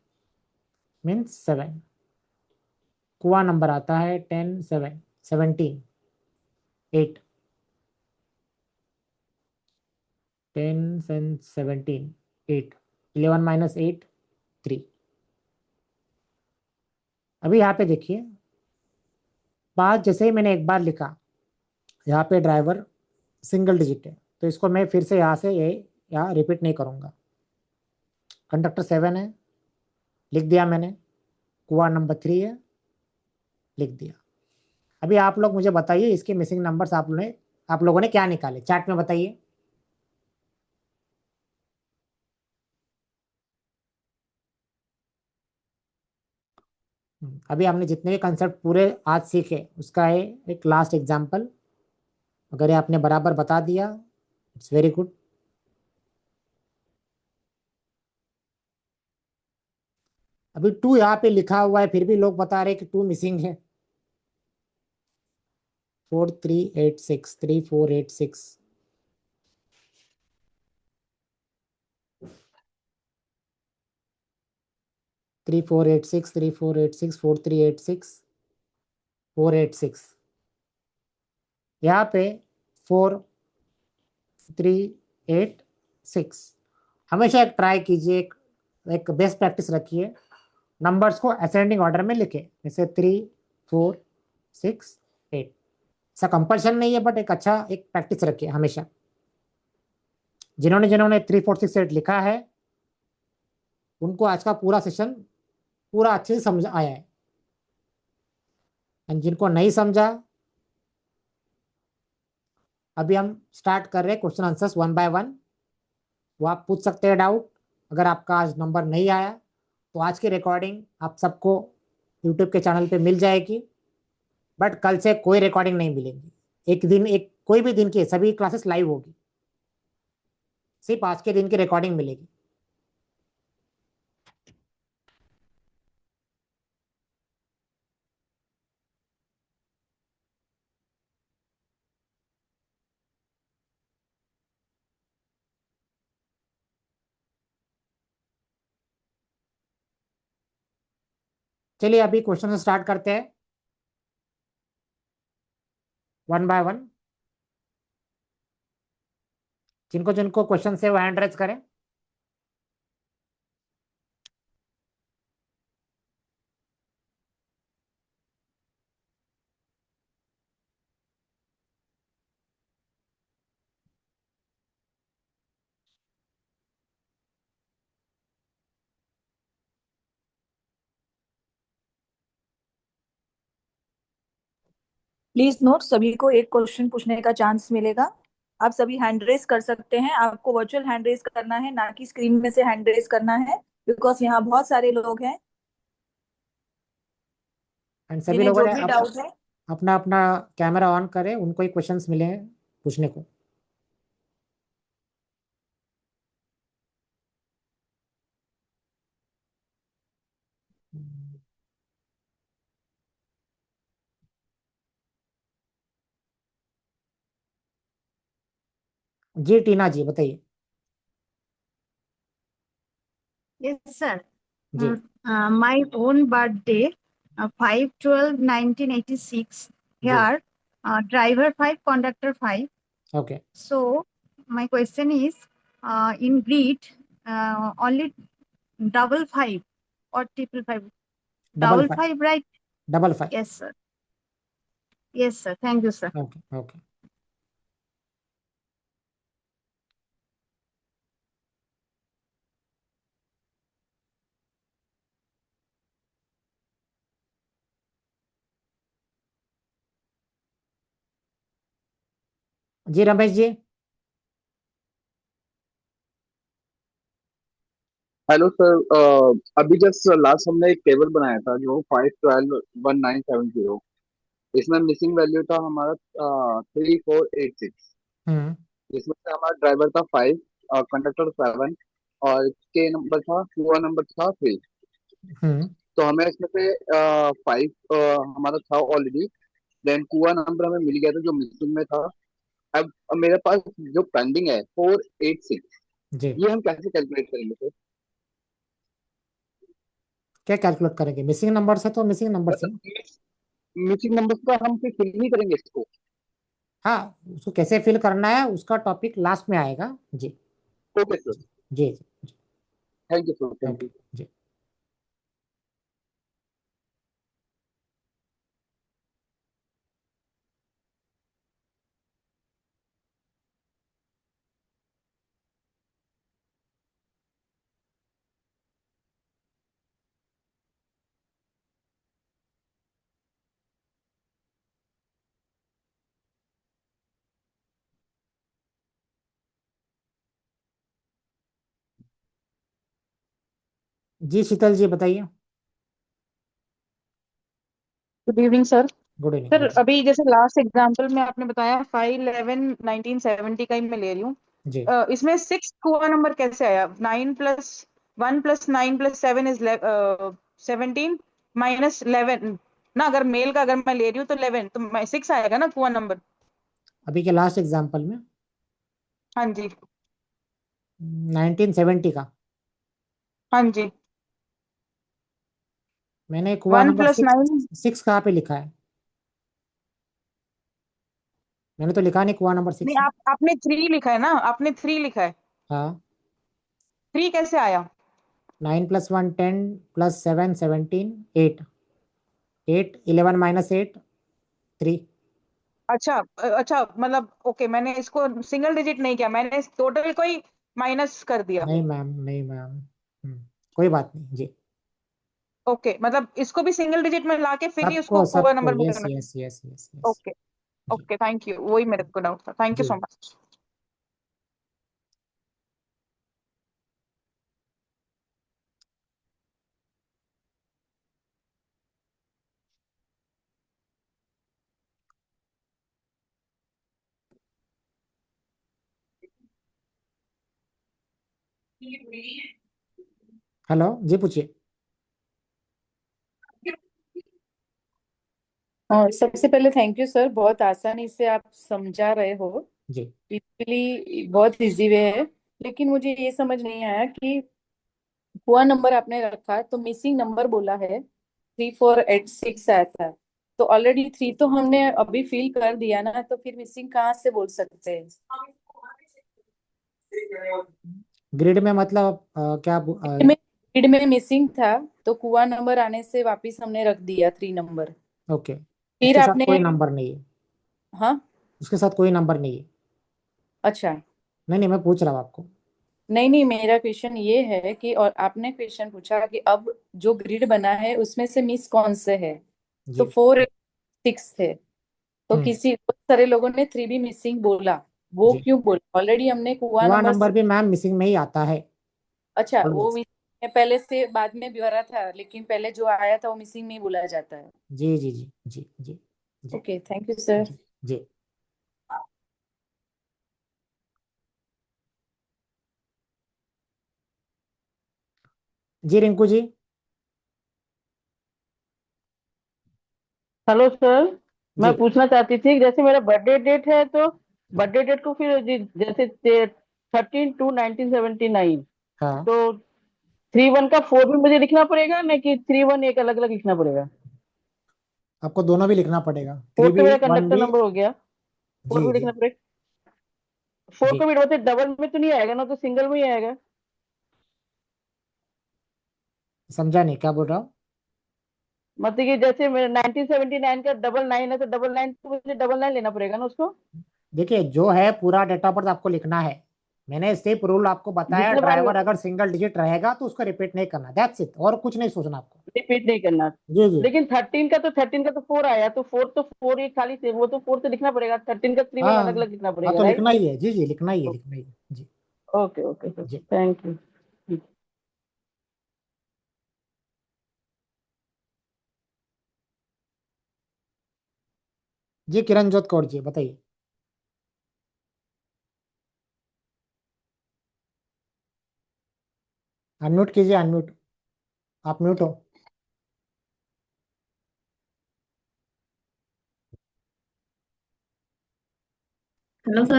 means 7। कुआ नंबर आता है 10 7 17 8। 10 and 17 8। 11 minus 8 3। अभी यहाँ पे देखिए 5 जैसे ही मैंने एक बार लिखा, यहाँ पे ड्राइवर सिंगल डिजिट है, तो इसको मैं फिर से यहाँ से ये यहाँ रिपीट नहीं करूँगा। कंडक्टर 7 है, लिख दिया मैंने। कुआ नंबर 3 है, लिख दिया। अभी आप लोग मुझे बताइए इसके मिसिंग नंबर्स आप लोगों ने क्या निकाले, चैट में बताइए। अभी हमने जितने भी कंसेप्ट पूरे आज सीखे उसका है एक लास्ट एग्जांपल। अगर ये आपने बराबर बता दिया, इट्स वेरी गुड। अभी 2 यहाँ पे लिखा हुआ है, फिर भी लोग बता रहे हैं कि 2 मिसिंग है। 4386 3486। 3486 3486 4386 486। यहाँ पे 4386। हमेशा एक ट्राई कीजिए, एक बेस्ट प्रैक्टिस रखिए, नंबर्स को असेंडिंग ऑर्डर में लिखे, जैसे 3 4 6 8। ऐसा कंपल्शन नहीं है, बट एक अच्छा एक प्रैक्टिस रखिए हमेशा। जिन्होंने जिन्होंने 3 4 6 8 लिखा है उनको आज का पूरा सेशन पूरा अच्छे से समझ आया है। एंड जिनको नहीं समझा, अभी हम स्टार्ट कर रहे हैं क्वेश्चन आंसर्स 1 बाय 1। वो आप पूछ सकते हैं डाउट। अगर आपका आज नंबर नहीं आया तो आज की रिकॉर्डिंग आप सबको यूट्यूब के चैनल पे मिल जाएगी, बट कल से कोई रिकॉर्डिंग नहीं मिलेगी। एक दिन, एक कोई भी दिन की सभी क्लासेस लाइव होगी, सिर्फ आज के दिन की रिकॉर्डिंग मिलेगी। चलिए अभी क्वेश्चन से स्टार्ट करते हैं 1 बाय 1। जिनको जिनको क्वेश्चन से वो हैंड रेज करें। प्लीज नोट, सभी को एक क्वेश्चन पूछने का चांस मिलेगा। आप सभी हैंड रेस कर सकते हैं। आपको वर्चुअल हैंड रेस करना है, ना कि स्क्रीन में से हैंड रेस करना है, बिकॉज यहाँ बहुत सारे लोग हैं एंड सभी जिन्हें लोगों जो ने भी डाउट है। अपना अपना कैमरा ऑन करें, उनको ही क्वेश्चंस मिले हैं पूछने को। जी टीना जी बताइए। Yes, sir. जी My own birthday, 5/12/1986. जी Here, driver 5, conductor 5. Okay. So my question is, in grid, only double five or triple five? Double Double five. five, right? Double five. Yes, sir. Yes, sir. Thank you, sir. Okay. Okay. जी रमेश जी। हेलो सर, अभी जस्ट लास्ट हमने एक टेबल बनाया था जो 5121970। इसमें मिसिंग वैल्यू था हमारा 3486। हम्म। इसमें से हमारा ड्राइवर था 5, कंडक्टर 7, और के नंबर था, क्यूआर नंबर था 3। हम्म। तो हमें इसमें से 5 हमारा था ऑलरेडी। देन क्यूआर नंबर हमें मिल गया था जो मिसिंग में था। अब मेरे पास जो पेंडिंग है 486, जी। ये हम कैसे कैलकुलेट करेंगे सर? क्या कैलकुलेट करेंगे? मिसिंग नंबर से तो मिसिंग नंबर से। मिसिंग नंबर का हम फिर फिल नहीं करेंगे इसको? हाँ, उसको कैसे फिल करना है उसका टॉपिक लास्ट में आएगा। जी। Okay sir. जी जी। Thank you sir, thank okay you. जी। जी शीतल जी बताइए। Good evening sir. Good evening sir बताइए। अभी जैसे लास्ट एग्जांपल में आपने बताया 5/11/1970 का ही मैं ले रही हूँ। जी। इसमें 6 हुआ नंबर कैसे आया? 9+1+9+7 इज 17 -11 ना। अगर मेल का अगर मैं ले रही हूँ तो 11, तो 6 आएगा ना कुआ नंबर। अभी के लास्ट एग्जांपल में हाँ जी। 1970 का हाँ जी। मैंने कुआ वन नंबर प्लस 6। नाइन 6 कहाँ पे लिखा है? मैंने तो लिखा नहीं कुआ नंबर नहीं, 6। आपने 3 लिखा है ना, आपने 3 लिखा है। हाँ। 3 कैसे आया? 9+1 10 +7 17 8। 8 11 -8 3। अच्छा अच्छा, मतलब ओके, मैंने इसको सिंगल डिजिट नहीं किया, मैंने इस टोटल को ही माइनस कर दिया। नहीं मैम, नहीं मैम। कोई बात नहीं जी। ओके, मतलब इसको भी सिंगल डिजिट में लाके फिर ही सबको उसको कोआ सबको नंबर यस बोलना। Yes yes yes yes. Okay. जी। ओके, थैंक यू, वही मेरे को डाउट था। थैंक यू जी सो मच। हेलो जी पूछिए। और सबसे पहले थैंक यू सर, बहुत आसानी से आप समझा रहे हो। जी। इजीली, बहुत इजी वे है। लेकिन मुझे ये समझ नहीं आया कि हुआ नंबर आपने रखा तो मिसिंग नंबर बोला है 3486 आया था। तो ऑलरेडी 3 तो हमने अभी फिल कर दिया ना, तो फिर मिसिंग कहाँ से बोल सकते हैं? ग्रिड में मतलब क्या ग्रिड में मिसिंग था, तो कुआ नंबर आने से वापिस हमने रख दिया 3 नंबर। ओके। फिर उसके साथ आपने, कोई नंबर नहीं है। हाँ, उसके साथ कोई नंबर नहीं है। अच्छा। नहीं नहीं, मैं पूछ रहा हूँ आपको। नहीं नहीं, मेरा क्वेश्चन ये है कि, और आपने क्वेश्चन पूछा कि अब जो ग्रिड बना है उसमें से मिस कौन से है। तो जी। 4 6 थे, तो हम्म। किसी बहुत सारे लोगों ने 3 भी मिसिंग बोला। वो जी। क्यों बोला? ऑलरेडी हमने कुआ हुआ नंबर नंबर भी मैम मिसिंग में ही आता है अच्छा, वो ऑलवेज। पहले से बाद में भी भरा था, लेकिन पहले जो आया था वो मिसिंग में ही बोला जाता है। जी जी जी जी जी जी ओके, थैंक यू सर। जी जी। जी रिंकू जी। हेलो सर, मैं जी। पूछना चाहती थी कि जैसे मेरा बर्थडे डेट है, तो बर्थडे डेट को फिर जैसे 13/2/1979, हाँ। तो 3/1 का 4 भी मुझे लिखना पड़ेगा ना, कि 3/1 एक अलग अलग लिखना पड़ेगा? आपको दोनों भी लिखना पड़ेगा, 4 3 तो भी मेरा 1 कंडक्टर भी। नंबर हो गया, 4 जी भी जी लिखना पड़ेगा। 4 जी, को भी मतलब डबल में तो नहीं आएगा ना, तो सिंगल में ही आएगा। समझा नहीं, क्या बोल रहा हूँ? मतलब कि जैसे मेरा 1979 का 99 है, तो 99 तो मुझे 99 लेना पड़ेगा ना उसको। देखिए, जो है पूरा डेट ऑफ बर्थ आपको लिखना है। मैंने सिर्फ रूल आपको बताया, जितने बार ड्राइवर अगर सिंगल डिजिट रहेगा तो उसको रिपीट नहीं करना, दैट्स इट, और कुछ नहीं सोचना आपको। रिपीट नहीं करना। जी जी। लेकिन 13 का तो 4 आया, तो 4 तो 4 ही खाली थे, वो तो 4 तो लिखना पड़ेगा, 13 का 3 में हाँ अलग अलग लिखना हाँ, पड़ेगा, तो राइट। लिखना ही है, जी जी, लिखना ही है, लिखना ही है। जी ओके ओके सर, जी थैंक यू। जी, किरणजोत कौर जी बताइए। अनम्यूट कीजिए, अनम्यूट, आप म्यूट हो। Hello sir.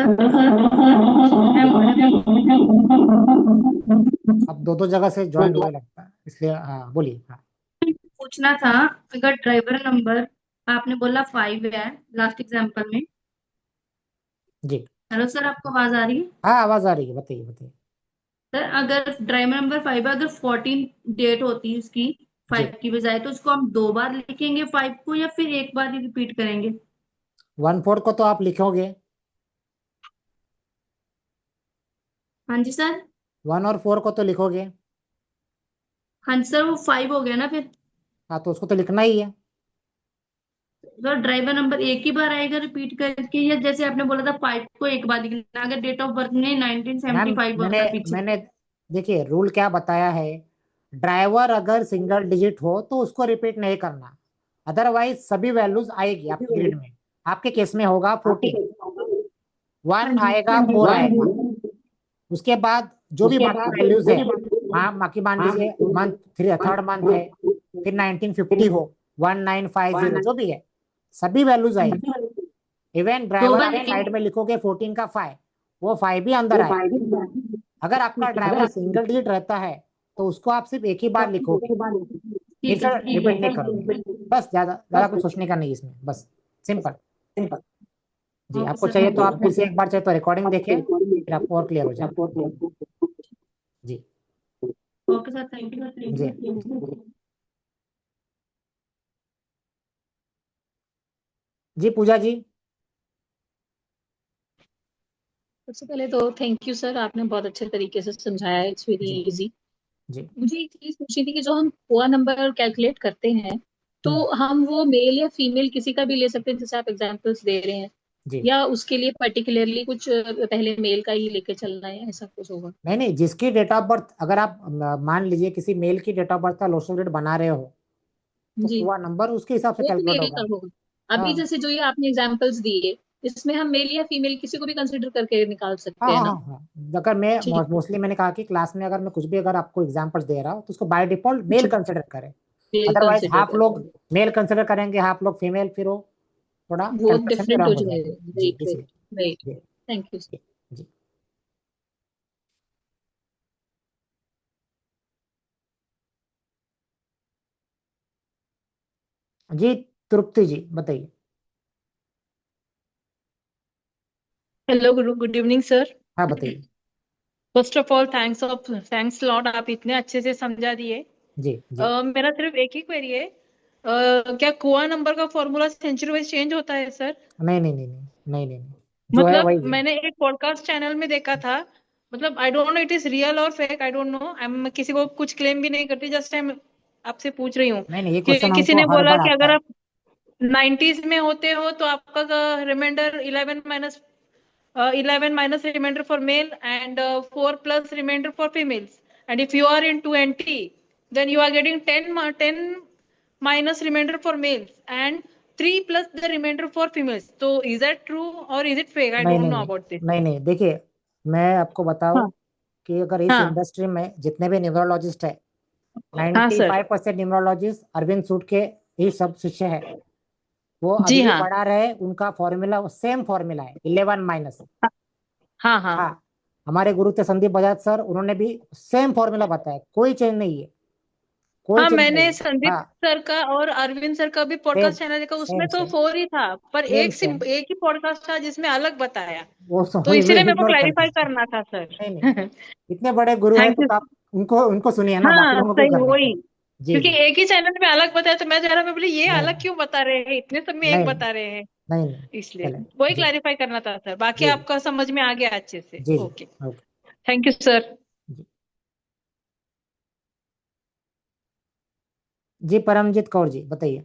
आप दो दो जगह से ज्वाइन हुए लगता है, इसलिए हाँ बोलिए। हाँ पूछना था, अगर ड्राइवर नंबर आपने बोला 5 है लास्ट एग्जांपल में। जी। हेलो सर, आपको आवाज आ रही है? हाँ, आवाज आ रही है, बताइए बताइए। सर अगर ड्राइवर नंबर 5 है, अगर 14 डेट होती है उसकी जी, 5 की बजाय, तो उसको हम 2 बार लिखेंगे 5 को, या फिर एक बार ही रिपीट करेंगे? 1/4 को तो आप लिखोगे। हाँ जी सर। 1 और 4 को तो लिखोगे। हाँ जी सर, वो 5 हो गया ना फिर। हाँ, तो उसको तो लिखना ही है। सर ड्राइवर नंबर एक ही बार आएगा रिपीट करके, या जैसे आपने बोला था 5 को एक बार लिखना, अगर डेट ऑफ बर्थ में मैम 1975 मैंने होता है पीछे? मैंने देखिए, रूल क्या बताया है, ड्राइवर अगर सिंगल डिजिट हो तो उसको रिपीट नहीं करना, अदरवाइज सभी वैल्यूज आएगी आपके ग्रिड में। आपके केस में होगा 14, हाँ 1 जी। आएगा, 4 आएगा, उसके बाद जो भी बाकी वैल्यूज है, हाँ बाकी मान लीजिए मंथ, थर्ड मंथ है, फिर 1950 हो, 1950 जो भी है, सभी वैल्यूज आएगी। इवन दो ड्राइवर बार आप लिखेंगे। साइड में लिखोगे 14 का 5, वो 5 भी अंदर आए। अगर आपका ठीक है ड्राइवर सिंगल डिजिट रहता है तो उसको आप सिर्फ एक ही बार लिखोगे, फिर ठीक से है सर, ठीक रिपीट नहीं है। करोगे। बस, ज्यादा ज्यादा कुछ सोचने का नहीं इसमें, बस सिंपल। जी, ओके आपको सर, चाहिए थैंक तो आप फिर यू। से एक बार चाहे तो रिकॉर्डिंग देखें, फिर आपको और क्लियर हो जाएगा। जी ओके सर, थैंक जी यू। जी। जी पूजा जी। सबसे पहले तो थैंक यू सर, आपने बहुत अच्छे तरीके से समझाया, इट्स वेरी जी इजी। जी। मुझे एक चीज पूछनी थी कि जो हम हुआ नंबर कैलकुलेट करते हैं, तो हम्म। हम वो मेल या फीमेल किसी का भी ले सकते हैं, जैसे आप एग्जांपल्स दे रहे हैं, जी, या उसके लिए पर्टिकुलरली कुछ पहले मेल का ही लेके चलना है, ऐसा कुछ होगा? नहीं नहीं, जिसकी डेट ऑफ बर्थ, अगर आप मान लीजिए किसी मेल की डेट ऑफ बर्थ का लोशल रेट बना रहे हो, तो जी, पूरा नंबर उसके हिसाब से वो तो कैलकुलेट मेल का होगा। होगा। अभी हाँ जैसे जो ये आपने एग्जांपल्स दिए, इसमें हम मेल या फीमेल किसी को भी कंसिडर करके निकाल हाँ सकते हैं हाँ ना? हाँ हाँ, अगर मैं ठीक है, मोस्टली मैंने कहा कि क्लास में अगर मैं कुछ भी अगर आपको एग्जांपल्स दे रहा हूँ तो उसको बाय डिफॉल्ट मेल ठीक, कंसिडर करें। मेल अदरवाइज कंसिडर हाफ करके लोग मेल कंसिडर करेंगे, हाफ लोग फीमेल, फिर वो थोड़ा वो कैलकुलेशन में डिफरेंट हो रंग हो जाएगा। जाएगा। जी, राइट राइट इसलिए। राइट। जी थैंक यू। जी जी। जी, तृप्ति जी बताइए। हेलो गुरु, गुड इवनिंग सर। हाँ बताइए। First of all thanks lot, आप इतने अच्छे से समझा दिए। जी जी। मेरा सिर्फ एक ही क्वेरी है, क्या कुआ नंबर का फॉर्मूला सेंचुरी वाइज चेंज होता है सर? नहीं नहीं नहीं नहीं नहीं नहीं नहीं, जो है मतलब वही है। मैंने एक पॉडकास्ट चैनल में देखा था, मतलब I don't know it is real और fake, I don't know, I am किसी को कुछ क्लेम भी नहीं करती, जस्ट आई आपसे पूछ रही हूँ नहीं नहीं, ये कि क्वेश्चन किसी हमको ने हर बोला बार कि आता अगर है। आप 90s में होते हो तो आपका reminder 11 minus remainder for male and 4 plus remainder for females. And if you are in 20, then you are getting 10 minus remainder for males and 3 plus the remainder for females. So is that true or is it fake? I नहीं don't नहीं know नहीं about this. नहीं नहीं, देखिए, मैं आपको बताऊं हाँ कि अगर इस हाँ इंडस्ट्री में जितने भी न्यूमरोलॉजिस्ट है, हाँ सर। 95% न्यूमरोलॉजिस्ट अरविंद सूट के ही सब शिष्य है। वो अभी जी भी हाँ पढ़ा रहे, उनका फॉर्मूला सेम फॉर्मूला है, 11 माइनस। हाँ हाँ। हाँ, हमारे गुरु थे संदीप बजाज सर, उन्होंने भी सेम फॉर्मूला बताया, कोई चेंज नहीं है, कोई हाँ, चेंज मैंने नहीं है। संदीप हाँ सर का और अरविंद सर का भी सेम पॉडकास्ट चैनल देखा, उसमें सेम तो सेम 4 ही था, पर सेम एक सेम। एक ही पॉडकास्ट था जिसमें अलग बताया, वो तो इसीलिए मेरे को इग्नोर कर क्लैरिफाई दीजिए। करना था नहीं नहीं, सर। इतने बड़े गुरु है थैंक तो यू। आप उनको उनको सुनिए ना, बाकी हाँ लोगों को सही, करने वही, को। जी क्योंकि जी। एक ही चैनल में अलग बताया तो मैं जरा मैं बोली ये नहीं अलग क्यों बता रहे हैं, इतने सब में एक नहीं नहीं बता रहे हैं, नहीं नहीं। इसलिए चले। वही जी क्लैरिफाई करना था सर, बाकी जी आपका समझ में आ गया अच्छे से। जी जी। Okay, okay. Thank you sir. जी जी, परमजीत कौर जी बताइए।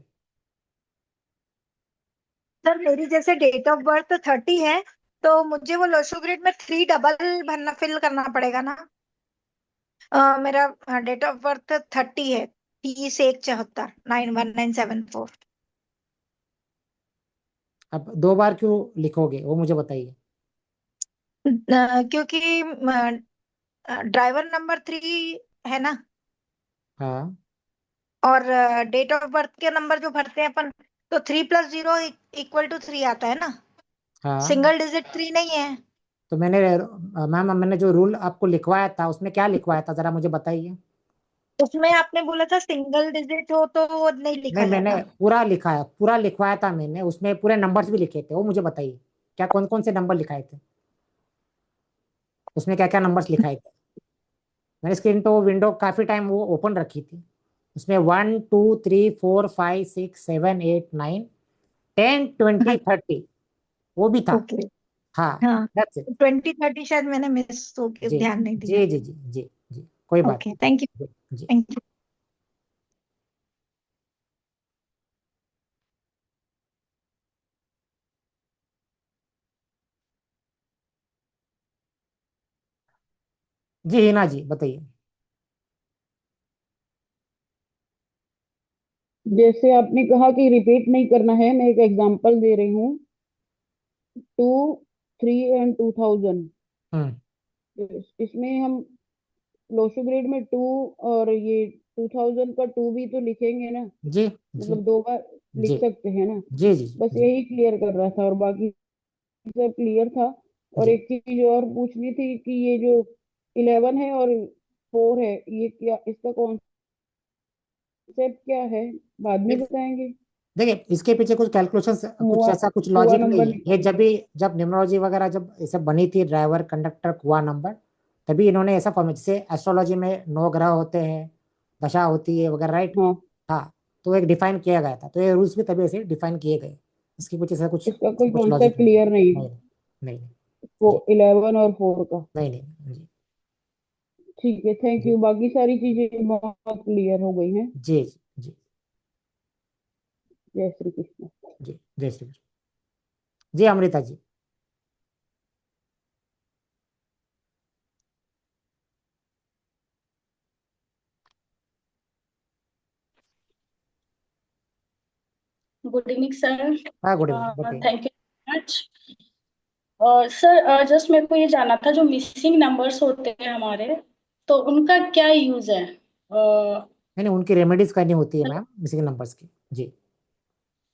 सर मेरी जैसे डेट ऑफ बर्थ 30 है, तो मुझे वो लोशो ग्रिड में 3 डबल भरना फिल करना पड़ेगा ना? मेरा डेट ऑफ बर्थ 30 है, 30/1/74, 91974। अब 2 बार क्यों लिखोगे वो मुझे बताइए। क्योंकि ड्राइवर नंबर 3 है ना, हाँ और डेट ऑफ बर्थ के नंबर जो भरते हैं अपन, तो 3 + 0 = 3 आता है ना, हाँ। सिंगल डिजिट 3 नहीं है। तो मैंने मैम मैंने जो रूल आपको लिखवाया था उसमें क्या लिखवाया था जरा मुझे बताइए। उसमें आपने बोला था सिंगल डिजिट हो तो वो नहीं नहीं, लिखा मैंने जाता। पूरा लिखा है, पूरा लिखवाया था मैंने, उसमें पूरे नंबर्स भी लिखे थे, वो मुझे बताइए क्या कौन कौन से नंबर लिखाए थे, उसमें क्या क्या नंबर्स लिखाए थे। मैंने स्क्रीन पे वो विंडो काफी टाइम वो ओपन रखी थी, उसमें 1 2 3 4 5 6 7 8 9 10 20 30 वो भी था। ओके। हाँ हाँ, that's it। 20-30 शायद मैंने मिस हो के जी ध्यान नहीं दिया। जी जी जी जी जी, कोई बात ओके, थैंक यू। नहीं। जी जी। Thank you. जी हिना जी बताइए। जैसे आपने कहा कि रिपीट नहीं करना है, मैं एक एग्जांपल दे रही हूँ। 2 3 and 2000, हम्म। इसमें हम लोशो ग्रेड में 2 और ये 2000 का 2 भी तो लिखेंगे ना, जी जी मतलब 2 बार जी लिख सकते हैं ना। जी जी बस जी यही क्लियर कर रहा था और बाकी सब क्लियर था। और जी। एक चीज और पूछनी थी कि ये जो 11 है और 4 है, ये क्या, इसका कॉन्सेप्ट क्या है, बाद में बताएंगे। देखिए इसके पीछे कुछ कैलकुलेशंस, कुछ कुआ ऐसा कुछ कुआ लॉजिक नहीं नंबर है, ये निकालना। जब न्यूमरोलॉजी वगैरह जब इसे बनी थी, ड्राइवर कंडक्टर कुआ नंबर, तभी इन्होंने ऐसा फॉर्मेट, जैसे एस्ट्रोलॉजी में 9 ग्रह होते हैं, दशा होती है वगैरह, राइट। हाँ, हाँ, तो एक डिफाइन किया गया था, तो ये रूल्स भी तभी ऐसे डिफाइन किए गए, इसकी कुछ ऐसा कुछ इसका कोई कुछ लॉजिक कॉन्सेप्ट नहीं है। क्लियर नहीं है, नहीं नहीं नहीं। वो जी 11 और 4 का। नहीं नहीं। जी ठीक है, थैंक जी यू, बाकी सारी चीजें बहुत क्लियर हो गई हैं। जी जी जय श्री कृष्ण। जी। जय श्री कृष्ण। जी Amrita ji. Good evening sir. हाँ गुड इवनिंग बताइए। Thank you much. Sir just मेरे को ये जानना था, जो मिसिंग नंबर्स होते हैं हमारे, तो उनका क्या यूज है? नहीं नहीं, उनकी रेमेडीज करनी होती है मैम मिसिंग नंबर्स की। जी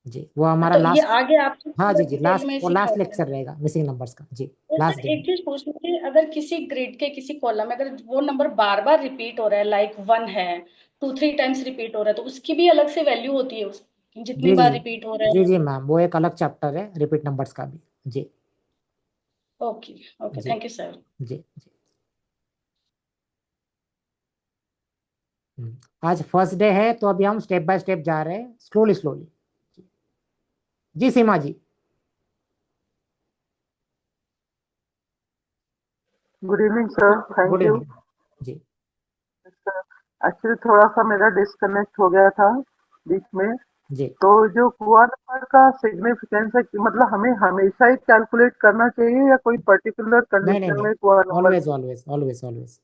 जी, वो हमारा तो ये लास्ट। आगे आपसे हाँ पूरा जी जी, डिटेल लास्ट में वो लास्ट सिखाओगे? लेक्चर रहेगा मिसिंग नंबर्स का। जी तो सर लास्ट एक दिन। चीज पूछनी थी, अगर किसी ग्रिड के किसी कॉलम में अगर वो नंबर बार बार रिपीट हो रहा है, लाइक 1 है, 2 3 टाइम्स रिपीट हो रहा है, तो उसकी भी अलग से वैल्यू होती है उस, जितनी जी जी बार रिपीट हो रहा जी है? जी मैम, वो एक अलग चैप्टर है रिपीट नंबर्स का भी। जी ओके ओके, जी थैंक यू सर। जी जी। आज फर्स्ट डे है तो अभी हम स्टेप बाय स्टेप जा रहे हैं, स्लोली स्लोली। जी Seema ji. Good evening sir, good thank you. Evening. जी एक्चुअली थोड़ा सा मेरा डिस्कनेक्ट हो गया था बीच में। जी। तो जो कुआ नंबर का सिग्निफिकेंस है कि मतलब हमें हमेशा ही कैलकुलेट करना चाहिए या कोई पर्टिकुलर नहीं नहीं कंडीशन नहीं, में कुआ number, always always always always.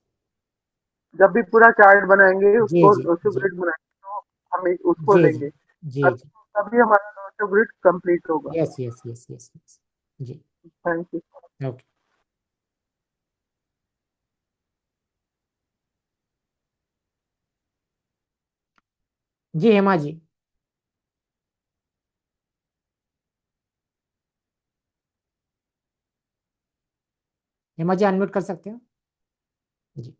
जब भी पूरा चार्ट बनाएंगे जी उसको जी लोशो जी ग्रिड बनाएंगे तो हमें उसको जी जी लेंगे, जी जी। तभी हमारा लोशो ग्रिड कंप्लीट होगा। Yes yes yes yes yes. जी। Thank you. ओके। जी हेमा जी। हेमा जी अनम्यूट कर सकते हो। जी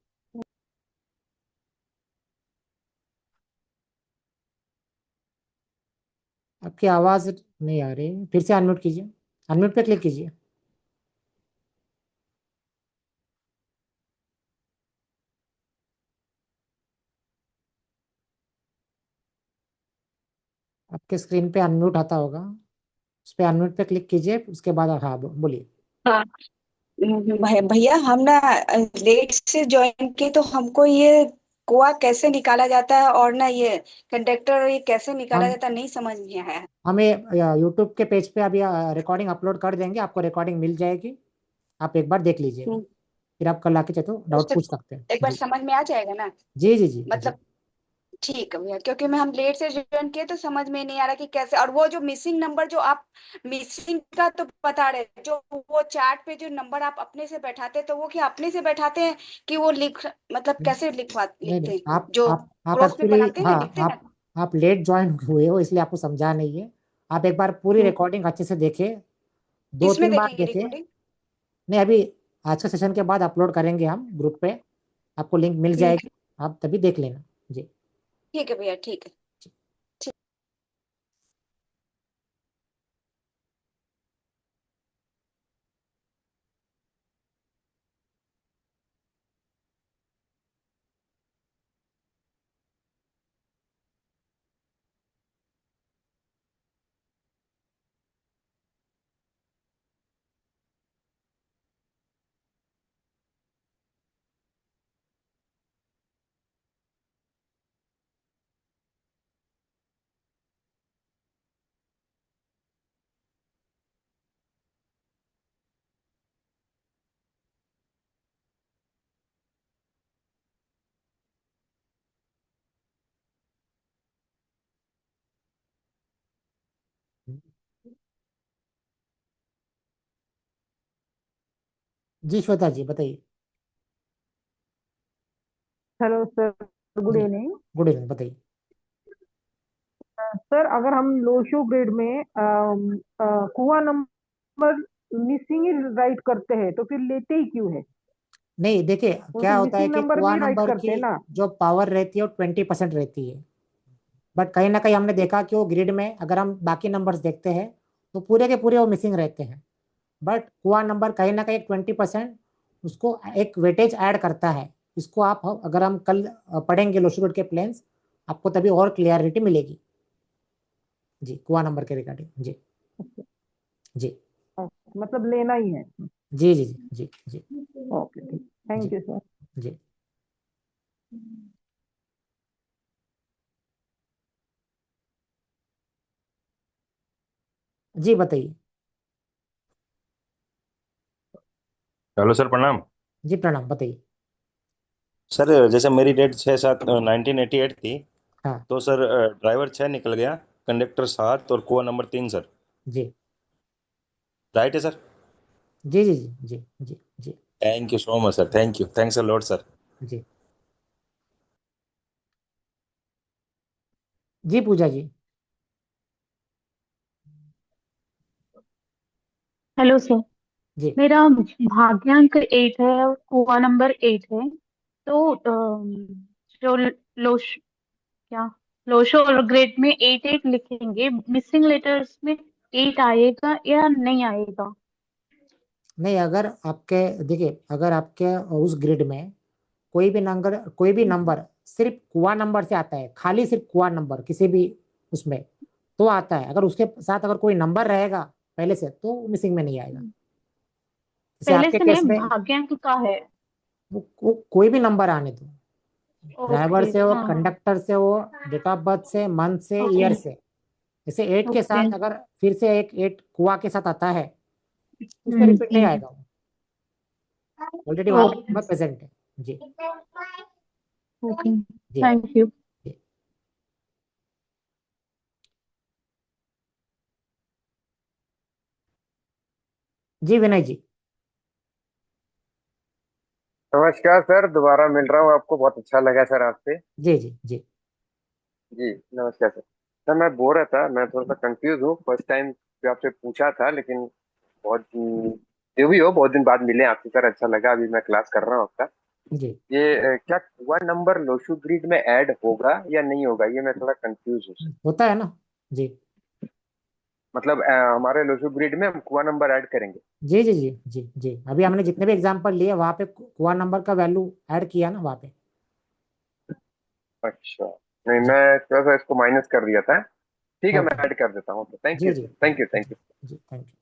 आपकी आवाज नहीं आ रही, फिर से अनम्यूट कीजिए, अनम्यूट पे क्लिक कीजिए। आपके स्क्रीन पे अनम्यूट आता होगा, उस पे अनम्यूट पे क्लिक कीजिए, उसके बाद हाँ बोलिए। हाँ भैया हम ना लेट से ज्वाइन किए तो हमको ये कुआ कैसे निकाला जाता है और ना ये कंडक्टर ये कैसे निकाला हम जाता है नहीं समझ में आया। हमें यूट्यूब के पेज पे अभी रिकॉर्डिंग अपलोड कर देंगे, आपको रिकॉर्डिंग मिल जाएगी, आप एक बार देख लीजिएगा, हम्म, फिर आप कल आके चाहे तो डाउट उससे पूछ सकते हैं। एक बार जी समझ में आ जाएगा ना। जी जी जी जी। मतलब ठीक है भैया, क्योंकि मैं हम लेट से ज्वाइन किए तो समझ में नहीं आ रहा कि कैसे। और वो जो मिसिंग नंबर जो आप मिसिंग का तो बता रहे, जो वो चार्ट पे जो नंबर आप अपने से बैठाते हैं तो वो क्या अपने से बैठाते हैं कि वो मतलब कैसे नहीं लिखते नहीं, हैं आप जो आप क्रॉस में एक्चुअली, बनाते हैं ना हाँ, लिखते हैं ना। आप लेट ज्वाइन हुए हो इसलिए आपको समझा नहीं है। आप एक बार पूरी हम्म, रिकॉर्डिंग अच्छे से देखिए, दो किसमें तीन बार देखेंगे देखिए। रिकॉर्डिंग? नहीं, अभी आज के सेशन के बाद अपलोड करेंगे हम ग्रुप पे, आपको लिंक मिल जाएगी, आप तभी देख लेना। जी ठीक है भैया ठीक है। जी श्वेता जी बताइए। हेलो सर, गुड जी इवनिंग। गुड इवनिंग, बताइए। सर अगर हम लो शो ग्रेड में कुआ नंबर मिसिंग राइट करते हैं तो फिर लेते ही क्यों है? नहीं देखिए, वो क्या तो होता है मिसिंग कि नंबर कुआ भी राइट नंबर करते की हैं ना। जो पावर रहती है वो 20% रहती है, बट कहीं ना कहीं हमने देखा कि वो ग्रिड में अगर हम बाकी नंबर्स देखते हैं तो पूरे के पूरे वो मिसिंग रहते हैं, बट कुआ नंबर कहीं ना कहीं 20% उसको एक वेटेज ऐड करता है। इसको आप अगर हम कल पढ़ेंगे लोशुगुड के प्लेन्स, आपको तभी और क्लियरिटी मिलेगी। जी कुआ नंबर के रिगार्डिंग। जी जी मतलब लेना ही है। जी जी जी जी ओके ठीक, जी थैंक यू सर। जी जी बताइए। हेलो सर, प्रणाम। जी प्रणाम, बताइए। सर जैसे मेरी डेट 6/7/1988 थी, हाँ तो सर ड्राइवर 6 निकल गया, कंडक्टर 7 और कुआ नंबर 3 सर। जी राइट है सर? जी जी जी जी जी जी thank you so much sir, thank you, thanks a lot sir. जी जी पूजा जी। हेलो सर, जी मेरा भाग्यांक 8 है और कुआ नंबर 8 है। तो जो लोश क्या लोशो और ग्रेड में 8 8 लिखेंगे, मिसिंग लेटर्स में 8 आएगा या नहीं आएगा? नहीं, अगर आपके देखिए, अगर आपके उस ग्रिड में कोई भी नंबर सिर्फ कुआ नंबर से आता है, खाली सिर्फ कुआ नंबर किसी भी उसमें तो आता है, अगर उसके साथ अगर कोई नंबर रहेगा पहले से तो मिसिंग में नहीं आएगा। जैसे पहले आपके से केस नहीं, में भाग्यांक का है। वो कोई भी नंबर आने दो, ड्राइवर ओके से हो, हाँ। कंडक्टर से हो, डेट ऑफ बर्थ से, मंथ से, ओके ईयर से। जैसे 8 के ओके। साथ अगर फिर से एक 8 कुआ के साथ आता है तो उसमें रिपीट नहीं आएगा, वो ऑलरेडी वहां पे ओके नंबर प्रेजेंट है। जी ओके, जी थैंक यू। जी जी विनय जी। नमस्कार सर, दोबारा मिल रहा हूँ आपको, बहुत अच्छा लगा सर आपसे। जी जी जी जी नमस्कार सर। सर मैं बोल रहा था, मैं थोड़ा सा कंफ्यूज हूँ, फर्स्ट टाइम भी आपसे पूछा था लेकिन बहुत जो भी हो, बहुत दिन बाद मिले आपसे सर, अच्छा लगा। अभी मैं क्लास कर रहा हूँ आपका। जी ये क्या हुआ नंबर लोशु ग्रिड में ऐड होगा या नहीं होगा, ये मैं थोड़ा कंफ्यूज हूँ सर। होता है ना। जी मतलब हमारे लोशो ग्रिड में हम कुआ नंबर ऐड करेंगे। जी जी जी जी जी, अभी हमने जितने भी एग्जाम्पल लिए वहां पे कुआ नंबर का वैल्यू ऐड किया ना वहां पे। अच्छा, नहीं जी मैं थोड़ा सा इसको माइनस कर दिया था। ठीक है, मैं ओके। ऐड कर देता हूँ। तो थैंक जी यू जी थैंक यू थैंक जी यू। जी, थैंक यू।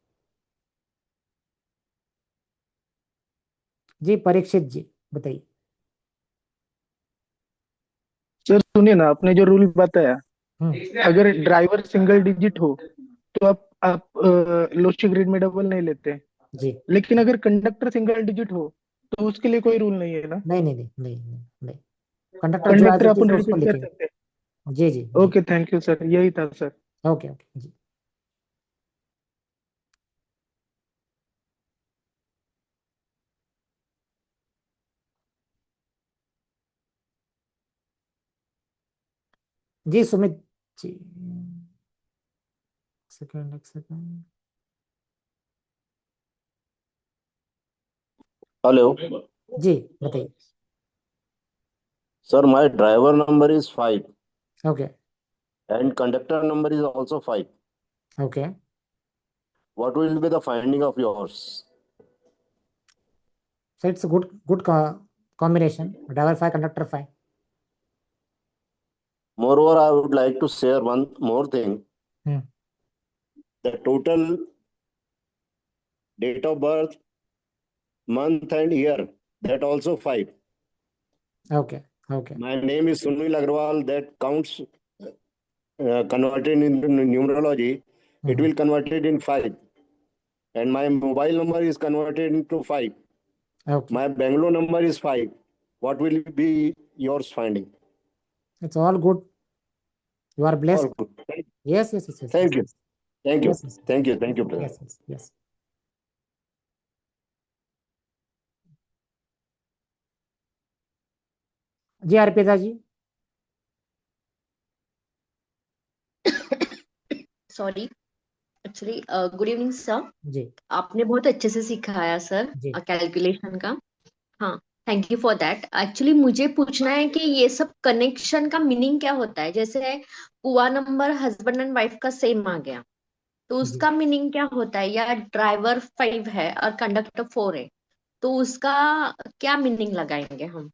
जी परीक्षित जी बताइए। सर सुनिए ना, आपने जो रूल बताया, हम्म। अगर ड्राइवर सिंगल डिजिट हो तो आप लोशी ग्रिड में डबल नहीं लेते, जी लेकिन अगर कंडक्टर सिंगल डिजिट हो तो उसके लिए कोई रूल नहीं है ना? नहीं नहीं नहीं नहीं नहीं, नहीं। कंडक्टर जो एज कंडक्टर इट इज अपन है उसको रिपीट कर लिखेंगे। सकते जी जी हैं। जी। ओके, थैंक यू सर, यही था सर। ओके ओके जी। जी सुमित जी, सेकंड एक सेकंड। हेलो जी बताइए। Sir, my driver number is 5 okay and conductor number is also 5. Okay. What will be the finding of yours? So it's a good combination. Driver 5, conductor 5. Moreover, I would like to share one more thing. Hmm. The total date of birth, month and year, that also 5. Okay okay My name is Sunil Agrawal. That counts, converted into numerology. It Mhm. will converted in 5. And my mobile number is converted into 5. Okay. My Bangalore number is 5. What will be yours finding? It's all good. You are blessed. All good. Yes yes yes yes yes Thank you. yes Thank you. yes yes Thank you. Thank you, brother. yes yes yes. जी Arpita ji. Sorry, actually good evening sir. जी आपने बहुत अच्छे से सिखाया सर जी कैलकुलेशन का। हाँ, thank you for that. Actually मुझे पूछना है कि ये सब कनेक्शन का मीनिंग क्या होता है। जैसे पुआ नंबर हस्बैंड एंड वाइफ का सेम आ गया, तो जी। उसका मीनिंग क्या होता है। या ड्राइवर 5 है और कंडक्टर 4 है, तो उसका क्या मीनिंग लगाएंगे हम।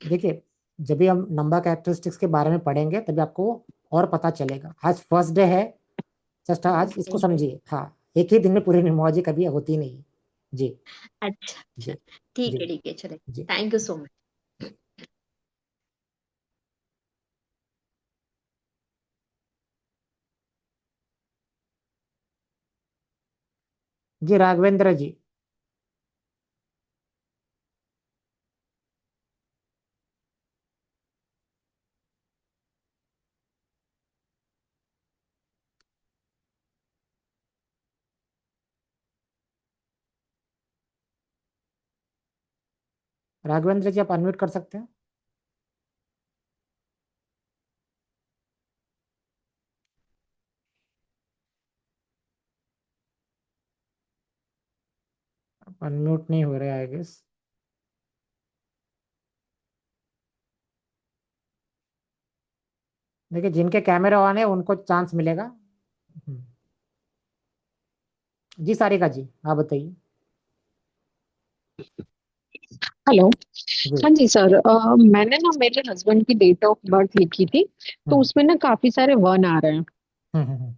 देखिए, जब भी हम नंबर कैरेक्टरिस्टिक्स के बारे में पढ़ेंगे तभी आपको और पता चलेगा। आज फर्स्ट डे है, जस्ट आज इसको समझिए। हाँ, एक ही दिन में पूरी न्यूमरोलॉजी कभी होती नहीं। जी अच्छा अच्छा, जी ठीक जी है ठीक है, चले। जी थैंक यू सो मच। जी राघवेंद्र जी। राघवेंद्र जी आप अनम्यूट कर सकते हैं। अनम्यूट नहीं हो रहे आई गेस। देखिए, जिनके कैमरे ऑन है उनको चांस मिलेगा। हम्म। जी सारिका जी आप बताइए। हेलो। जी। हाँ जी सर, मैंने ना मेरे हस्बैंड की डेट ऑफ बर्थ लिखी थी, तो हम्म उसमें ना काफी सारे वन आ रहे हैं। हम्म।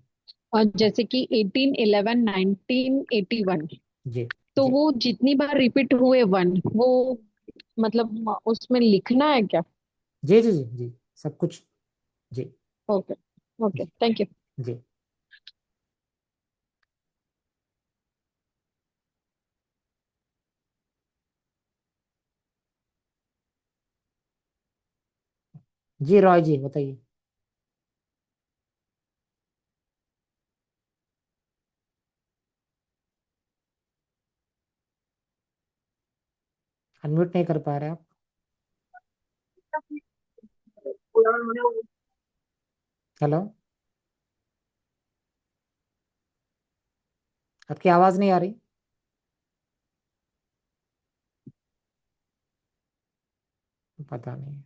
और जैसे कि 18/11/1981, जी तो जी वो जितनी बार रिपीट हुए वन, वो मतलब उसमें लिखना है क्या? जी जी जी जी, सब कुछ। जी ओके ओके, जी थैंक यू। जी। जी रॉय जी बताइए। अनम्यूट नहीं कर पा रहे आप। हेलो, आपकी आवाज नहीं आ रही। पता नहीं।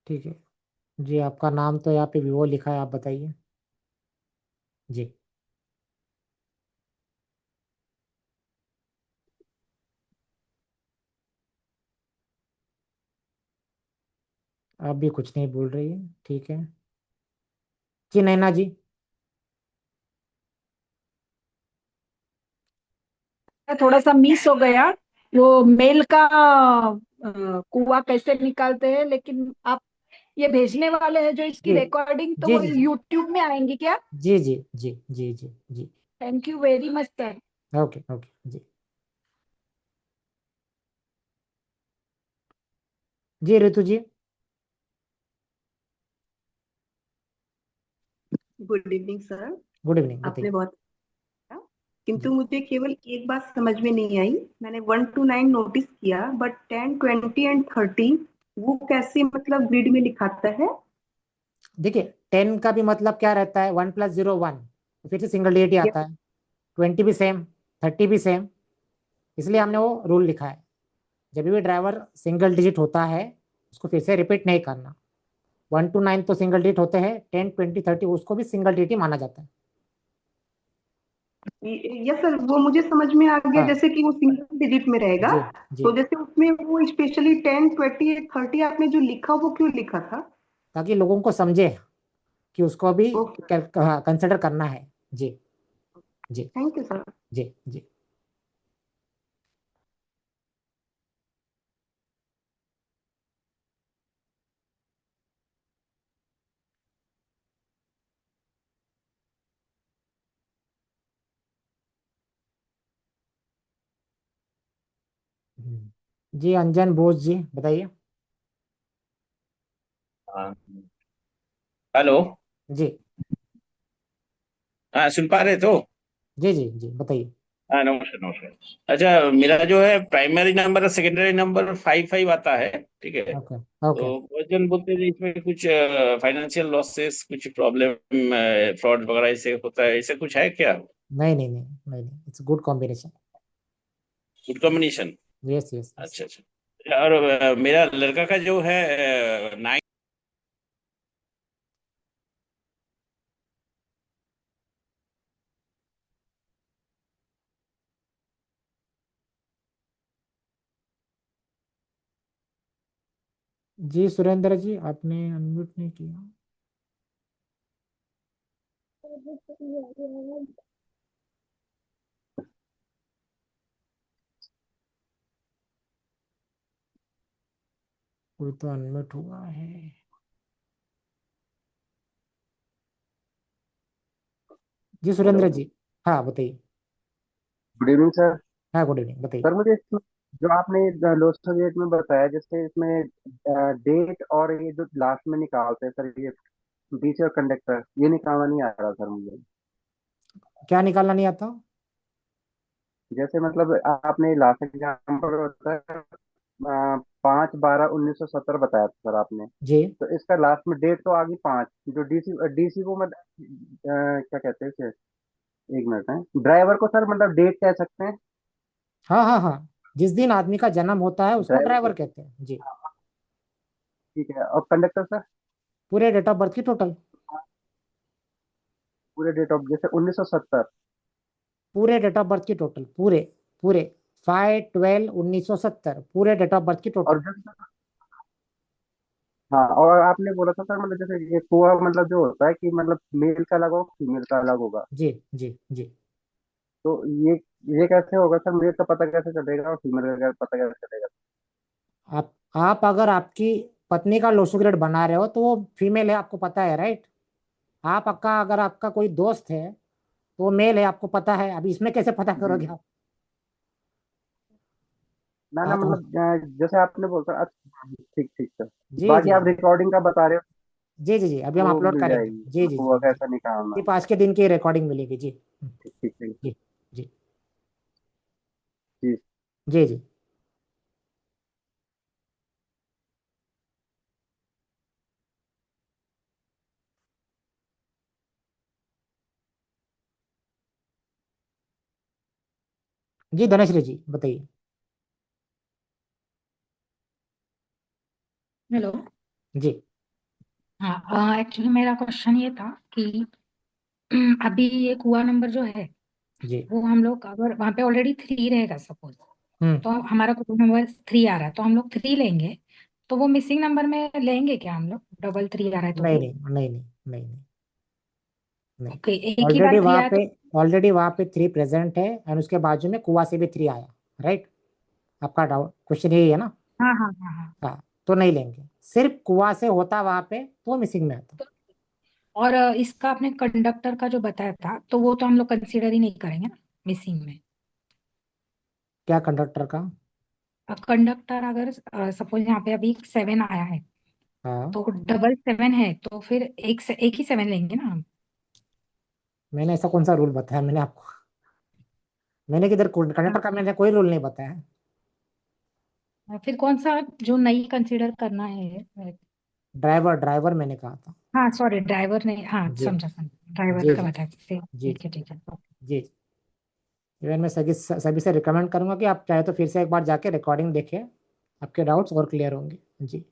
ठीक है। जी आपका नाम तो यहाँ पे विवो लिखा है, आप बताइए। जी आप भी कुछ नहीं बोल रही है, ठीक है। जी नैना जी। थोड़ा सा मिस हो गया, वो मेल का कुआं कैसे निकालते हैं, लेकिन आप ये भेजने वाले हैं जो इसकी जी रिकॉर्डिंग, तो जी वो जी यूट्यूब में आएंगी क्या? जी जी जी जी जी जी। Thank you very much sir. Okay okay जी। जी Ritu ji. Good evening sir. Good evening, आपने बताइए। बहुत अच्छा, किंतु जी मुझे केवल एक बात समझ में नहीं आई। मैंने 1 to 9 नोटिस किया, बट 10, 20 एंड 30 वो कैसे मतलब ग्रिड में लिखाता है? देखिए 10 का भी मतलब क्या रहता है, 1 + 0 1, फिर से सिंगल डिजिट ही यस। आता है। 20 भी सेम, 30 भी सेम, इसलिए हमने वो रूल लिखा है। जब भी ड्राइवर सिंगल डिजिट होता है उसको फिर से रिपीट नहीं करना। 1 to 9 तो सिंगल डिजिट होते हैं, 10, 20, 30 उसको भी सिंगल डिजिट ही माना जाता है। यस सर, वो मुझे समझ में आ गया, हाँ जैसे कि वो सिंगल डिजिट में रहेगा। जी जी। तो जैसे उसमें वो स्पेशली 10, 20, 30 आपने जो लिखा वो क्यों लिखा था? ताकि लोगों को समझे कि उसको भी ओके, कंसिडर करना है। जी जी थैंक यू सर। जी जी। जी अंजन बोस जी बताइए। हाँ, हेलो। जी हाँ, सुन पा रहे तो? जी जी जी बताइए। हाँ, नमस्कार नमस्कार। अच्छा, मेरा जो है प्राइमरी नंबर और सेकेंडरी नंबर 5 5 आता है, ठीक है। ओके तो ओके। बहुत जन बोलते हैं इसमें कुछ फाइनेंशियल लॉसेस, कुछ प्रॉब्लम, फ्रॉड वगैरह ऐसे होता है, ऐसे कुछ है क्या? नहीं नहीं नहीं नहीं नहीं, it's good combination. Good combination. Yes yes yes. अच्छा अच्छा। और मेरा लड़का का जो है 9। जी सुरेंद्र जी आपने अनम्यूट नहीं किया। कोई तो अनम्यूट हुआ है। जी हेलो। सुरेंद्र जी। हाँ बताइए। Good evening sir. हाँ गुड इवनिंग, बताइए। सर मुझे इसमें जो आपने लोस्ट डेट में बताया, जैसे इसमें डेट और ये जो लास्ट में निकालते हैं सर, ये डीसी और कंडक्टर, ये निकालना नहीं आ रहा सर मुझे। क्या निकालना नहीं आता? जैसे मतलब आपने लास्ट एग्जाम्पल बताया 5/12/1970 बताया था सर आपने। जी तो इसका लास्ट में डेट तो आ गई 5, जो डीसी डीसी को मतलब क्या कहते हैं इसे, एक मिनट है, ड्राइवर को सर मतलब डेट कह सकते हैं। हाँ हाँ हाँ, जिस दिन आदमी का जन्म होता है उसको ड्राइवर ड्राइवर को, कहते हैं जी। ठीक है। और कंडक्टर सर? पूरे डेट ऑफ बर्थ की टोटल। पूरे डेट ऑफ, जैसे 1970। पूरे डेट ऑफ बर्थ की टोटल, पूरे पूरे 5/12/1970 पूरे डेट ऑफ बर्थ की और टोटल। जैसे, हाँ, और आपने बोला था सर मतलब जैसे ये कुआ मतलब जो होता है कि मतलब मेल का अलग होगा, फीमेल का अलग होगा। जी जी जी। तो ये कैसे होगा सर, मेल का पता कैसे चलेगा और फीमेल का पता कैसे चलेगा? आप अगर आपकी पत्नी का लोशो ग्रेड बना रहे हो तो वो फीमेल है, आपको पता है राइट। आपका अगर आपका कोई दोस्त है तो वो मेल है, आपको पता है। अभी इसमें कैसे पता जी करोगे जी। आप? ना ना, आप मतलब जैसे आपने बोला, अच्छा ठीक ठीक सर। जी बाकी जी आप रिकॉर्डिंग का बता रहे हो, जी जी जी अभी हम वो अपलोड मिल करेंगे। जाएगी, जी जी जी कुआ जी। कैसा निकालना। सिर्फ आज के दिन की रिकॉर्डिंग मिलेगी जी। ठीक ठीक ठीक सर। जी जी जी। जी जी जी धनश्री जी बताइए। हेलो। जी हाँ, एक्चुअली मेरा क्वेश्चन ये था कि अभी ये कुआ नंबर जो है जी। वो हम लोग अगर वहां पे ऑलरेडी 3 रहेगा सपोज, हम्म तो हमारा कुआ नंबर 3 आ रहा है तो हम लोग 3 लेंगे, तो वो मिसिंग नंबर में लेंगे क्या हम लोग? डबल 3 आ रहा है तो नहीं भी? नहीं नहीं नहीं नहीं नहीं नहीं। ओके, एक ही बार 3 आया तो? ऑलरेडी वहां पे 3 प्रेजेंट है एंड उसके बाजू में कुआ से भी 3 आया, राइट? आपका डाउट क्वेश्चन यही है ना? हाँ हाँ हाँ हाँ। हाँ, तो नहीं लेंगे। सिर्फ कुआ से होता वहां पे तो मिसिंग में आता। और इसका आपने कंडक्टर का जो बताया था तो वो तो हम लोग कंसीडर ही नहीं करेंगे ना मिसिंग में। क्या कंडक्टर का? कंडक्टर अगर सपोज यहाँ पे अभी 7 आया है हाँ, तो डबल 7 है तो फिर एक ही 7 लेंगे ना हम। मैंने ऐसा कौन सा रूल बताया मैंने आपको? मैंने किधर कंडक्टर का मैंने कोई रूल नहीं बताया। फिर कौन सा जो नहीं कंसीडर करना है? ड्राइवर ड्राइवर मैंने कहा था। हाँ सॉरी, ड्राइवर नहीं, हाँ जी समझा समझा, ड्राइवर जी का जी बताया। जी ठीक है ठीक है। जी। इवन मैं सभी सभी से रिकमेंड करूंगा कि आप चाहे तो फिर से एक बार जाके रिकॉर्डिंग देखें, आपके डाउट्स और क्लियर होंगे। जी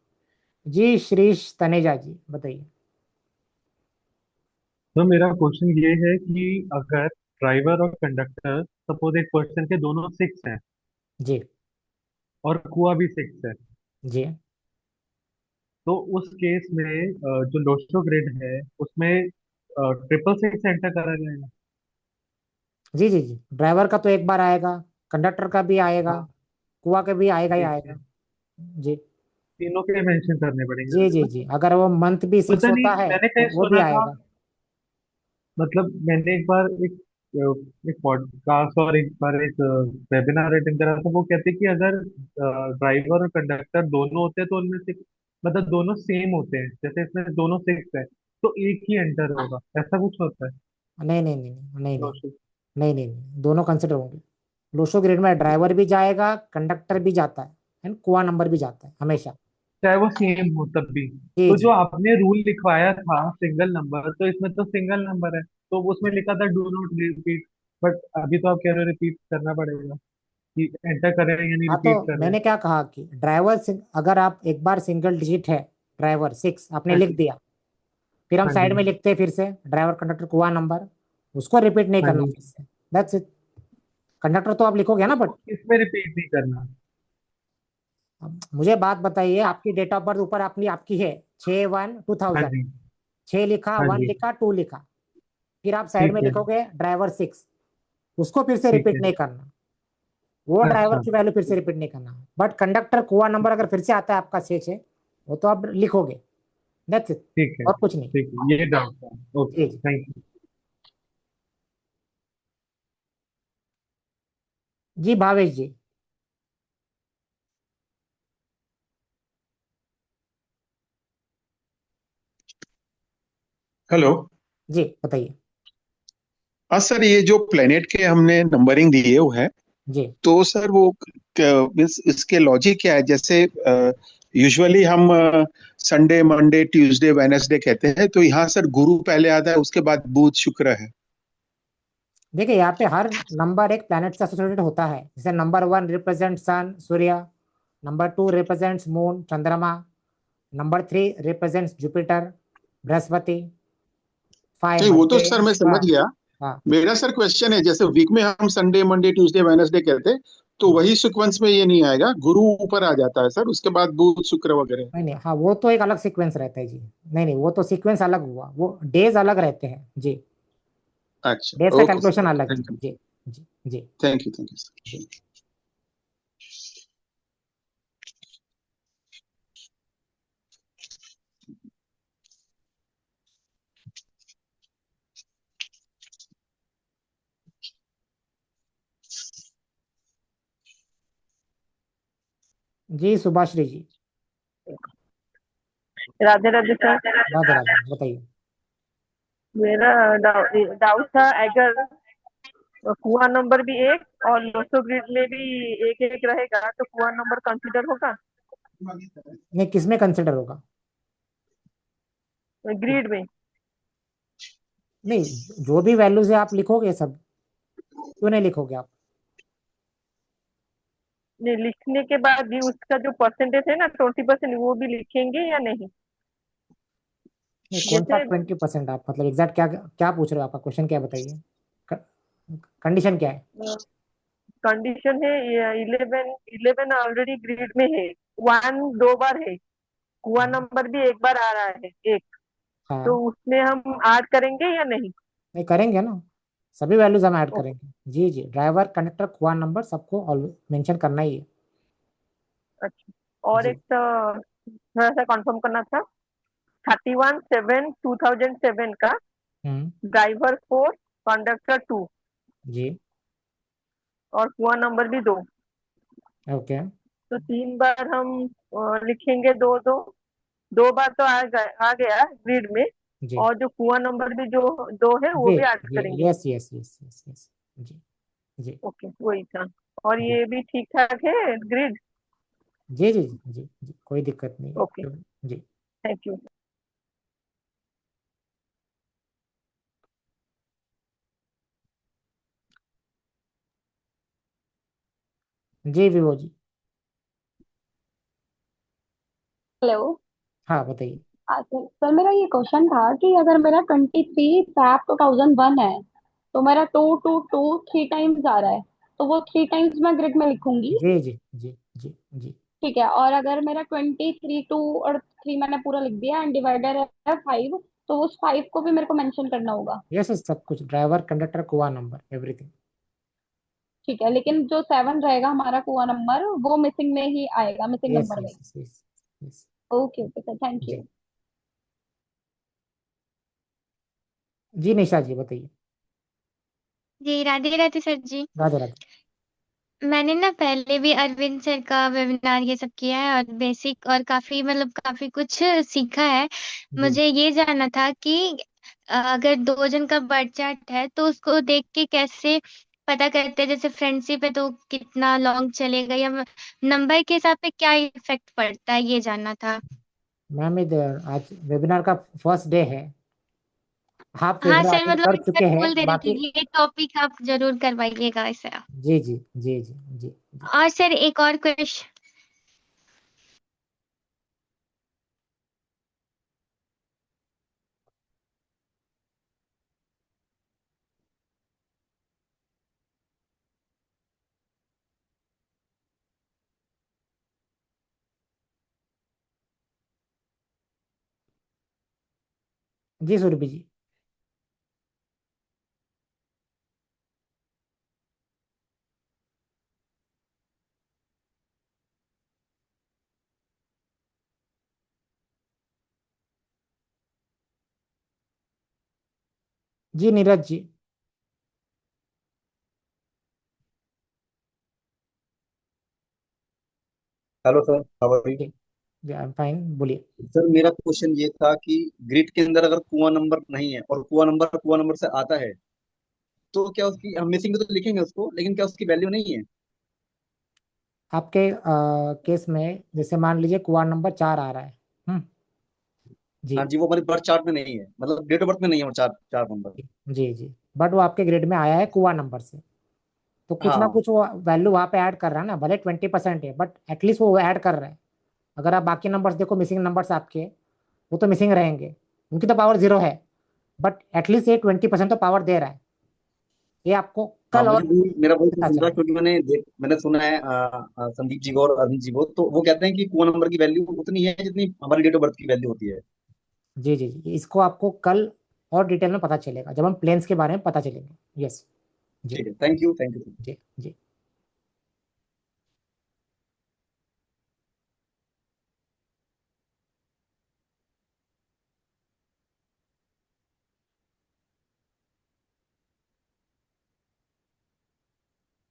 जी। श्रीश तनेजा जी बताइए। तो मेरा क्वेश्चन ये है कि अगर ड्राइवर और कंडक्टर सपोज एक पर्सन के दोनों सिक्स हैं जी और कुआ भी सिक्स है, जी तो उस केस में जो लोस्टो ग्रिड है उसमें ट्रिपल सिक्स एंटर करा जाएगा। जी जी जी। ड्राइवर का तो एक बार आएगा, कंडक्टर का भी आएगा, हाँ, कुआ का भी आएगा ही ठीक आएगा। है। जी तीनों के मेंशन करने पड़ेंगे जी जी ना? जी। अगर वो मंथ भी 6 पता नहीं, होता है मैंने तो कहीं वो भी सुना था, आएगा। मतलब मैंने एक बार एक पॉडकास्ट और एक बार एक वेबिनार अटेंड करा था। वो कहते कि अगर ड्राइवर और कंडक्टर दोनों होते हैं तो उनमें से मतलब दोनों सेम होते हैं, जैसे इसमें दोनों सिक्स है तो एक ही एंटर होगा, ऐसा कुछ होता है? नहीं नहीं नहीं नहीं नहीं नहीं लोशो नहीं नहीं नहीं, दोनों कंसिडर होंगे। लोशो ग्रेड में ड्राइवर भी जाएगा, कंडक्टर भी जाता है एंड कुआ नंबर भी जाता है हमेशा। चाहे वो सेम हो तब भी। जी तो जो जी। आपने रूल लिखवाया था सिंगल नंबर, तो इसमें तो सिंगल नंबर है, तो उसमें लिखा था डू नॉट रिपीट, बट अभी तो आप कह रहे हो रिपीट करना पड़ेगा, कि एंटर कर रहे हैं या नहीं हाँ, रिपीट तो कर रहे हैं। मैंने क्या कहा कि ड्राइवर अगर आप एक बार सिंगल डिजिट है, ड्राइवर 6 आपने हाँ लिख जी। दिया, फिर हम हाँ साइड जी। में लिखते हैं फिर से ड्राइवर कंडक्टर कुआ नंबर, उसको रिपीट नहीं हाँ करना जी। फिर से। That's it. कंडक्टर तो आप लिखोगे ना, बट इसमें रिपीट नहीं करना। मुझे बात बताइए, आपकी डेट ऑफ बर्थ ऊपर अपनी आपकी है 6/1/2000, हाँ जी। 6 लिखा, हाँ 1 जी। लिखा, 2 लिखा, फिर आप साइड ठीक में है। लिखोगे ड्राइवर 6, उसको फिर से ठीक रिपीट है। नहीं करना, वो ड्राइवर अच्छा। की वैल्यू फिर से रिपीट नहीं करना। बट कंडक्टर कुआ नंबर अगर फिर से आता है आपका 6 6, वो तो आप लिखोगे। दैट्स इट, ठीक है। और कुछ नहीं। ठीक है, ये डाउट था। ओके, जी जी थैंक यू। जी। भावेश जी। हेलो। जी बताइए। सर, ये जो प्लेनेट के हमने नंबरिंग दिए हुए हैं, जी तो सर वो इसके लॉजिक क्या है? जैसे यूजुअली हम संडे मंडे ट्यूसडे वेडनेसडे कहते हैं, तो यहाँ सर गुरु पहले आता है, उसके बाद बुध शुक्र है। देखिए, यहाँ पे हर नंबर एक प्लैनेट से एसोसिएटेड होता है। जैसे नंबर 1 रिप्रेजेंट सन सूर्य, नंबर 2 रिप्रेजेंट्स मून चंद्रमा, नंबर 3 रिप्रेजेंट्स जुपिटर बृहस्पति, 5 नहीं, वो तो मर्क्यूरी। सर मैं समझ हाँ गया। हाँ। मेरा सर क्वेश्चन है, जैसे वीक में हम संडे मंडे ट्यूसडे वेडनेसडे कहते हैं, तो वही सीक्वेंस में ये नहीं आएगा, गुरु ऊपर आ जाता है सर, उसके बाद बुध शुक्र वगैरह। नहीं नहीं, हाँ वो तो एक अलग सीक्वेंस रहता है जी। नहीं नहीं, वो तो सीक्वेंस अलग हुआ, वो डेज अलग रहते हैं जी। अच्छा, डेज का ओके सर, कैलकुलेशन ओके, अलग है थैंक यू। जी। जी जी thank you, thank you sir. जी। जी सुभाश्री जी। राधे राधे सर। राधे राधे, बताइए। मेरा डाउट था, अगर कुआ नंबर भी एक और लोसो ग्रिड में भी एक एक रहेगा तो कुआ नंबर कंसीडर होगा नहीं, किस में कंसिडर होगा? ग्रिड में? नहीं, जो भी वैल्यूज है आप लिखोगे सब, क्यों नहीं लिखोगे आप? नहीं, लिखने के बाद भी उसका जो परसेंटेज है ना 20%, वो भी लिखेंगे या नहीं? नहीं, कौन सा जैसे 20%? आप मतलब एग्जैक्ट क्या क्या पूछ रहे हो? आपका क्वेश्चन क्या है बताइए? कंडीशन क्या है? कंडीशन है 11 ऑलरेडी ग्रिड में है, 1 2 बार है, कुआ नंबर भी एक बार आ रहा है एक, तो हाँ, उसमें हम ऐड करेंगे या नहीं? नहीं करेंगे ना, सभी वैल्यूज हम ऐड ओके, करेंगे। जी जी, ड्राइवर कंडक्टर कुआ नंबर सबको मेंशन करना ही है। अच्छा। और जी। एक थोड़ा सा कंफर्म करना था, 31/7/2007 का ड्राइवर 4, कंडक्टर 2 जी। और कुआ नंबर भी 2, ओके। तो 3 बार हम लिखेंगे, 2 2 2 बार तो आ गया ग्रिड में, जी और जो कुआ नंबर भी जो 2 है वो जी भी ऐड जी, करेंगे। Yes yes yes yes yes. जी जी ओके, वही था। और जी ये भी ठीक ठाक है ग्रिड? जी जी जी जी, कोई दिक्कत नहीं ओके, है। जी थैंक यू। जी विवो जी। हेलो। हाँ बताइए। सर सर, मेरा ये क्वेश्चन था कि अगर मेरा 23 फैब 2001 है, तो मेरा 2 2 2 3 टाइम्स आ रहा है, तो वो 3 टाइम्स मैं ग्रिड में लिखूंगी। जी जी जी जी जी, ठीक है। और अगर मेरा 23 2 और 3 मैंने पूरा लिख दिया एंड डिवाइडर है 5, तो उस 5 को भी मेरे को मेंशन करना होगा। यस यस, सब कुछ ड्राइवर कंडक्टर कुआ नंबर एवरीथिंग। ठीक है, लेकिन जो 7 रहेगा हमारा कुआ नंबर, वो मिसिंग में ही आएगा, मिसिंग यस नंबर में। Yes yes yes. Okay okay sir, thank जी यू। जी, निशा जी बताइए। जी राधे राधे सर जी। राधे राधे। मैंने ना पहले भी अरविंद सर का वेबिनार ये सब किया है और बेसिक और काफी मतलब काफी कुछ सीखा है। जी मुझे ये जानना था कि अगर 2 जन का बर्थ चार्ट है तो उसको देख के कैसे पता करते हैं, जैसे फ्रेंडशिप है तो कितना लॉन्ग चलेगा, या नंबर के हिसाब पे क्या इफेक्ट पड़ता है, ये जानना था। मैम, आज वेबिनार का फर्स्ट डे है, आप हाँ वेबिनार सर, अटेंड मतलब कर एक बार चुके हैं बोल दे रही बाकी। थी ये टॉपिक आप जरूर करवाइएगा ऐसा। जी जी जी जी जी जी। और सर एक और क्वेश्चन। जी सुरभि जी। जी Neeraj ji. Hello sir, how are you? जी जी, आई एम फाइन, बोलिए। सर मेरा क्वेश्चन ये था कि ग्रिड के अंदर अगर कुआं नंबर नहीं है और कुआं नंबर से आता है, तो क्या उसकी हम मिसिंग तो लिखेंगे उसको, लेकिन क्या उसकी वैल्यू नहीं है? आपके केस में जैसे मान लीजिए कुआर नंबर 4 आ रहा है। जी हाँ जी, वो हमारे बर्थ चार्ट में नहीं है, मतलब डेट ऑफ बर्थ में नहीं है वो चार चार नंबर। जी जी, बट वो आपके ग्रेड में आया है कुआ नंबर से, तो कुछ ना हाँ कुछ वो वैल्यू वहाँ पे ऐड कर रहा है ना, भले 20% है बट एटलीस्ट वो ऐड कर रहा है। अगर आप बाकी नंबर्स देखो, मिसिंग नंबर्स आपके, वो तो मिसिंग रहेंगे, उनकी तो पावर 0 है, बट एटलीस्ट ये 20% तो पावर दे रहा है। ये आपको हाँ, कल और मेरा वही पता क्वेश्चन था, चलेगा। क्योंकि मैंने सुना है संदीप जी को और अरविंद जी को, तो वो कहते हैं कि कुआं नंबर की वैल्यू उतनी है जितनी हमारी डेट ऑफ बर्थ की वैल्यू होती है। जी जी जी, इसको आपको कल और डिटेल में पता चलेगा जब हम प्लेन्स के बारे में पता चलेंगे। यस। जी ठीक है, थैंक यू थैंक यू। जी जी।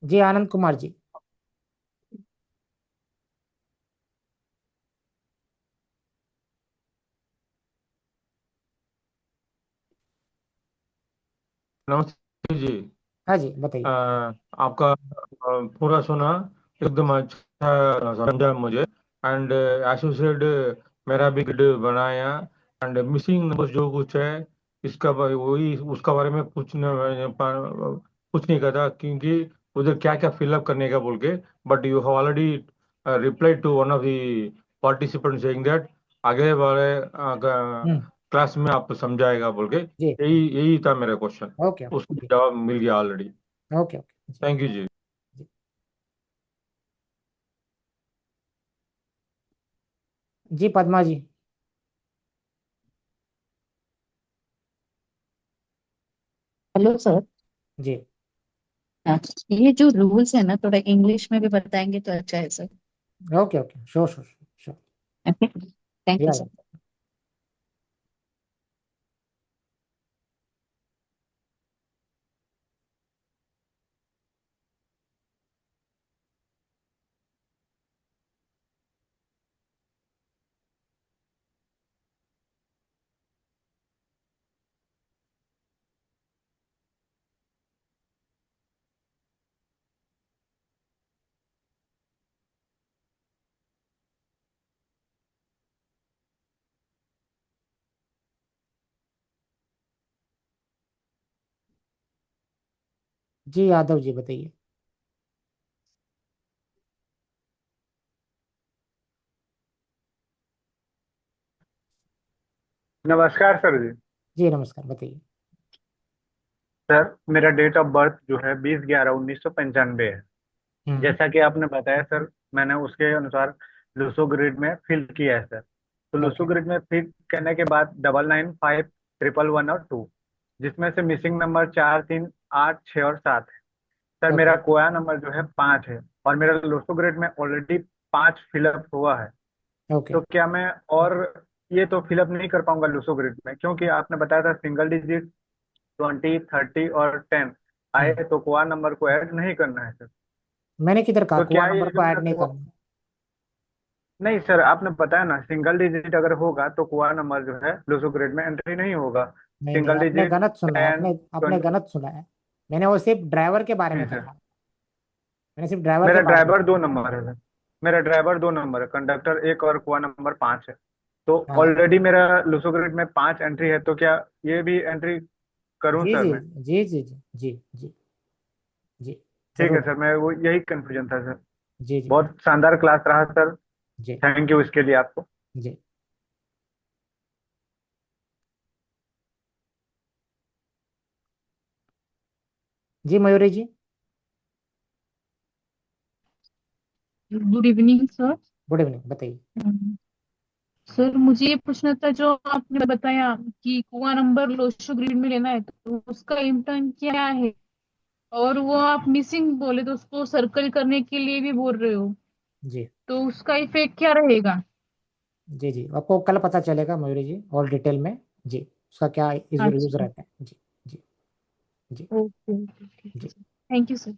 जी आनंद कुमार जी। नमस्ते जी। हाँ जी बताइए। आपका पूरा सुना, एकदम अच्छा समझा मुझे। एंड एसोसिएट मेरा भी ग्रिड बनाया, एंड मिसिंग नंबर जो कुछ है इसका वही उसका बारे में कुछ नहीं कहता, क्योंकि उधर क्या क्या फिलअप करने का बोल के। But you have already reply to one of the participant saying that आगे वाले क्लास में आप समझाएगा बोल के, जी यही यही था मेरा क्वेश्चन। ओके उसको ओके जवाब मिल गया already. Okay okay thank you जी। जी पद्मा जी। Hello sir. जी हाँ, ये जो रूल्स है ना थोड़ा इंग्लिश में भी बताएंगे तो अच्छा है sir. Okay okay sure sure sure thank you या सर। जी यादव जी बताइए। नमस्कार सर जी। जी नमस्कार बताइए। सर मेरा डेट ऑफ बर्थ जो है 20/11/1995 है। जैसा कि आपने बताया सर, मैंने उसके अनुसार लूसो ग्रिड में फिल किया है सर। तो लूसो ओके ग्रिड में फिल करने के बाद 995111 और 2, जिसमें से मिसिंग नंबर 4 3 8 6 और 7 है। सर मेरा ओके कोया नंबर जो है 5 है और मेरा लूसो ग्रिड में ऑलरेडी 5 फिलअप हुआ है। ओके तो क्या मैं और ये तो फिलअप नहीं कर पाऊंगा लूसो ग्रिड में, क्योंकि आपने बताया था सिंगल डिजिट 20 30 और 10 आए तो कोआ नंबर को ऐड नहीं करना है सर। मैंने किधर कहा तो कुआ क्या ये नंबर जो को मेरा ऐड नहीं कोआ, करना। नहीं सर आपने बताया ना सिंगल डिजिट अगर होगा तो कोआ नंबर जो है लूसो ग्रिड में एंट्री नहीं होगा। नहीं नहीं सिंगल आपने डिजिट गलत सुना है, 10 आपने आपने 20। गलत सुना है। मैंने वो सिर्फ ड्राइवर के बारे में नहीं सर, कहा। मैंने सिर्फ ड्राइवर के मेरा बारे में ड्राइवर कहा। 2 नंबर है सर। मेरा ड्राइवर 2 नंबर है, कंडक्टर 1 और कोआ नंबर 5 है। तो हाँ ऑलरेडी मेरा लूसो ग्रिड में 5 एंट्री है, तो क्या ये भी एंट्री करूं जी सर जी मैं? जी जी जी जी जी जी ठीक है जरूर। सर, मैं वो यही कंफ्यूजन था सर। जी जी बहुत शानदार क्लास रहा सर। जी थैंक यू इसके लिए आपको। जी जी Mayuri ji. Good evening sir. Good evening बताइए। सर मुझे ये पूछना था, जो आपने बताया कि कुआं नंबर लोशो ग्रिड में लेना है तो उसका इम्टर्न क्या है, और वो आप मिसिंग बोले तो उसको सर्कल करने के लिए भी बोल रहे हो, जी तो उसका इफेक्ट क्या रहेगा? जी जी आपको कल पता चलेगा मयूरी जी और डिटेल में। जी उसका क्या यूज अच्छा। रहता है। जी जी जी ओके ओके ठीक है जी सर, थैंक यू सर।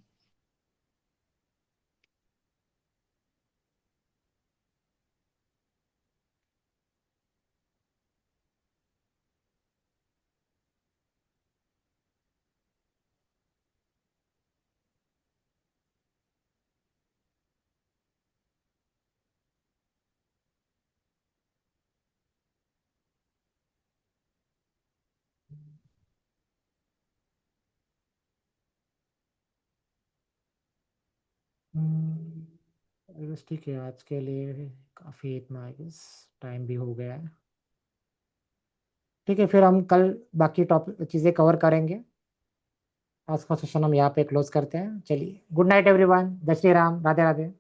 बस ठीक है आज के लिए काफ़ी इतना आई गेस टाइम भी हो गया है। ठीक है फिर हम कल बाकी टॉपिक चीज़ें कवर करेंगे। आज का सेशन हम यहाँ पे क्लोज करते हैं। चलिए गुड नाइट एवरीवन। जय श्री राम। राधे राधे।